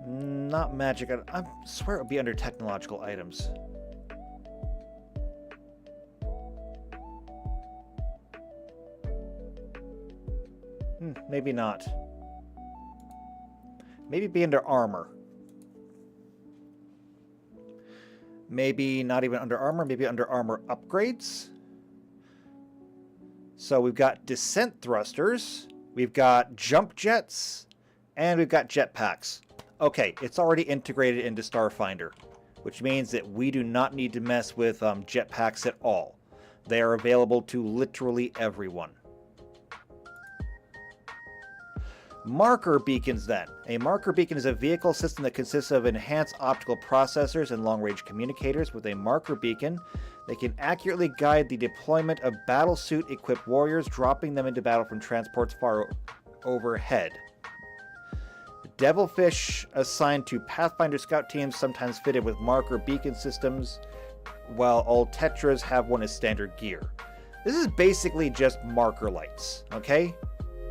Not magic. I swear it would be under technological items. Maybe not. Maybe be under armor. Maybe not even under armor, maybe under armor upgrades. So we've got descent thrusters, we've got jump jets, and we've got jetpacks. Okay, it's already integrated into Starfinder, which means that we do not need to mess with jetpacks at all. They are available to literally everyone. Marker beacons then. A marker beacon is a vehicle system that consists of enhanced optical processors and long-range communicators. With a marker beacon, they can accurately guide the deployment of battlesuit-equipped warriors, dropping them into battle from transports far overhead. Devilfish assigned to Pathfinder scout teams, sometimes fitted with marker beacon systems, while all Tetras have one as standard gear. This is basically just marker lights, okay?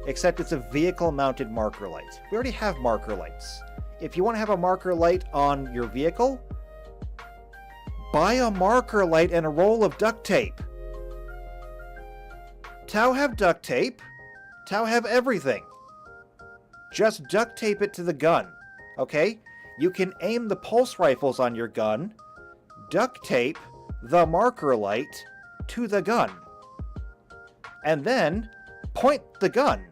Except it's a vehicle-mounted marker light. We already have marker lights. If you want to have a marker light on your vehicle, buy a marker light and a roll of duct tape. Tau have duct tape. Tau have everything. Just duct tape it to the gun, okay? You can aim the pulse rifles on your gun, duct tape the marker light to the gun, and then point the gun.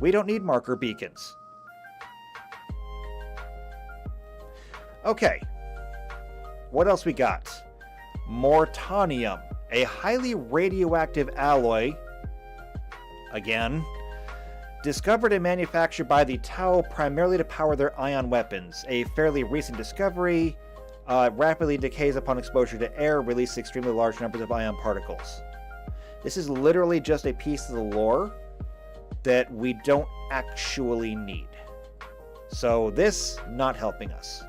We don't need marker beacons. Okay. What else we got? Mortanium, a highly radioactive alloy, again, discovered and manufactured by the Tau primarily to power their ion weapons. A fairly recent discovery, rapidly decays upon exposure to air, releases extremely large numbers of ion particles. This is literally just a piece of the lore that we don't actually need. So this, not helping us.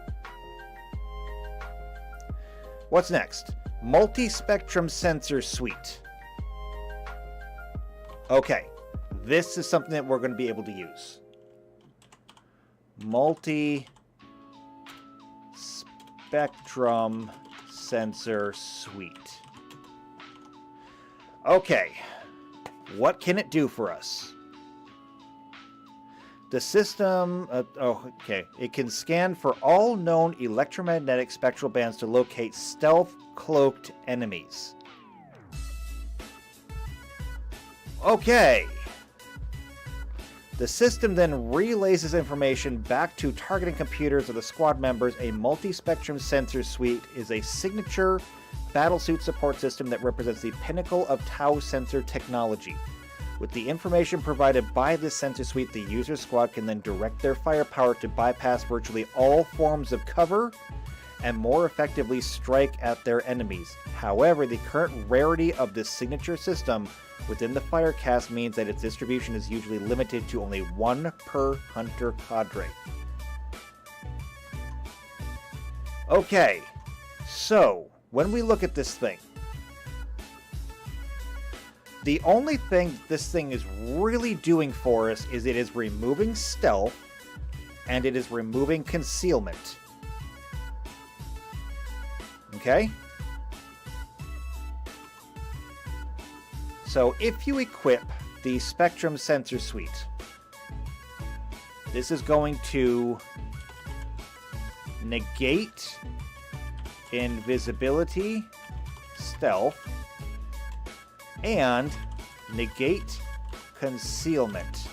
What's next? Multi-spectrum sensor suite. Okay, this is something that we're going to be able to use. Multi-spectrum sensor suite. Okay, what can it do for us? The system, it can scan for all known electromagnetic spectral bands to locate stealth-cloaked enemies. Okay. The system then relays this information back to targeting computers of the squad members. A multi-spectrum sensor suite is a signature battlesuit support system that represents the pinnacle of Tau sensor technology. With the information provided by this sensor suite, the user squad can then direct their firepower to bypass virtually all forms of cover and more effectively strike at their enemies. However, the current rarity of this signature system within the Firecast means that its distribution is usually limited to only one per hunter cadre. Okay, so when we look at this thing, the only thing this thing is really doing for us is it is removing stealth and it is removing concealment. Okay? So if you equip the Spectrum Sensor Suite, this is going to negate invisibility, stealth, and negate concealment.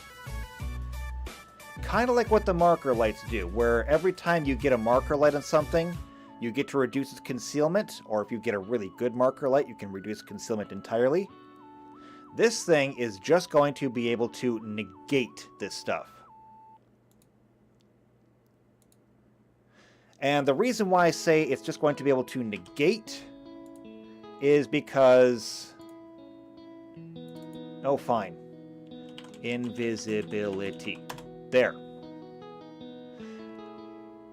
Kind of like what the marker lights do, where every time you get a marker light on something, you get to reduce its concealment, or if you get a really good marker light, you can reduce concealment entirely. This thing is just going to be able to negate this stuff. And the reason why I say it's just going to be able to negate is because... Oh, fine. Invisibility. There.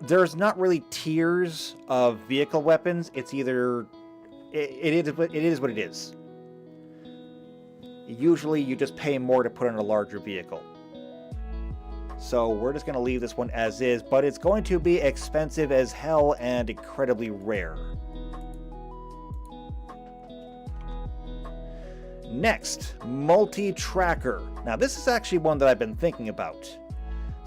There's not really tiers of vehicle weapons. It's either... It is what it is. Usually you just pay more to put on a larger vehicle. So we're just going to leave this one as is, but it's going to be expensive as hell and incredibly rare. Next, multi-tracker. Now this is actually one that I've been thinking about.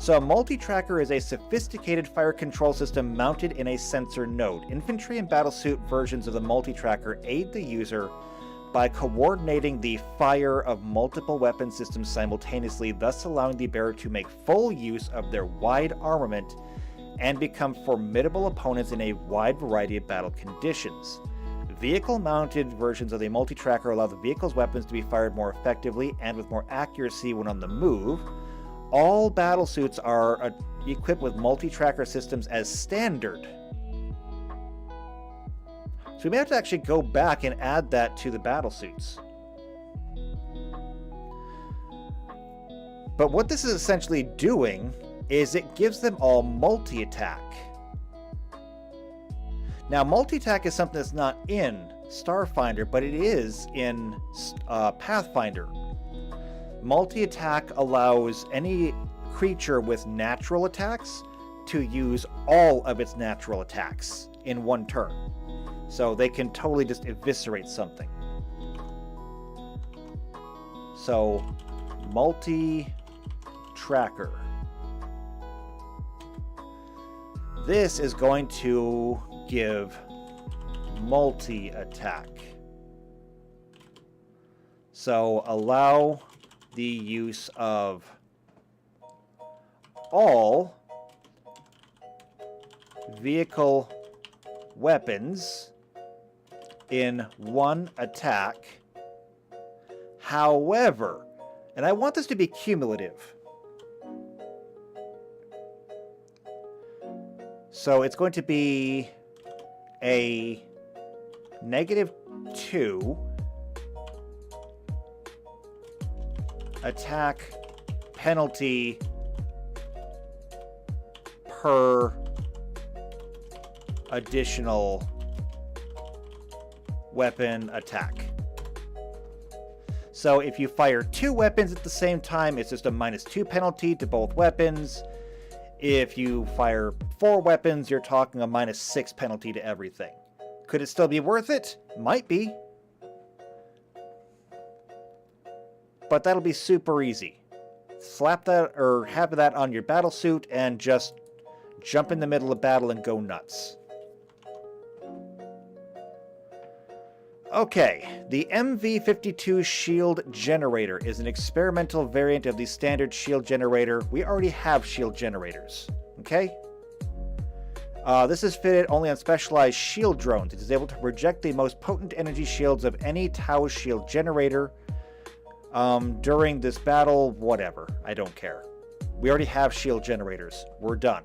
So a multi-tracker is a sophisticated fire control system mounted in a sensor node. Infantry and battlesuit versions of the multi-tracker aid the user by coordinating the fire of multiple weapon systems simultaneously, thus allowing the bearer to make full use of their wide armament and become formidable opponents in a wide variety of battle conditions. Vehicle-mounted versions of the multi-tracker allow the vehicle's weapons to be fired more effectively and with more accuracy when on the move. All battlesuits are equipped with multi-tracker systems as standard. So we may have to actually go back and add that to the battlesuits. But what this is essentially doing is it gives them all multi-attack. Now, multi-attack is something that's not in Starfinder, but it is in Pathfinder. Multi-attack allows any creature with natural attacks to use all of its natural attacks in one turn. So they can totally just eviscerate something. So, multi-tracker. This is going to give multi-attack. So, allow the use of all vehicle weapons in one attack. However, and I want this to be cumulative. So it's going to be a -2 attack penalty per additional weapon attack. So if you fire 2 weapons at the same time, it's just a -2 penalty to both weapons. If you fire 4 weapons, you're talking a -6 penalty to everything. Could it still be worth it? Might be. But that'll be super easy. Slap that or have that on your battle suit and just jump in the middle of battle and go nuts. Okay, the MV52 shield generator is an experimental variant of the standard shield generator. We already have shield generators, okay? This is fitted only on specialized shield drones. It is able to project the most potent energy shields of any Tau shield generator. During this battle, whatever. I don't care. We already have shield generators. We're done.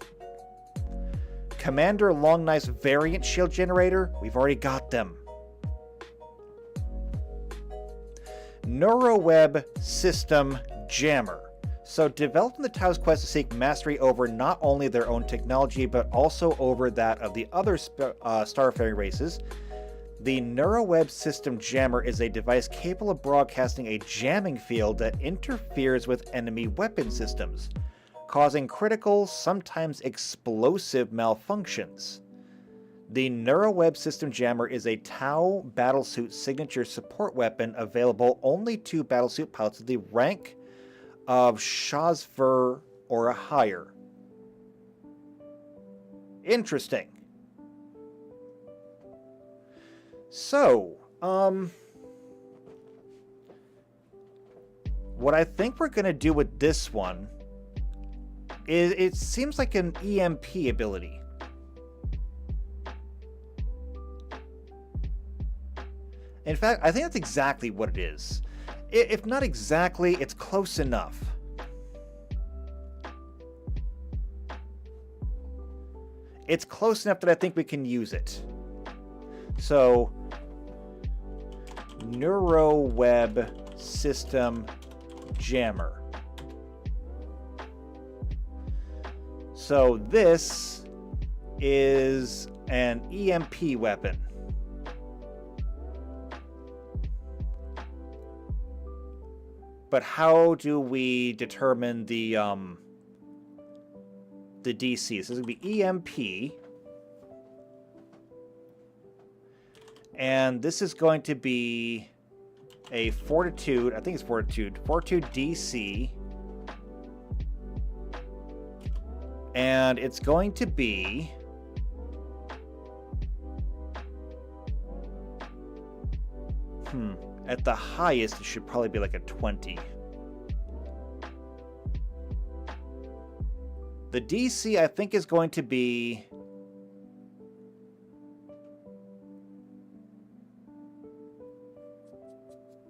Commander Longknife's variant shield generator, we've already got them. Neuroweb System Jammer. So developed in the Tau's quest to seek mastery over not only their own technology, but also over that of the other starfaring races, the Neuroweb System Jammer is a device capable of broadcasting a jamming field that interferes with enemy weapon systems, causing critical, sometimes explosive malfunctions. The Neuroweb System Jammer is a Tau battlesuit signature support weapon available only to battlesuit pilots of the rank of Shazver or higher. Interesting. So, what I think we're going to do with this one is it seems like an EMP ability. In fact, I think that's exactly what it is. If not exactly, it's close enough. It's close enough that I think we can use it. So, Neuroweb System Jammer. So this is an EMP weapon. But how do we determine the DC? So this is going to be EMP. And this is going to be a Fortitude, I think it's Fortitude DC And it's going to be... At the highest, it should probably be like a 20. The DC, I think, is going to be...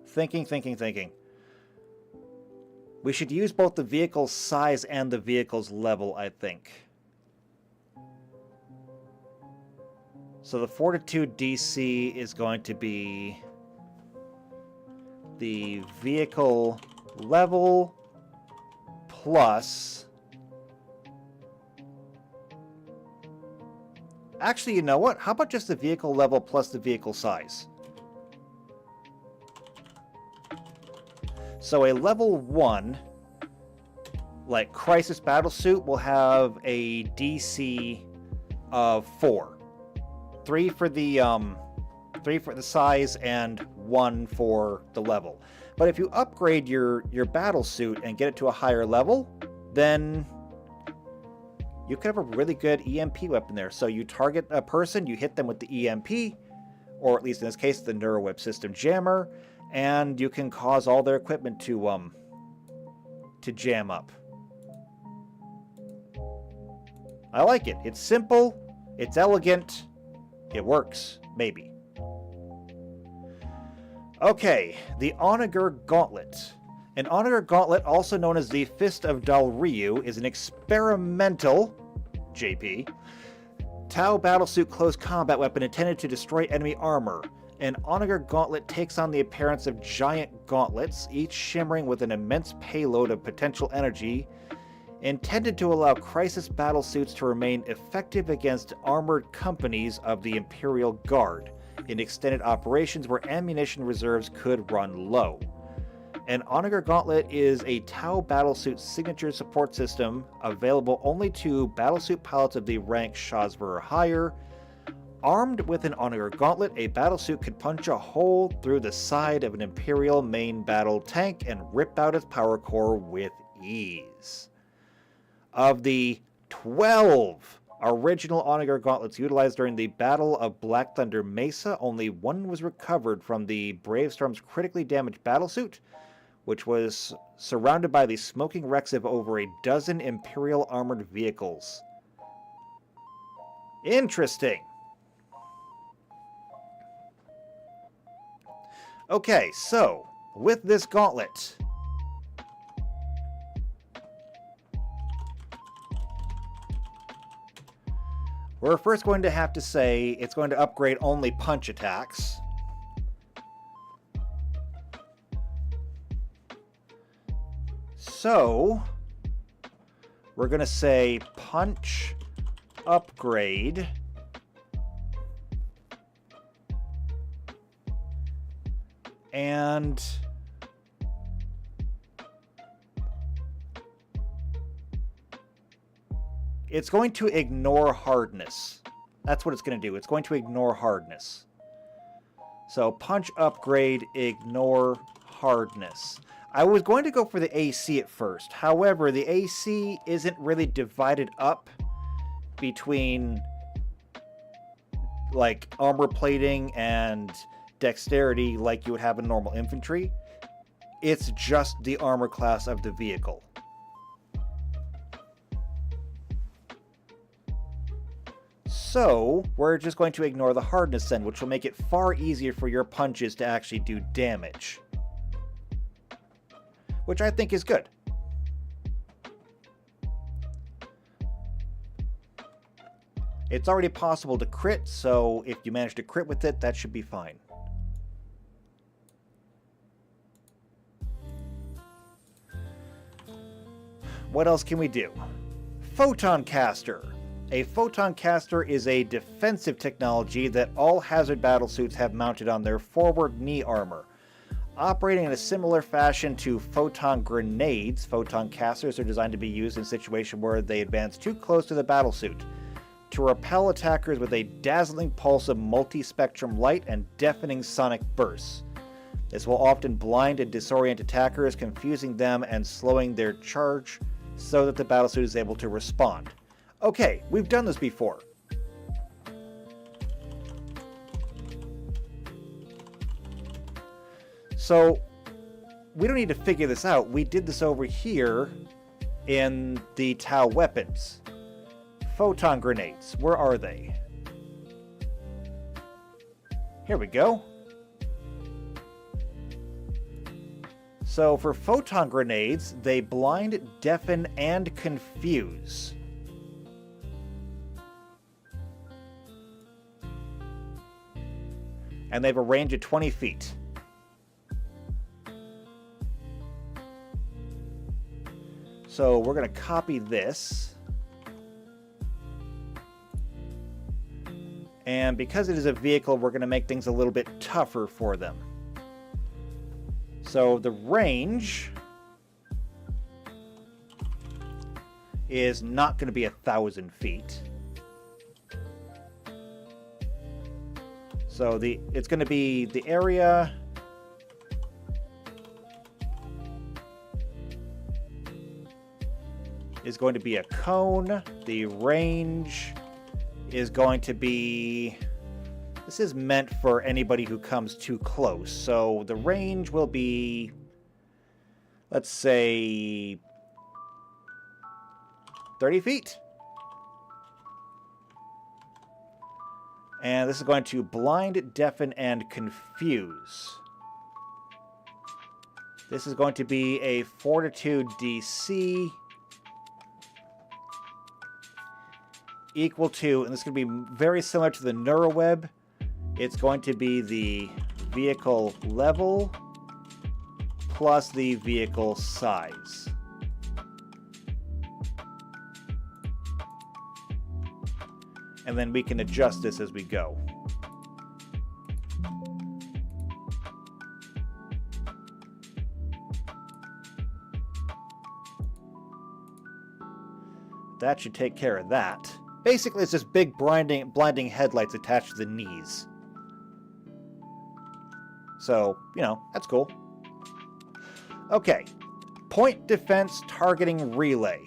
Thinking. We should use both the vehicle's size and the vehicle's level, I think. So the Fortitude DC is going to be the vehicle level plus... Actually, you know what? How about just the vehicle level plus the vehicle size? So a level 1, like Crisis Battlesuit, will have a DC of 4. 3 for the size and 1 for the level. But if you upgrade your battlesuit and get it to a higher level, then you could have a really good EMP weapon there. So you target a person, you hit them with the EMP, or at least in this case, the NeuroWeb System Jammer, and you can cause all their equipment to jam up. I like it. It's simple, it's elegant, it works, maybe. Okay, the Onager Gauntlet. An Onager Gauntlet, also known as the Fist of Dalryu, is an experimental, JP, Tau battlesuit close combat weapon intended to destroy enemy armor. An Onager Gauntlet takes on the appearance of giant gauntlets, each shimmering with an immense payload of potential energy, intended to allow Crisis battlesuits to remain effective against armored companies of the Imperial Guard in extended operations where ammunition reserves could run low. An Onager Gauntlet is a Tau battlesuit signature support system available only to battlesuit pilots of the rank Shazver or higher. Armed with an Onager Gauntlet, a battlesuit could punch a hole through the side of an Imperial main battle tank and rip out its power core with ease. Of the 12 original Onager Gauntlets utilized during the Battle of Black Thunder Mesa, only one was recovered from the Bravestorm's critically damaged battlesuit, which was surrounded by the smoking wrecks of over a dozen Imperial armored vehicles. Interesting. Okay, so, with this gauntlet, we're first going to have to say it's going to upgrade only punch attacks. So, we're going to say punch upgrade and it's going to ignore hardness. That's what it's going to do. It's going to ignore hardness. So punch upgrade, ignore hardness. I was going to go for the AC at first. However, the AC isn't really divided up between like armor plating and dexterity like you would have in normal infantry. It's just the armor class of the vehicle. So, we're just going to ignore the hardness then, which will make it far easier for your punches to actually do damage. Which I think is good. It's already possible to crit, so if you manage to crit with it, that should be fine. What else can we do? Photon Caster. A photon caster is a defensive technology that all hazard battlesuits have mounted on their forward knee armor. Operating in a similar fashion to photon grenades, photon casters are designed to be used in situations where they advance too close to the battlesuit, to repel attackers with a dazzling pulse of multi-spectrum light and deafening sonic bursts. This will often blind and disorient attackers, confusing them and slowing their charge so that the battlesuit is able to respond. Okay, we've done this before. So, we don't need to figure this out. We did this over here in the Tau weapons. Photon grenades. Where are they? Here we go. So for photon grenades, they blind, deafen, and confuse. And they have a range of 20 feet. So we're going to copy this. And because it is a vehicle, we're going to make things a little bit tougher for them. So the range is not going to be 1,000 feet. So it's going to be the area is going to be a cone. The range is going to be... This is meant for anybody who comes too close. So the range will be, let's say, 30 feet. And this is going to blind, deafen, and confuse. This is going to be a Fortitude DC equal to, and this is going to be very similar to the NeuroWeb. It's going to be the vehicle level plus the vehicle size. And then we can adjust this as we go. That should take care of that. Basically, it's just big blinding headlights attached to the knees. So, you know, that's cool. Okay. Point defense targeting relay.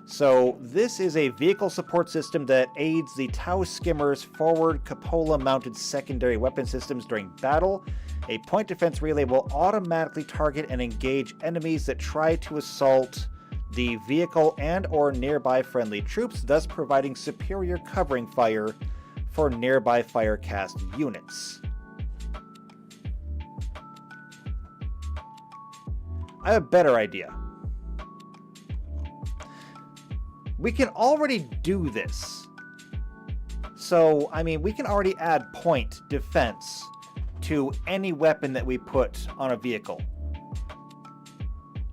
So, this is a vehicle support system that aids the Tau Skimmer's forward cupola-mounted secondary weapon systems during battle. A point defense relay will automatically target and engage enemies that try to assault the vehicle and or nearby friendly troops, thus providing superior covering fire for nearby firecast units. I have a better idea. We can already do this. So, I mean, we can already add point defense to any weapon that we put on a vehicle.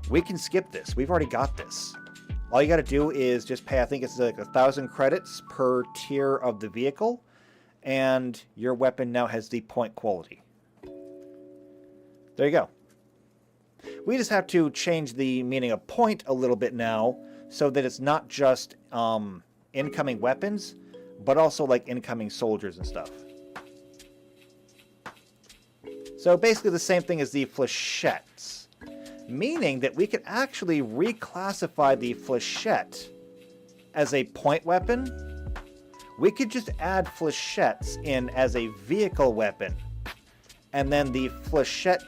We can skip this. We've already got this. All you got to do is just pay, I think it's like 1,000 credits per tier of the vehicle, and your weapon now has the point quality. There you go. We just have to change the meaning of point a little bit now, so that it's not just incoming weapons, but also like incoming soldiers and stuff. So basically the same thing as the flechettes, meaning that we could actually reclassify the flechette as a point weapon. We could just add flechettes in as a vehicle weapon, and then the flechette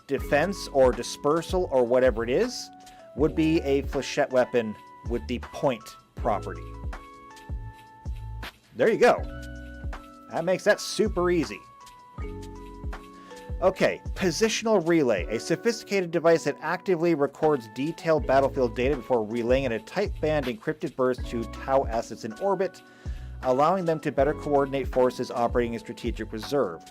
defense or dispersal or whatever it is would be a flechette weapon with the point property. There you go. That makes that super easy. Okay, positional relay, a sophisticated device that actively records detailed battlefield data before relaying in a tight band encrypted burst to Tau assets in orbit, allowing them to better coordinate forces operating in strategic reserve.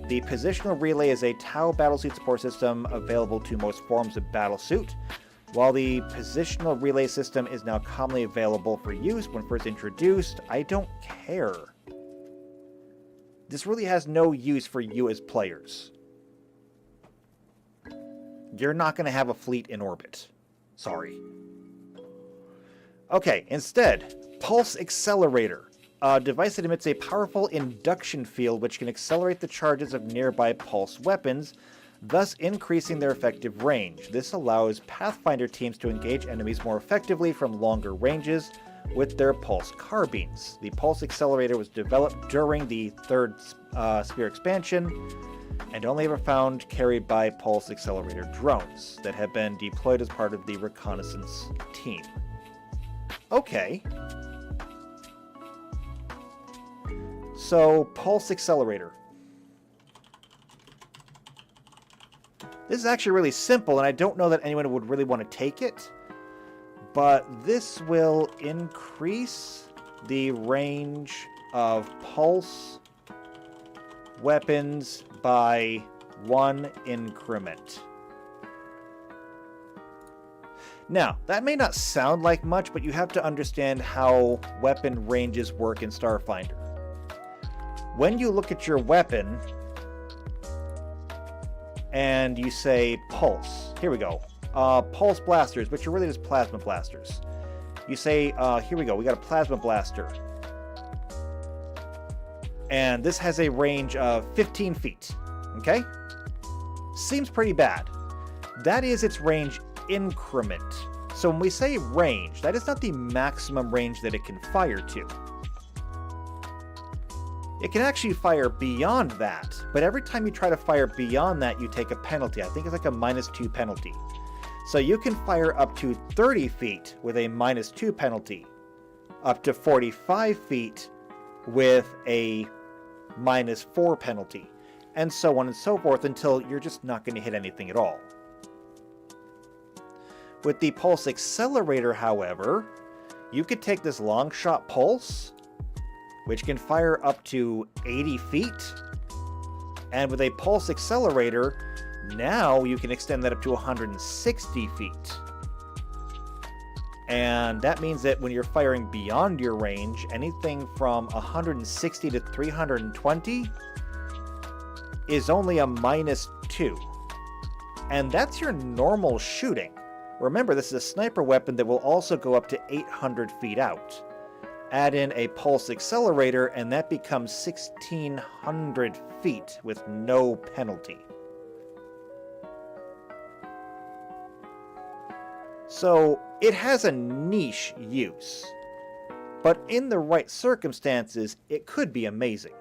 The positional relay is a Tau battlesuit support system available to most forms of battlesuit. While the positional relay system is now commonly available for use when first introduced, I don't care. This really has no use for you as players. You're not going to have a fleet in orbit. Sorry. Okay, instead, Pulse Accelerator. A device that emits a powerful induction field which can accelerate the charges of nearby pulse weapons, thus increasing their effective range. This allows Pathfinder teams to engage enemies more effectively from longer ranges with their pulse carbines. The pulse accelerator was developed during the third Spear expansion and only ever found carried by pulse accelerator drones that have been deployed as part of the reconnaissance team. Okay. So, pulse accelerator. This is actually really simple, and I don't know that anyone would really want to take it. But this will increase the range of pulse weapons by 1 increment. Now, that may not sound like much, but you have to understand how weapon ranges work in Starfinder. When you look at your weapon and you say pulse, here we go, pulse blasters, which are really just plasma blasters. You say, here we go, we got a plasma blaster. And this has a range of 15 feet, okay? Seems pretty bad. That is its range increment. So when we say range, that is not the maximum range that it can fire to. It can actually fire beyond that, but every time you try to fire beyond that, you take a penalty. I think it's like a -2 penalty. So you can fire up to 30 feet with a -2 penalty, up to 45 feet with a -4 penalty, and so on and so forth until you're just not going to hit anything at all. With the pulse accelerator, however, you could take this long shot pulse, which can fire up to 80 feet, and with a pulse accelerator, now you can extend that up to 160 feet. And that means that when you're firing beyond your range, anything from 160 to 320 is only a -2. And that's your normal shooting. Remember, this is a sniper weapon that will also go up to 800 feet out. Add in a pulse accelerator, and that becomes 1,600 feet with no penalty. So, it has a niche use, but in the right circumstances, it could be amazing.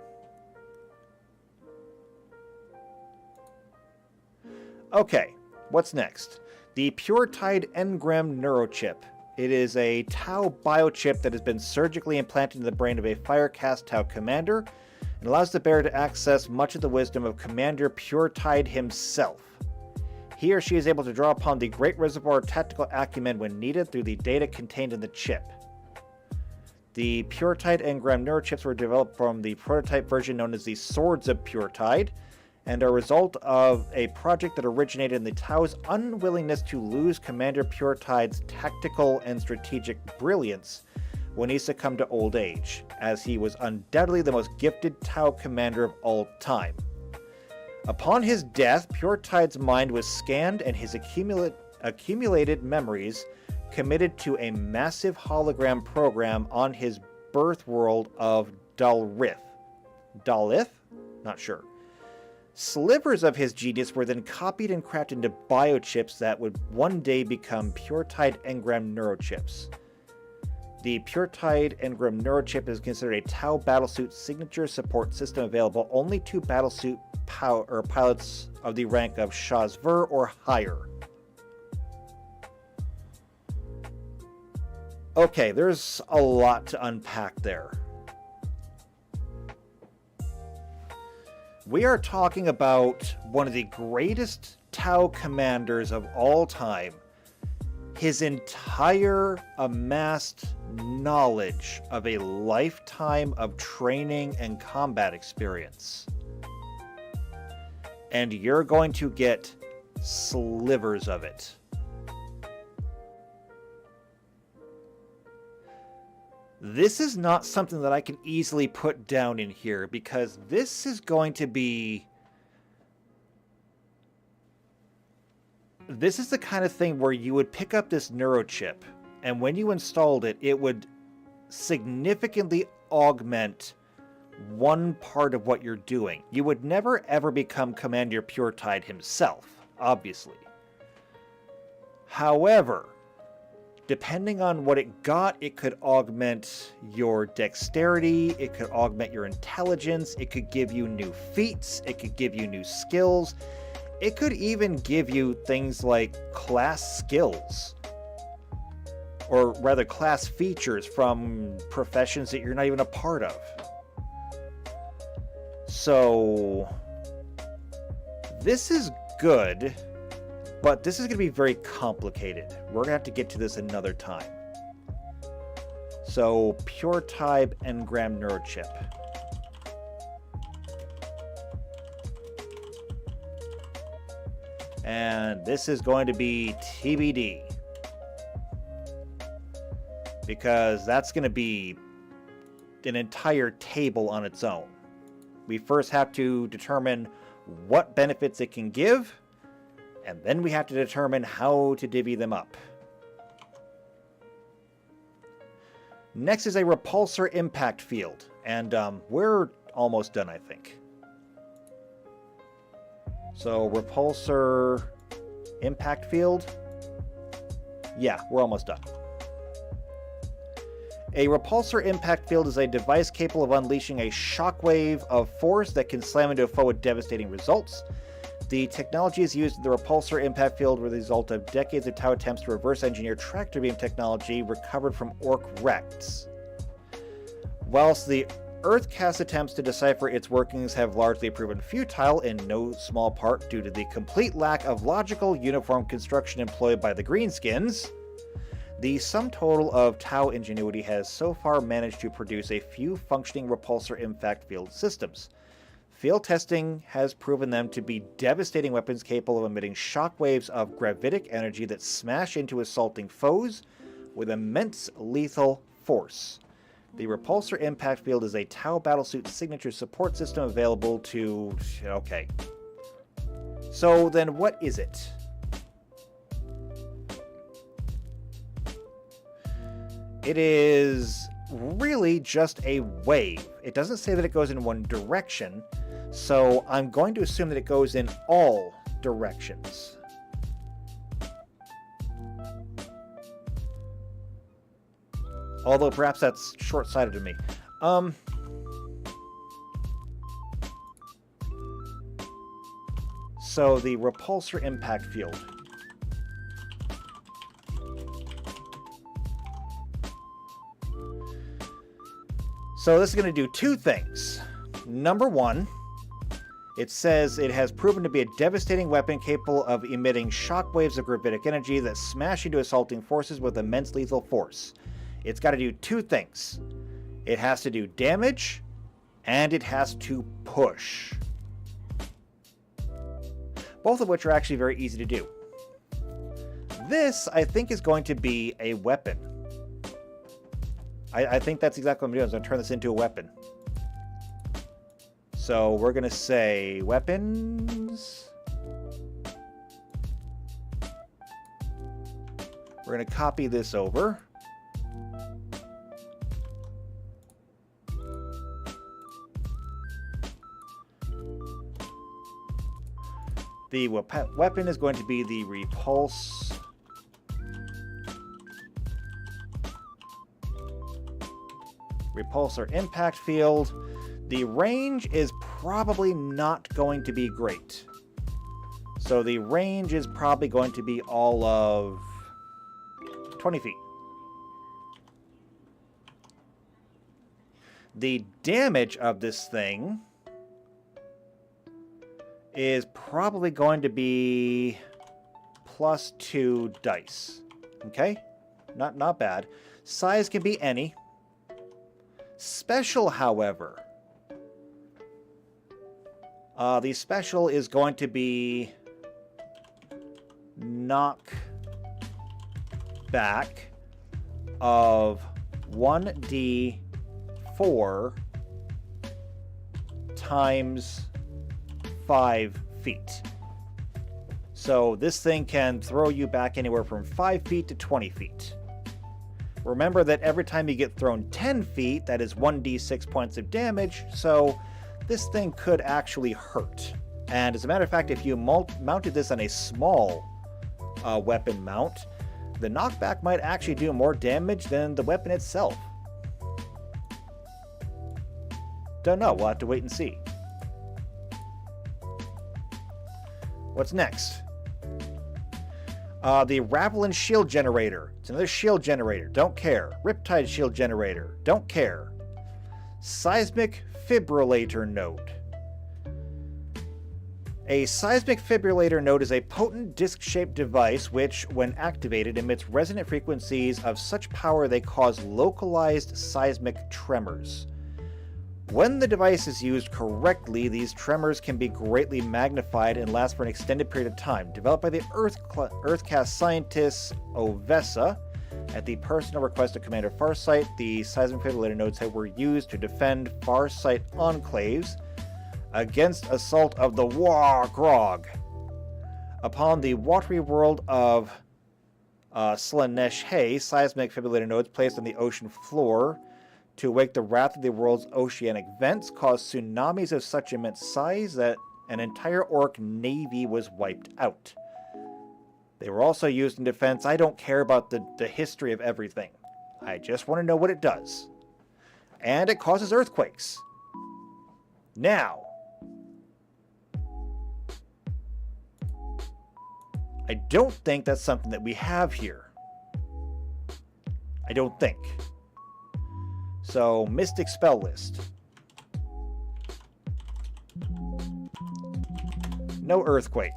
Okay, what's next? The PureTide Engram Neurochip. It is a Tau biochip that has been surgically implanted in the brain of a Firecast Tau commander and allows the bearer to access much of the wisdom of Commander PureTide himself. He or she is able to draw upon the great reservoir of tactical acumen when needed through the data contained in the chip. The PureTide Engram Neurochips were developed from the prototype version known as the Swords of PureTide, and are a result of a project that originated in the Tau's unwillingness to lose Commander PureTide's tactical and strategic brilliance when he succumbed to old age, as he was undoubtedly the most gifted Tau commander of all time. Upon his death, PureTide's mind was scanned and his accumulated memories committed to a massive hologram program on his birth world of Dalrith. Dalith? Not sure. Slivers of his genius were then copied and crafted into biochips that would one day become PureTide Engram Neurochips. The PureTide Engram Neurochip is considered a Tau battlesuit signature support system available only to battlesuit pilots of the rank of Shazver or higher. Okay, there's a lot to unpack there. We are talking about one of the greatest Tau commanders of all time. His entire amassed knowledge of a lifetime of training and combat experience. And you're going to get slivers of it. This is not something that I can easily put down in here because this is going to be... This is the kind of thing where you would pick up this neurochip, and when you installed it, it would significantly augment one part of what you're doing. You would never ever become Commander Puretide himself, obviously. However, depending on what it got, it could augment your dexterity, it could augment your intelligence, it could give you new feats, it could give you new skills, it could even give you things like class skills. Or rather, class features from professions that you're not even a part of. So, this is good, but this is going to be very complicated. We're going to have to get to this another time. So, Pure Type Engram Neurochip. And this is going to be TBD. Because that's going to be an entire table on its own. We first have to determine what benefits it can give, and then we have to determine how to divvy them up. Next is a repulsor impact field, and we're almost done, I think. So, repulsor impact field. Yeah, we're almost done. A repulsor impact field is a device capable of unleashing a shockwave of force that can slam into a foe with devastating results. The technology is used in the repulsor impact field with the result of decades of Tau attempts to reverse engineer tractor beam technology recovered from Orc wrecks. Whilst the Earthcast attempts to decipher its workings have largely proven futile, in no small part due to the complete lack of logical, uniform construction employed by the Greenskins, the sum total of Tau ingenuity has so far managed to produce a few functioning repulsor impact field systems. Field testing has proven them to be devastating weapons capable of emitting shockwaves of gravitic energy that smash into assaulting foes with immense lethal force. The repulsor impact field is a Tau battlesuit signature support system available to... Okay. So then what is it? It is really just a wave. It doesn't say that it goes in one direction, so I'm going to assume that it goes in all directions. Although perhaps that's short-sighted of me. So the repulsor impact field. So this is going to do two things. Number one, it says it has proven to be a devastating weapon capable of emitting shockwaves of gravitic energy that smash into assaulting forces with immense lethal force. It's got to do two things. It has to do damage, and it has to push. Both of which are actually very easy to do. This, I think, is going to be a weapon. I think that's exactly what I'm doing. I'm going to turn this into a weapon. So we're going to say weapons. We're going to copy this over. The weapon is going to be the repulsor impact field. The range is probably not going to be great. So the range is probably going to be all of 20 feet. The damage of this thing is probably going to be +2 dice. Okay? Not bad. Size can be any. Special, however. The special is going to be knock back of 1d4 times 5 feet. So this thing can throw you back anywhere from 5 feet to 20 feet. Remember that every time you get thrown 10 feet, that is 1d6 points of damage, so this thing could actually hurt. And as a matter of fact, if you mounted this on a small weapon mount, the knockback might actually do more damage than the weapon itself. Don't know, we'll have to wait and see. What's next? The Ravelin Shield Generator. It's another shield generator. Don't care. Riptide Shield Generator. Don't care. Seismic Fibrillator Node. A seismic fibrillator node is a potent disc-shaped device which, when activated, emits resonant frequencies of such power they cause localized seismic tremors. When the device is used correctly, these tremors can be greatly magnified and last for an extended period of time. Developed by the Earthcast scientists Ovessa, at the personal request of Commander Farsight, the seismic fibrillator nodes were used to defend Farsight enclaves against assault of the Wargrog. Upon the watery world of Slanesh, seismic fibrillator nodes placed on the ocean floor to awake the wrath of the world's oceanic vents caused tsunamis of such immense size that an entire orc navy was wiped out. They were also used in defense. I don't care about the history of everything. I just want to know what it does. And it causes earthquakes. Now, I don't think that's something that we have here. I don't think. So, Mystic Spell List. No Earthquake.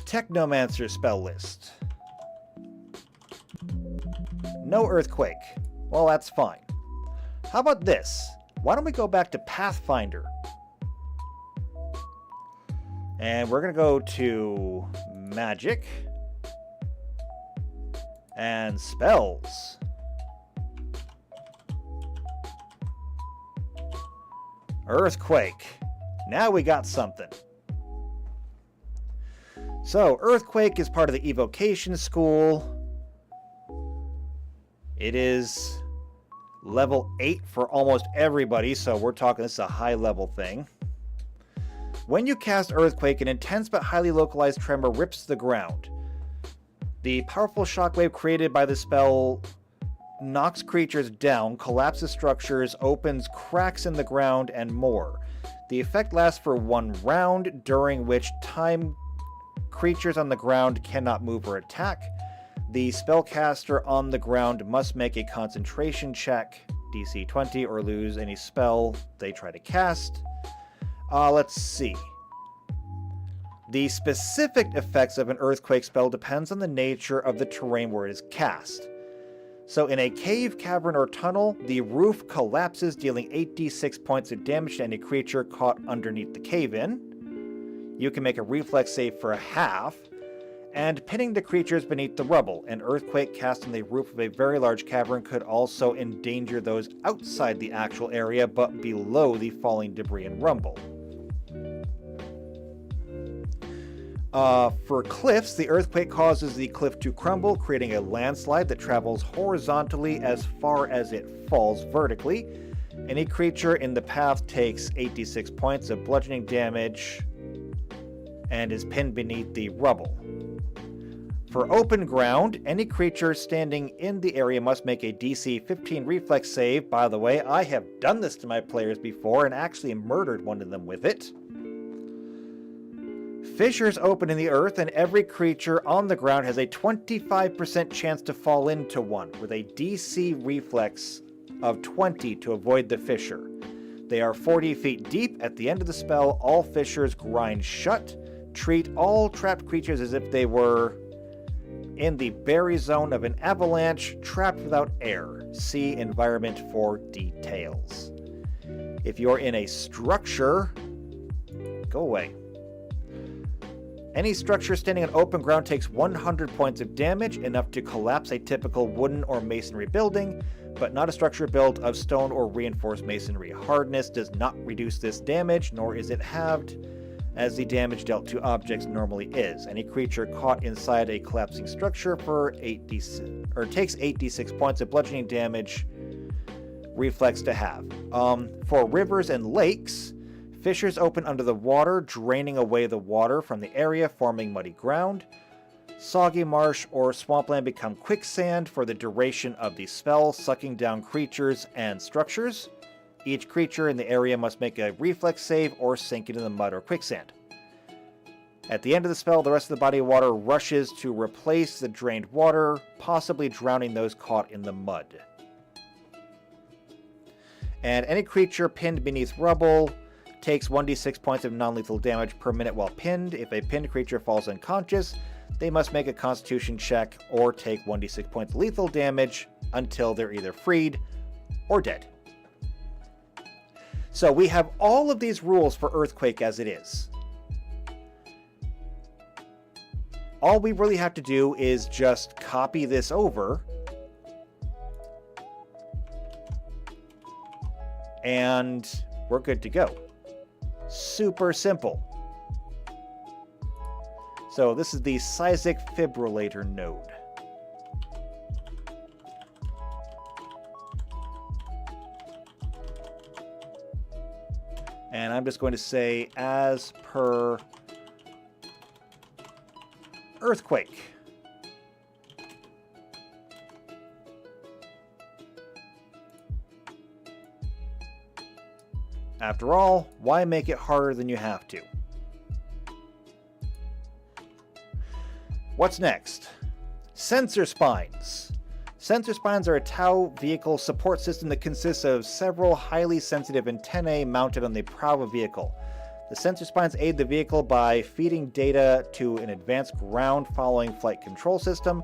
Technomancer Spell List. No Earthquake. Well, that's fine. How about this? Why don't we go back to Pathfinder? And we're going to go to Magic and Spells. Earthquake. Now we got something. So, Earthquake is part of the Evocation School. It is level 8 for almost everybody, so we're talking this is a high level thing. When you cast Earthquake, an intense but highly localized tremor rips the ground. The powerful shockwave created by the spell knocks creatures down, collapses structures, opens cracks in the ground, and more. The effect lasts for 1 round, during which time creatures on the ground cannot move or attack. The spellcaster on the ground must make a concentration check, DC 20, or lose any spell they try to cast. Let's see. The specific effects of an earthquake spell depends on the nature of the terrain where it is cast. So in a cave, cavern, or tunnel, the roof collapses, dealing 8d6 points of damage to any creature caught underneath the cave-in. You can make a reflex save for a half, and pinning the creatures beneath the rubble. An earthquake cast on the roof of a very large cavern could also endanger those outside the actual area, but below the falling debris and rumble. For cliffs, the earthquake causes the cliff to crumble, creating a landslide that travels horizontally as far as it falls vertically. Any creature in the path takes 8d6 points of bludgeoning damage and is pinned beneath the rubble. For open ground, any creature standing in the area must make a DC 15 reflex save. By the way, I have done this to my players before and actually murdered one of them with it. Fissures open in the earth, and every creature on the ground has a 25% chance to fall into one, with a DC reflex of 20 to avoid the fissure. They are 40 feet deep. At the end of the spell, all fissures grind shut. Treat all trapped creatures as if they were in the berry zone of an avalanche, trapped without air. See environment for details. If you're in a structure, go away. Any structure standing on open ground takes 100 points of damage, enough to collapse a typical wooden or masonry building, but not a structure built of stone or reinforced masonry. Hardness does not reduce this damage, nor is it halved, as the damage dealt to objects normally is. Any creature caught inside a collapsing structure for takes 8d6 points of bludgeoning damage. Reflex to have. For rivers and lakes, fissures open under the water, draining away the water from the area, forming muddy ground. Soggy marsh or swampland become quicksand for the duration of the spell, sucking down creatures and structures. Each creature in the area must make a reflex save or sink into the mud or quicksand. At the end of the spell, the rest of the body of water rushes to replace the drained water, possibly drowning those caught in the mud. And any creature pinned beneath rubble takes 1d6 points of non-lethal damage per minute while pinned. If a pinned creature falls unconscious, they must make a constitution check or take 1d6 points of lethal damage until they're either freed or dead. So we have all of these rules for Earthquake as it is. All we really have to do is just copy this over and we're good to go. Super simple. So this is the Cyzic Fibrillator node. And I'm just going to say, as per Earthquake. After all, why make it harder than you have to? What's next? Sensor spines. Sensor spines are a Tau vehicle support system that consists of several highly sensitive antennae mounted on the prow of a vehicle. The sensor spines aid the vehicle by feeding data to an advanced ground-following flight control system,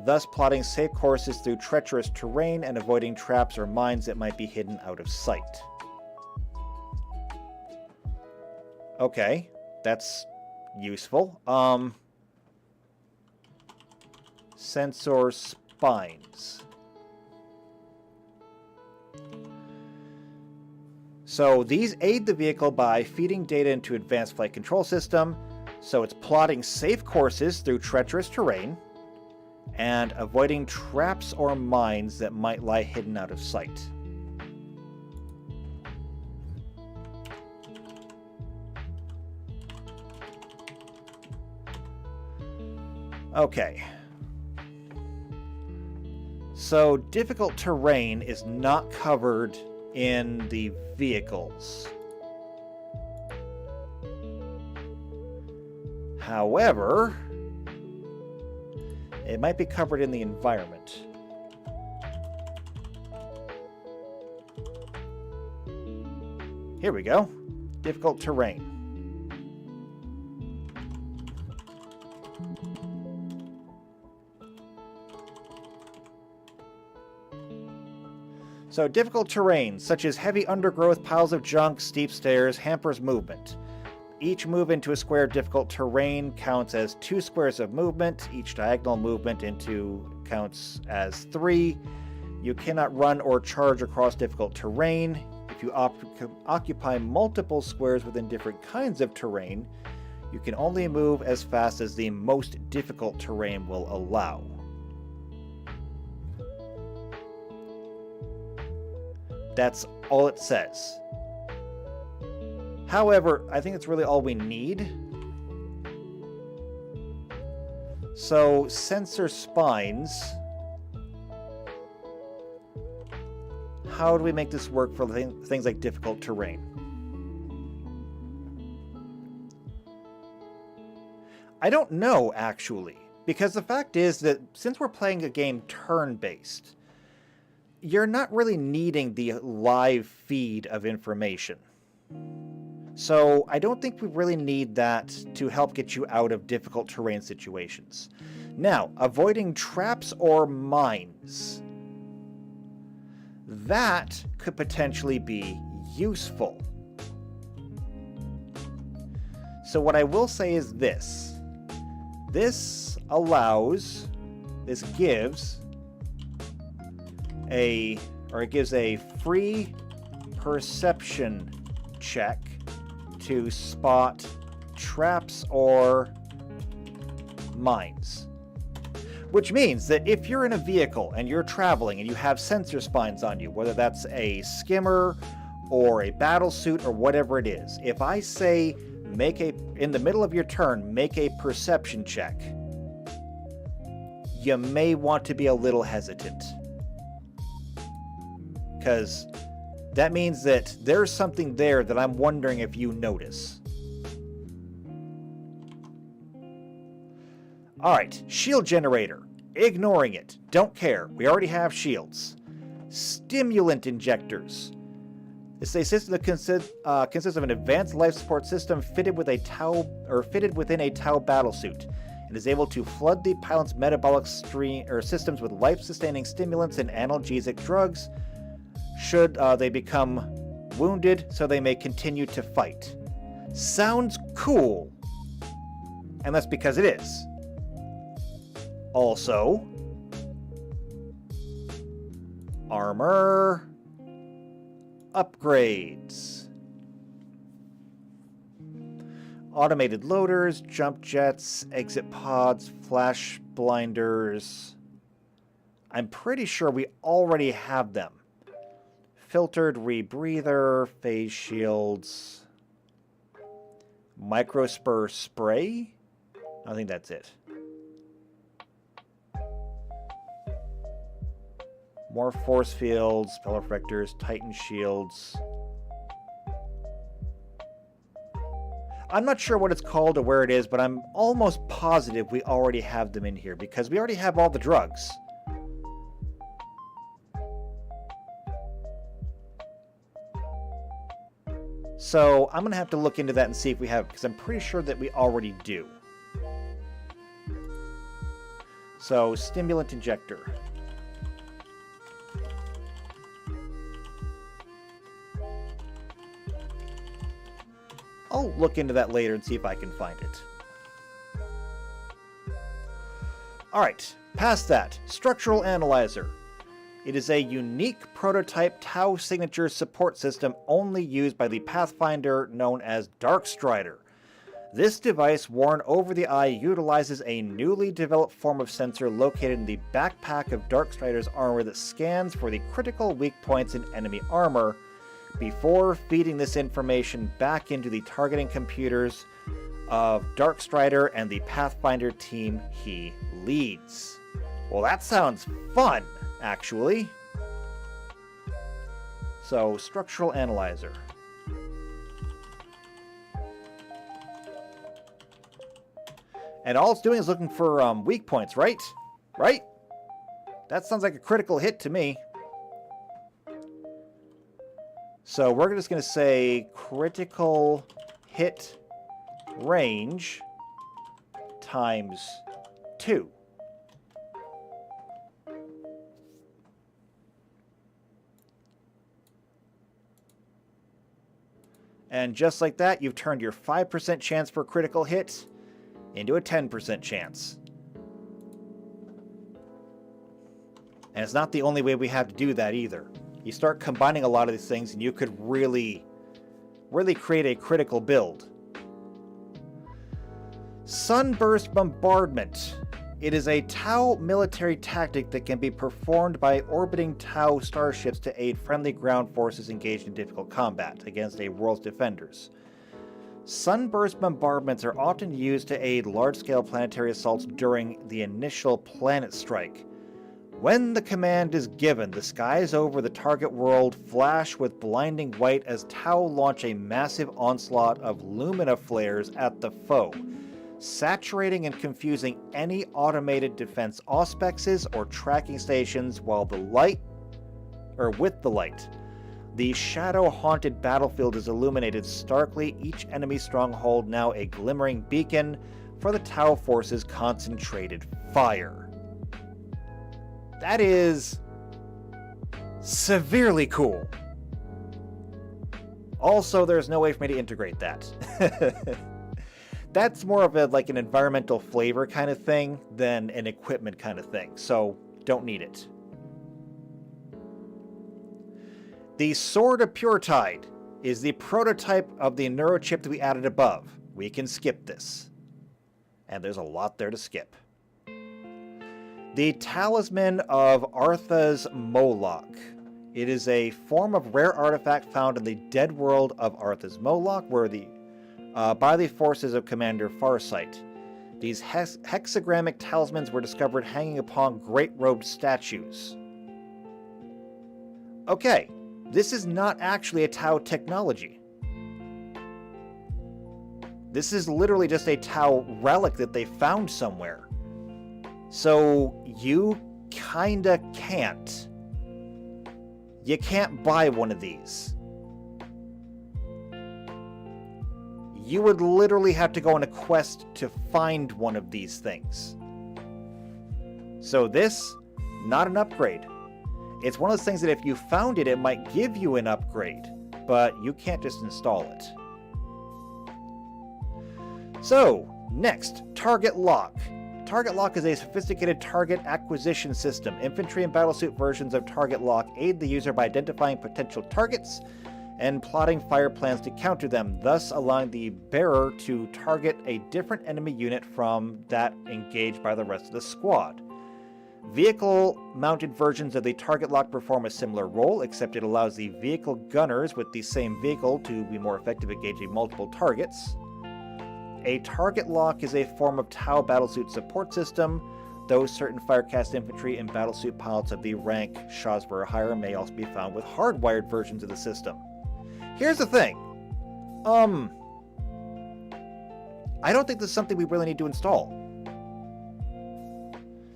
thus plotting safe courses through treacherous terrain and avoiding traps or mines that might be hidden out of sight. Okay, that's useful. Sensor spines. So these aid the vehicle by feeding data into advanced flight control system, so it's plotting safe courses through treacherous terrain and avoiding traps or mines that might lie hidden out of sight. Okay. So difficult terrain is not covered in the vehicles. However, it might be covered in the environment. Here we go. Difficult terrain. So difficult terrain, such as heavy undergrowth, piles of junk, steep stairs, hampers movement. Each move into a square of difficult terrain counts as 2 squares of movement. Each diagonal movement into counts as 3. You cannot run or charge across difficult terrain. If you occupy multiple squares within different kinds of terrain, you can only move as fast as the most difficult terrain will allow. That's all it says. However, I think it's really all we need. So, sensor spines. How do we make this work for things like difficult terrain? I don't know, actually. Because the fact is that since we're playing a game turn-based, you're not really needing the live feed of information. So I don't think we really need that to help get you out of difficult terrain situations. Now, avoiding traps or mines. That could potentially be useful. So what I will say is this. This gives a free perception check to spot traps or mines. Which means that if you're in a vehicle and you're traveling and you have sensor spines on you, whether that's a skimmer or a battle suit or whatever it is, if I say in the middle of your turn, make a perception check, you may want to be a little hesitant. Because that means that there's something there that I'm wondering if you notice. Alright, shield generator. Ignoring it. Don't care. We already have shields. Stimulant injectors. It's a system that consists of an advanced life support system fitted within a Tau battlesuit, and is able to flood the pilot's metabolic systems with life-sustaining stimulants and analgesic drugs should they become wounded, so they may continue to fight. Sounds cool. And that's because it is. Also, armor upgrades. Automated loaders, jump jets, exit pods, flash blinders. I'm pretty sure we already have them. Filtered rebreather, phase shields, microspur spray? I think that's it. More force fields, spell reflectors, titan shields. I'm not sure what it's called or where it is, but I'm almost positive we already have them in here because we already have all the drugs. So I'm going to have to look into that and see if we have it, because I'm pretty sure that we already do. So, stimulant injector. I'll look into that later and see if I can find it. Alright, past that, structural analyzer. It is a unique prototype Tau signature support system only used by the Pathfinder known as Darkstrider. This device, worn over the eye, utilizes a newly developed form of sensor located in the backpack of Darkstrider's armor that scans for the critical weak points in enemy armor before feeding this information back into the targeting computers of Darkstrider and the Pathfinder team he leads. Well, that sounds fun, actually. So, structural analyzer. And all it's doing is looking for weak points, right? Right? That sounds like a critical hit to me. So we're just going to say critical hit range times 2. And just like that, you've turned your 5% chance for a critical hit into a 10% chance. And it's not the only way we have to do that either. You start combining a lot of these things and you could really create a critical build. Sunburst Bombardment. It is a Tau military tactic that can be performed by orbiting Tau starships to aid friendly ground forces engaged in difficult combat against a world's defenders. Sunburst bombardments are often used to aid large-scale planetary assaults during the initial planet strike. When the command is given, the skies over the target world flash with blinding white as Tau launch a massive onslaught of lumina flares at the foe, saturating and confusing any automated defense auspexes or tracking stations with the light. The shadow-haunted battlefield is illuminated starkly, each enemy stronghold now a glimmering beacon for the Tau force's concentrated fire. That is severely cool. Also, there's no way for me to integrate that. That's more of an environmental flavor kind of thing than an equipment kind of thing, so don't need it. The Sword of Puretide is the prototype of the neurochip that we added above. we can skip this. And there's a lot there to skip. The Talisman of Artha's Moloch. It is a form of rare artifact found in the dead world of Artha's Moloch, where by the forces of Commander Farsight. These hexagrammic talismans were discovered hanging upon great-robed statues. Okay, this is not actually a Tau technology. This is literally just a Tau relic that they found somewhere. So you kinda can't. You can't buy one of these. You would literally have to go on a quest to find one of these things. So this, not an upgrade. It's one of those things that if you found it, it might give you an upgrade, but you can't just install it. So, next, Target Lock. Target Lock is a sophisticated target acquisition system. Infantry and battlesuit versions of Target Lock aid the user by identifying potential targets and plotting fire plans to counter them, thus allowing the bearer to target a different enemy unit from that engaged by the rest of the squad. Vehicle-mounted versions of the Target Lock perform a similar role, except it allows the vehicle gunners with the same vehicle to be more effective at engaging multiple targets. A Target Lock is a form of Tau battlesuit support system, though certain Firecast infantry and battlesuit pilots of the rank Shasver or higher may also be found with hardwired versions of the system. Here's the thing. I don't think this is something we really need to install.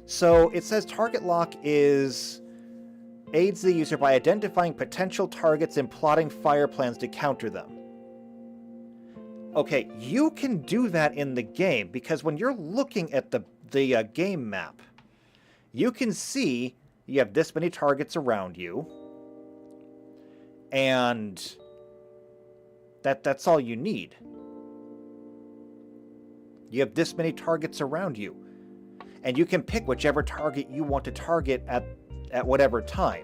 So it says Target Lock aids the user by identifying potential targets and plotting fire plans to counter them. Okay, you can do that in the game, because when you're looking at the game map, you can see you have this many targets around you, and that's all you need. You have this many targets around you, and you can pick whichever target you want to target at whatever time.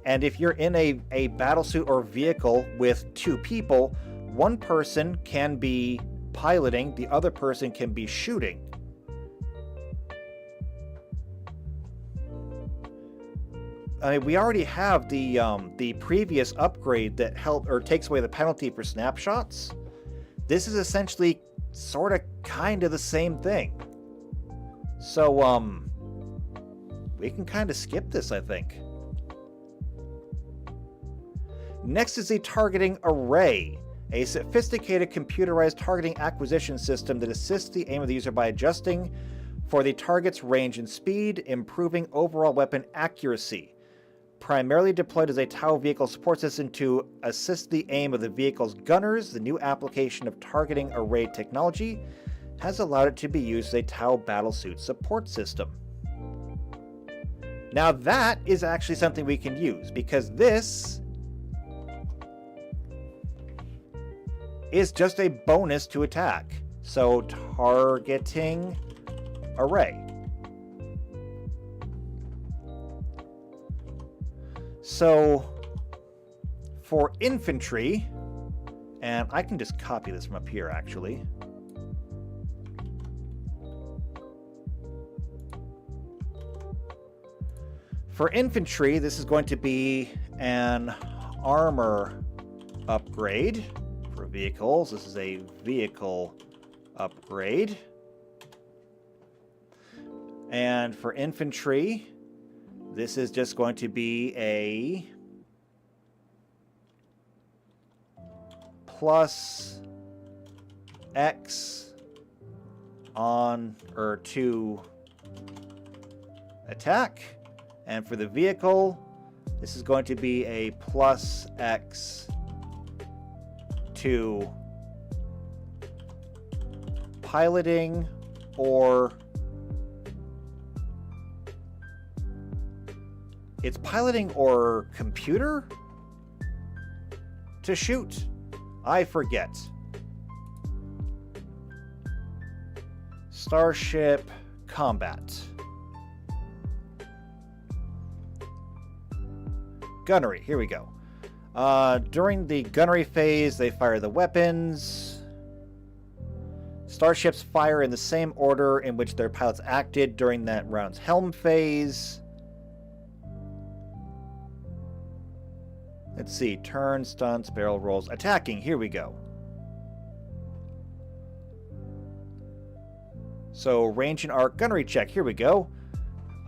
And if you're in a battlesuit or vehicle with two people, one person can be piloting, the other person can be shooting. I mean, we already have the previous upgrade that takes away the penalty for snapshots. This is essentially sort of kind of the same thing. So we can kind of skip this, I think. Next is the targeting array, a sophisticated computerized targeting acquisition system that assists the aim of the user by adjusting for the target's range and speed, improving overall weapon accuracy. Primarily deployed as a Tau vehicle support system to assist the aim of the vehicle's gunners, the new application of targeting array technology has allowed it to be used as a Tau battlesuit support system. Now that is actually something we can use, because this is just a bonus to attack. So targeting array. So for infantry, and I can just copy this from up here actually. For infantry, this is going to be an armor upgrade. For vehicles, this is a vehicle upgrade. And for infantry, this is just going to be a plus X on or to attack. And for the vehicle, this is going to be a plus X to piloting or it's piloting or computer to shoot. I forget. Starship combat. Gunnery, here we go. During the gunnery phase, they fire the weapons. Starships fire in the same order in which their pilots acted during that round's helm phase. Let's see. Turn, stunts, barrel rolls, attacking. Here we go. So, range and arc, gunnery check. Here we go.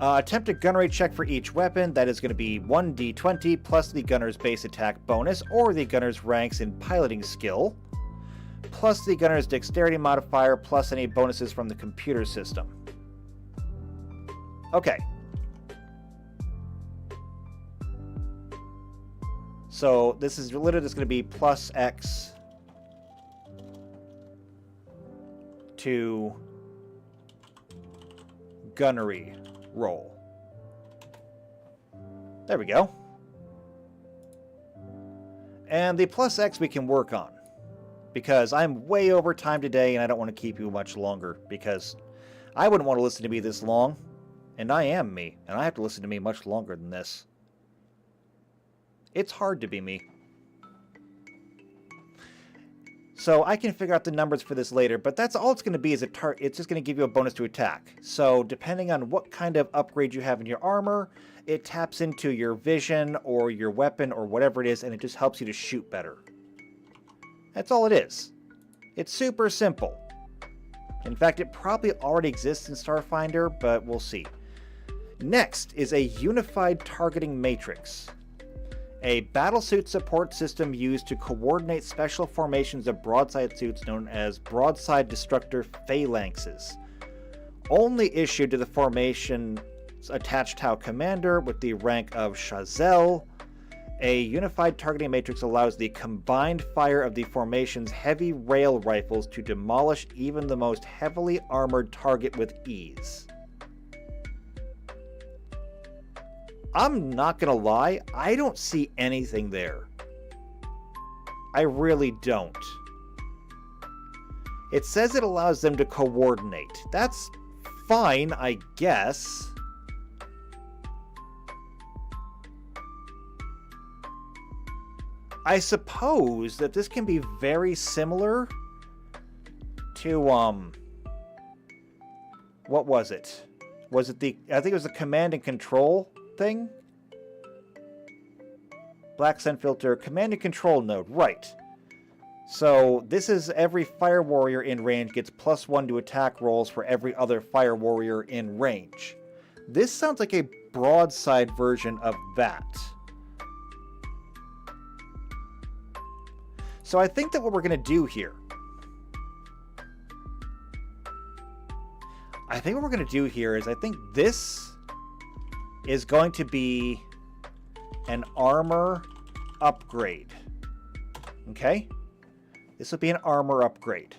Attempt a gunnery check for each weapon. That is going to be 1d20 plus the gunner's base attack bonus or the gunner's ranks in piloting skill, plus the gunner's dexterity modifier, plus any bonuses from the computer system. Okay. So this is literally just going to be plus X to gunnery roll. There we go. And the plus X we can work on, because I'm way over time today and I don't want to keep you much longer, because I wouldn't want to listen to me this long, and I am me, and I have to listen to me much longer than this. It's hard to be me. So I can figure out the numbers for this later, but that's all it's going to be, is it's just going to give you a bonus to attack. So depending on what kind of upgrade you have in your armor, it taps into your vision or your weapon or whatever it is, and it just helps you to shoot better. That's all it is. It's super simple. In fact, it probably already exists in Starfinder, but we'll see. Next is a unified targeting matrix. A battlesuit support system used to coordinate special formations of broadside suits known as broadside destructor phalanxes. Only issued to the formation's attached Tau commander with the rank of Chazelle. A unified targeting matrix allows the combined fire of the formation's heavy rail rifles to demolish even the most heavily armored target with ease. I'm not gonna lie, I don't see anything there. I really don't. It says it allows them to coordinate. That's fine, I guess. I suppose that this can be very similar to, what was it? Was it I think it was the command and control thing? Black Sun Filter, command and control node, right. So this is every fire warrior in range gets +1 to attack rolls for every other fire warrior in range. This sounds like a broadside version of that. So I think that what we're going to do here, I think this is going to be an armor upgrade. Okay? This will be an armor upgrade.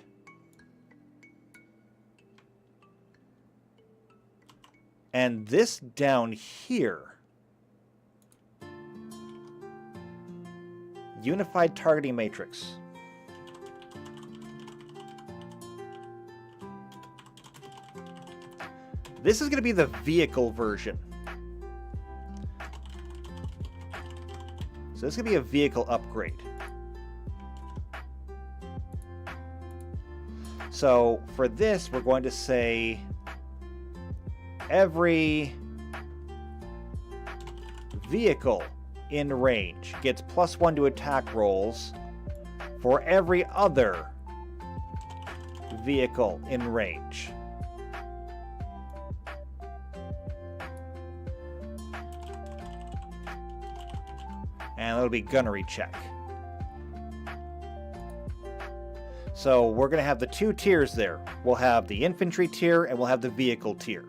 And this down here, unified targeting matrix. This is going to be the vehicle version. So this is going to be a vehicle upgrade. So for this, we're going to say every vehicle in range gets +1 to attack rolls for every other vehicle in range. And that'll be gunnery check. So we're going to have the two tiers there. We'll have the infantry tier and we'll have the vehicle tier.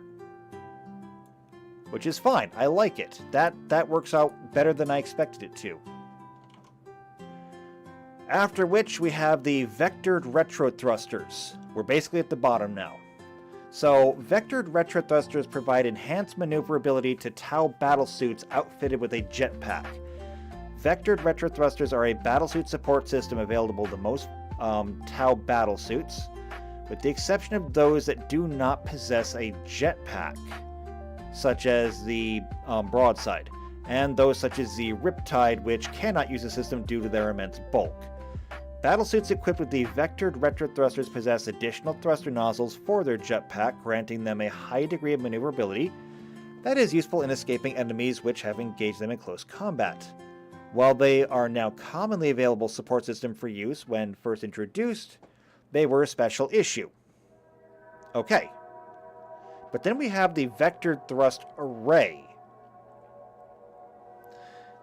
Which is fine. I like it. That works out better than I expected it to. After which we have the vectored retro thrusters. We're basically at the bottom now. So vectored retro thrusters provide enhanced maneuverability to Tau battlesuits outfitted with a jetpack. Vectored retro thrusters are a battlesuit support system available to most Tau battlesuits, with the exception of those that do not possess a jetpack, such as the broadside, and those such as the Riptide, which cannot use the system due to their immense bulk. Battlesuits equipped with the vectored retro thrusters possess additional thruster nozzles for their jetpack, granting them a high degree of maneuverability that is useful in escaping enemies which have engaged them in close combat. While they are now commonly available support system for use when first introduced, they were a special issue. Okay. But then we have the vectored thrust array.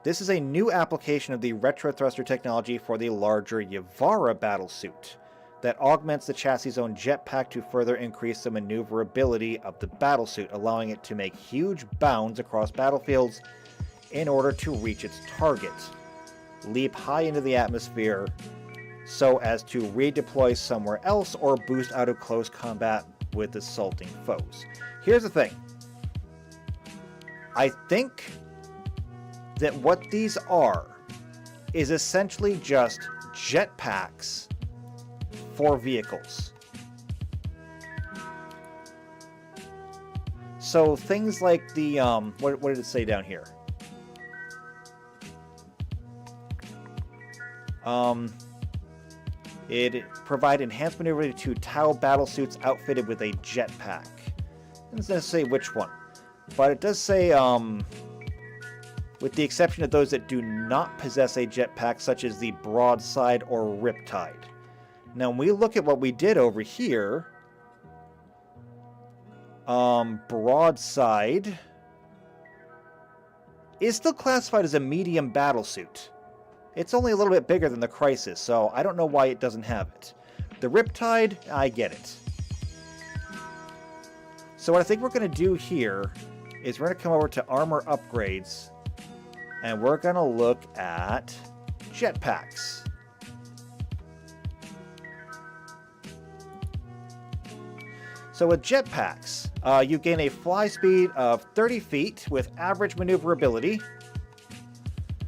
This is a new application of the retro thruster technology for the larger Yavara battlesuit that augments the chassis' own jetpack to further increase the maneuverability of the battlesuit, allowing it to make huge bounds across battlefields in order to reach its target, leap high into the atmosphere so as to redeploy somewhere else, or boost out of close combat with assaulting foes. Here's the thing. I think that what these are is essentially just jetpacks for vehicles. So things like the, what did it say down here? It provide enhanced maneuverability to Tau battlesuits outfitted with a jetpack. It doesn't say which one, but it does say, with the exception of those that do not possess a jetpack, such as the Broadside or Riptide. Now, when we look at what we did over here, Broadside is still classified as a medium battlesuit. It's only a little bit bigger than the Crisis, so I don't know why it doesn't have it. The Riptide, I get it. So what I think we're going to do here is we're going to come over to Armor Upgrades, and we're going to look at jetpacks. So with jetpacks, you gain a fly speed of 30 feet with average maneuverability.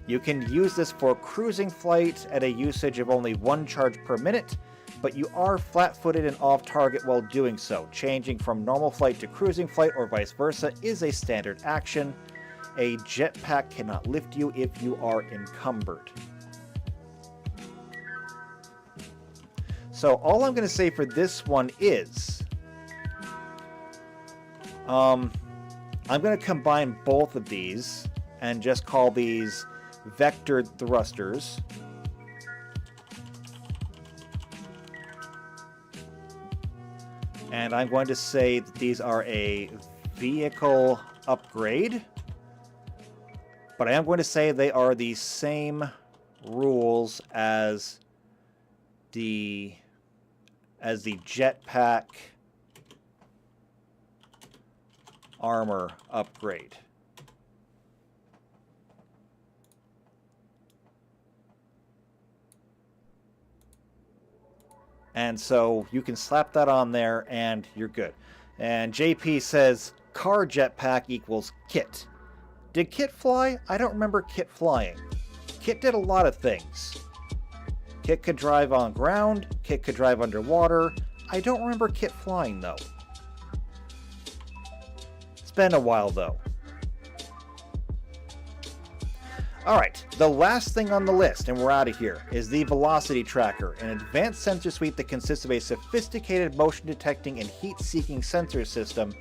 You can use this for cruising flight at a usage of only 1 charge per minute, but you are flat-footed and off-target while doing so. Changing from normal flight to cruising flight or vice versa is a standard action. A jetpack cannot lift you if you are encumbered. So all I'm going to say for this one is, I'm going to combine both of these and just call these vectored thrusters. And I'm going to say that these are a vehicle upgrade. But I am going to say they are the same rules as the jetpack armor upgrade. And so you can slap that on there and you're good. And JP says car jetpack equals Kit. Did Kit fly? I don't remember Kit flying. Kit did a lot of things. Kit could drive on ground. Kit could drive underwater. I don't remember Kit flying though. It's been a while though. Alright, the last thing on the list, and we're out of here, is the Velocity Tracker, an advanced sensor suite that consists of a sophisticated motion detecting and heat-seeking sensor system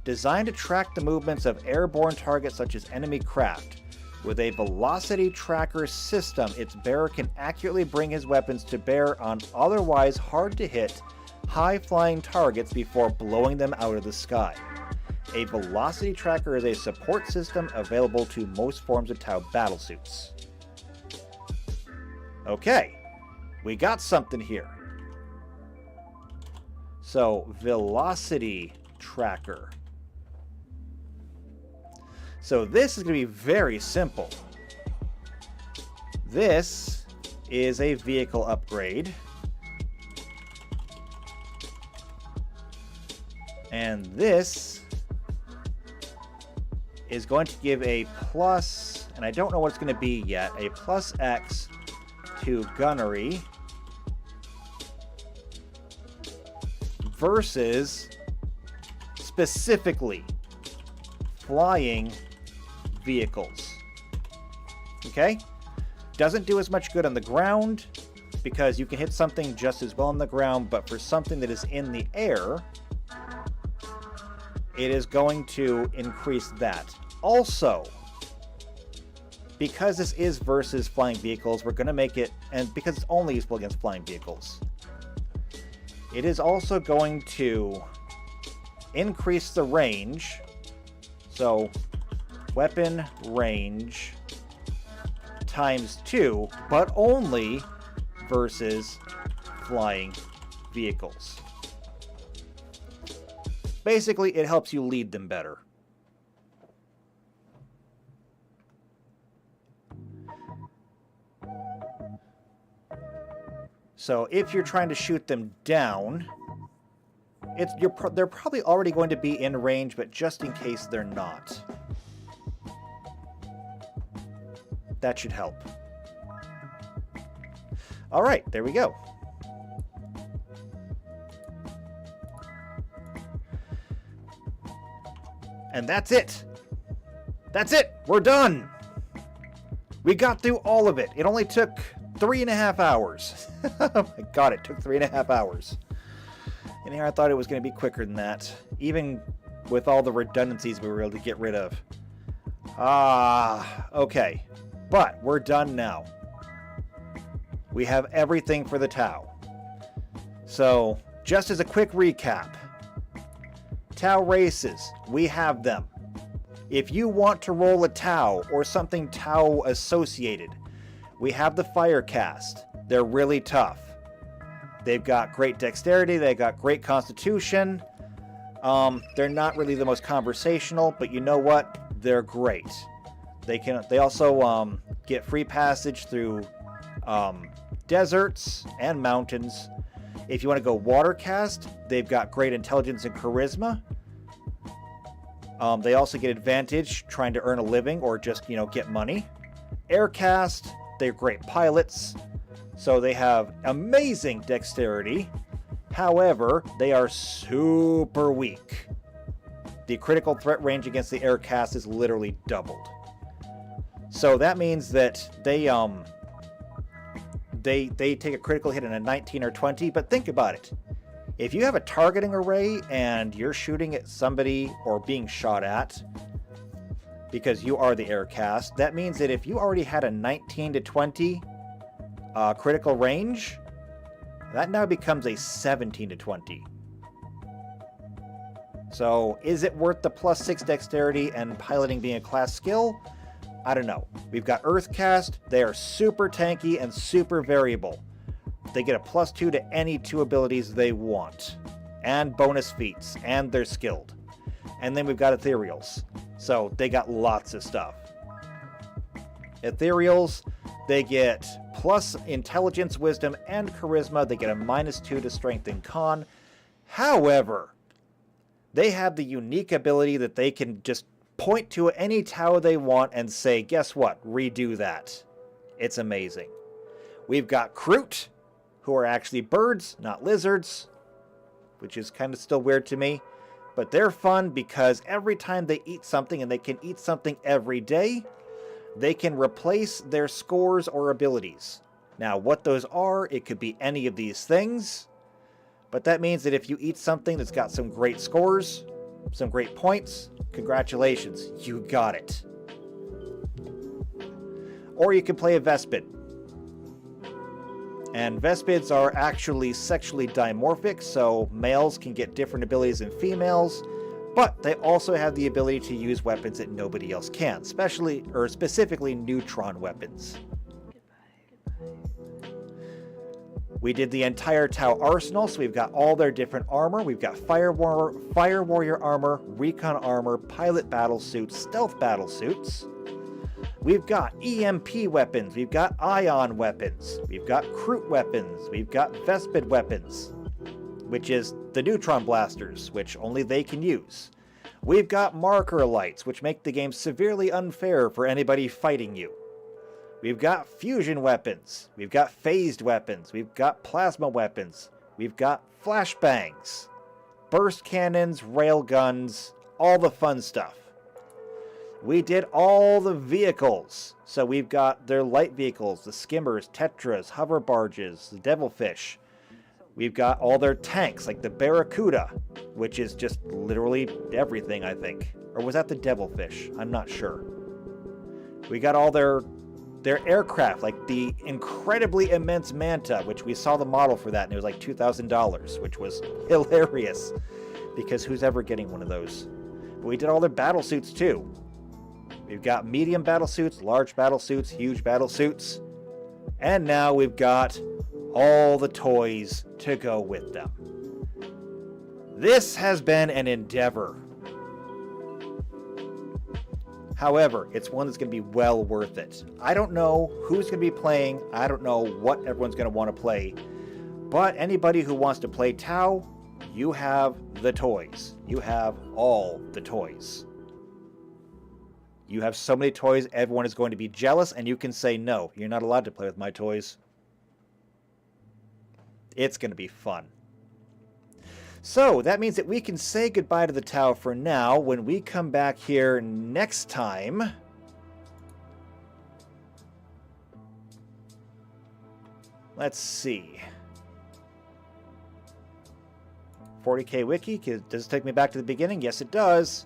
designed to track the movements of airborne targets such as enemy craft. With a Velocity Tracker system, its bearer can accurately bring his weapons to bear on otherwise hard-to-hit, high-flying targets before blowing them out of the sky. A Velocity Tracker is a support system available to most forms of Tau battlesuits. Okay, we got something here. So, Velocity Tracker. So this is going to be very simple. This is a vehicle upgrade. And this is going to give a plus, and I don't know what it's going to be yet, a plus X to gunnery versus specifically flying vehicles. Okay? Doesn't do as much good on the ground because you can hit something just as well on the ground, but for something that is in the air, it is going to increase that. Also, because this is versus flying vehicles, we're going to make it, and because it's only useful against flying vehicles, it is also going to increase the range. So, weapon range times 2, but only versus flying vehicles. Basically, it helps you lead them better. So if you're trying to shoot them down, they're probably already going to be in range, but just in case they're not. That should help. All right, there we go. And that's it. That's it. We're done. We got through all of it. It only took 3.5 hours. Oh my god, it took 3.5 hours. And here I thought it was going to be quicker than that. Even with all the redundancies we were able to get rid of. Okay. But we're done now. We have everything for the Tau. So, just as a quick recap. Tau races, we have them. If you want to roll a Tau or something Tau associated, we have the Firecast. They're really tough. They've got great dexterity, they've got great constitution. They're not really the most conversational, but you know what? They're great. They also get free passage through deserts and mountains. If you want to go Watercast, they've got great intelligence and charisma. They also get advantage trying to earn a living or just, get money. Aircast, they're great pilots. So they have amazing dexterity. However, they are super weak. The critical threat range against the Aircast is literally doubled. So that means that they take a critical hit in a 19 or 20, but think about it. If you have a targeting array and you're shooting at somebody or being shot at because you are the Aircast, that means that if you already had a 19 to 20 critical range, that now becomes a 17 to 20. So is it worth the +6 dexterity and piloting being a class skill? I don't know. We've got Earthcast. They are super tanky and super variable. They get a +2 to any 2 abilities they want. And bonus feats. And they're skilled. And then we've got Ethereals. So they got lots of stuff. Ethereals, they get plus intelligence, wisdom, and charisma. They get a -2 to strength and con. However, they have the unique ability that they can just point to any tower they want and say, guess what? Redo that. It's amazing. We've got Kroot, who are actually birds, not lizards, which is kind of still weird to me. But they're fun because every time they eat something, and they can eat something every day, they can replace their scores or abilities. Now, what those are, it could be any of these things. But that means that if you eat something that's got some great scores, some great points, congratulations, you got it. Or you can play a Vespid. And Vespids are actually sexually dimorphic, so males can get different abilities than females, but they also have the ability to use weapons that nobody else can, specifically neutron weapons. We did the entire Tau arsenal, so we've got all their different armor. We've got Fire Warrior armor, Recon armor, Pilot battle suits, Stealth battle suits. We've got EMP weapons, we've got Ion weapons, we've got Kroot weapons, we've got Vespid weapons, which is the neutron blasters, which only they can use. We've got Marker lights, which make the game severely unfair for anybody fighting you. We've got fusion weapons, we've got phased weapons, we've got plasma weapons, we've got flashbangs, burst cannons, railguns, all the fun stuff. We did all the vehicles. So we've got their light vehicles, the skimmers, tetras, hover barges, the devilfish. We've got all their tanks, like the Barracuda, which is just literally everything, I think. Or was that the devilfish? I'm not sure. We got all their aircraft, like the incredibly immense Manta, which we saw the model for that, and it was like $2,000, which was hilarious, because who's ever getting one of those? But we did all their battle suits, too. We've got medium battle suits, large battle suits, huge battle suits, and now we've got all the toys to go with them. This has been an endeavor. However, it's one that's going to be well worth it. I don't know who's going to be playing. I don't know what everyone's going to want to play. But anybody who wants to play Tau, you have the toys. You have all the toys. You have so many toys, everyone is going to be jealous, and you can say, no, you're not allowed to play with my toys. It's going to be fun. So, that means that we can say goodbye to the Tau for now. When we come back here next time, let's see. 40k wiki, does it take me back to the beginning? Yes, it does.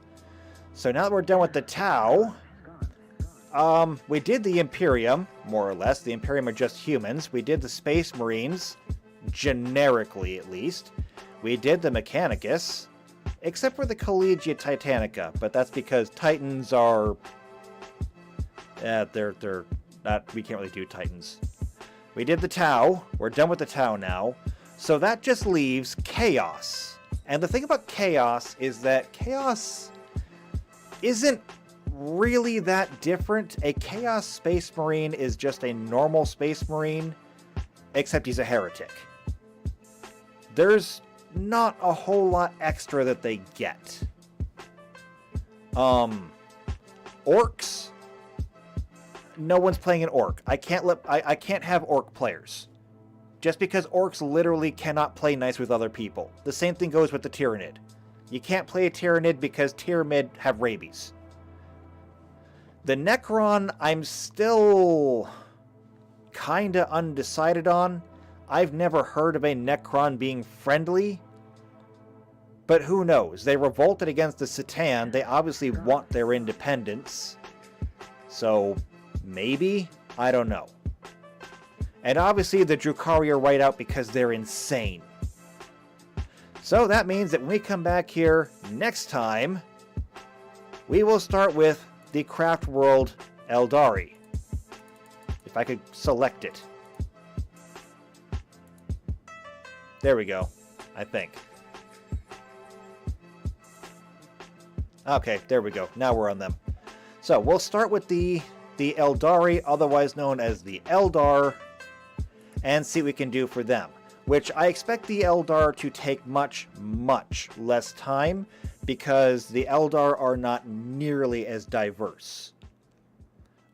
So now that we're done with the Tau, we did the Imperium, more or less. The Imperium are just humans. We did the Space Marines, generically at least. We did the Mechanicus, except for the Collegia Titanica, but that's because Titans are... they're not... We can't really do Titans. We did the Tau. We're done with the Tau now. So that just leaves Chaos. And the thing about Chaos is that Chaos isn't really that different. A Chaos Space Marine is just a normal Space Marine, except he's a heretic. There's not a whole lot extra that they get. Orcs. No one's playing an orc. I can't have orc players. Just because orcs literally cannot play nice with other people. The same thing goes with the Tyranid. You can't play a Tyranid because Tyranid have rabies. The Necron, I'm still kinda undecided on. I've never heard of a Necron being friendly, but who knows? They revolted against the Satan. They obviously want their independence. So, maybe? I don't know. And obviously the Drukhari are right out because they're insane. So that means that when we come back here next time, we will start with the Craft World Eldari. If I could select it. There we go, I think. Okay, there we go. Now we're on them. So we'll start with the Eldari, otherwise known as the Eldar, and see what we can do for them. Which I expect the Eldar to take much, much less time, because the Eldar are not nearly as diverse.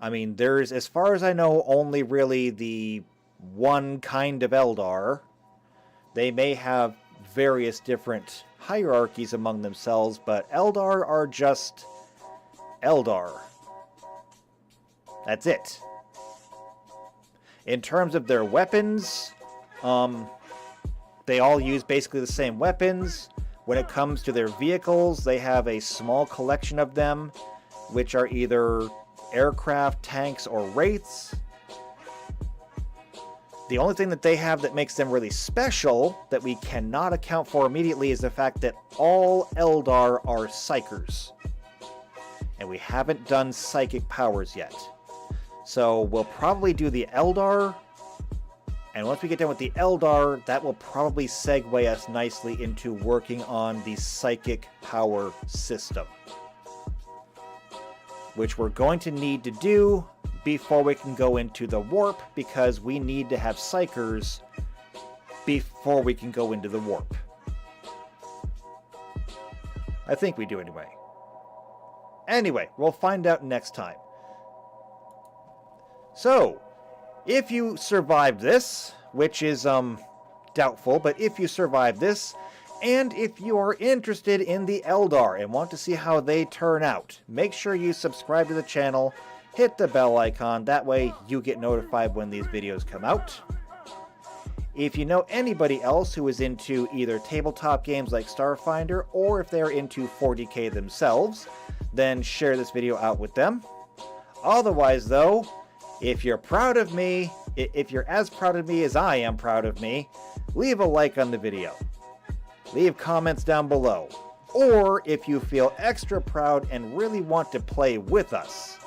I mean, there's, as far as I know, only really the one kind of Eldar. They may have various different hierarchies among themselves, but Eldar are just Eldar. That's it. In terms of their weapons, they all use basically the same weapons. When it comes to their vehicles, they have a small collection of them, which are either aircraft, tanks, or wraiths. The only thing that they have that makes them really special, that we cannot account for immediately, is the fact that all Eldar are Psykers. And we haven't done psychic powers yet. So we'll probably do the Eldar, and once we get done with the Eldar, that will probably segue us nicely into working on the psychic power system, which we're going to need to do before we can go into the warp, because we need to have Psykers before we can go into the warp. I think we do anyway. Anyway, we'll find out next time. So, if you survived this, which is doubtful, but if you survive this, And if you are interested in the Eldar and want to see how they turn out, make sure you subscribe to the channel, hit the bell icon, that way you get notified when these videos come out. If you know anybody else who is into either tabletop games like Starfinder, or if they're into 40k themselves, then share this video out with them. Otherwise though, if you're proud of me, if you're as proud of me as I am proud of me, leave a like on the video. Leave comments down below. Or if you feel extra proud and really want to play with us,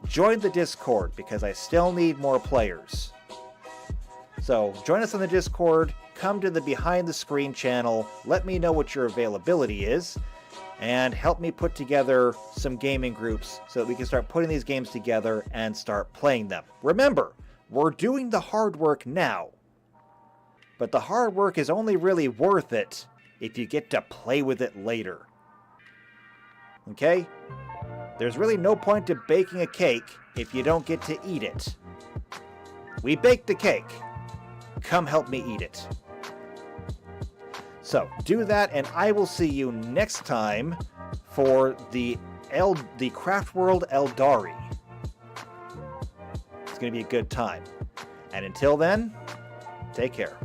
join the Discord because I still need more players. So join us on the Discord, come to the Behind the Screen channel, let me know what your availability is, and help me put together some gaming groups so that we can start putting these games together and start playing them. Remember, we're doing the hard work now, but the hard work is only really worth it if you get to play with it later. Okay? There's really no point to baking a cake if you don't get to eat it. We baked the cake. Come help me eat it. So, do that, and I will see you next time for the Craft World Eldari. It's going to be a good time. And until then, take care.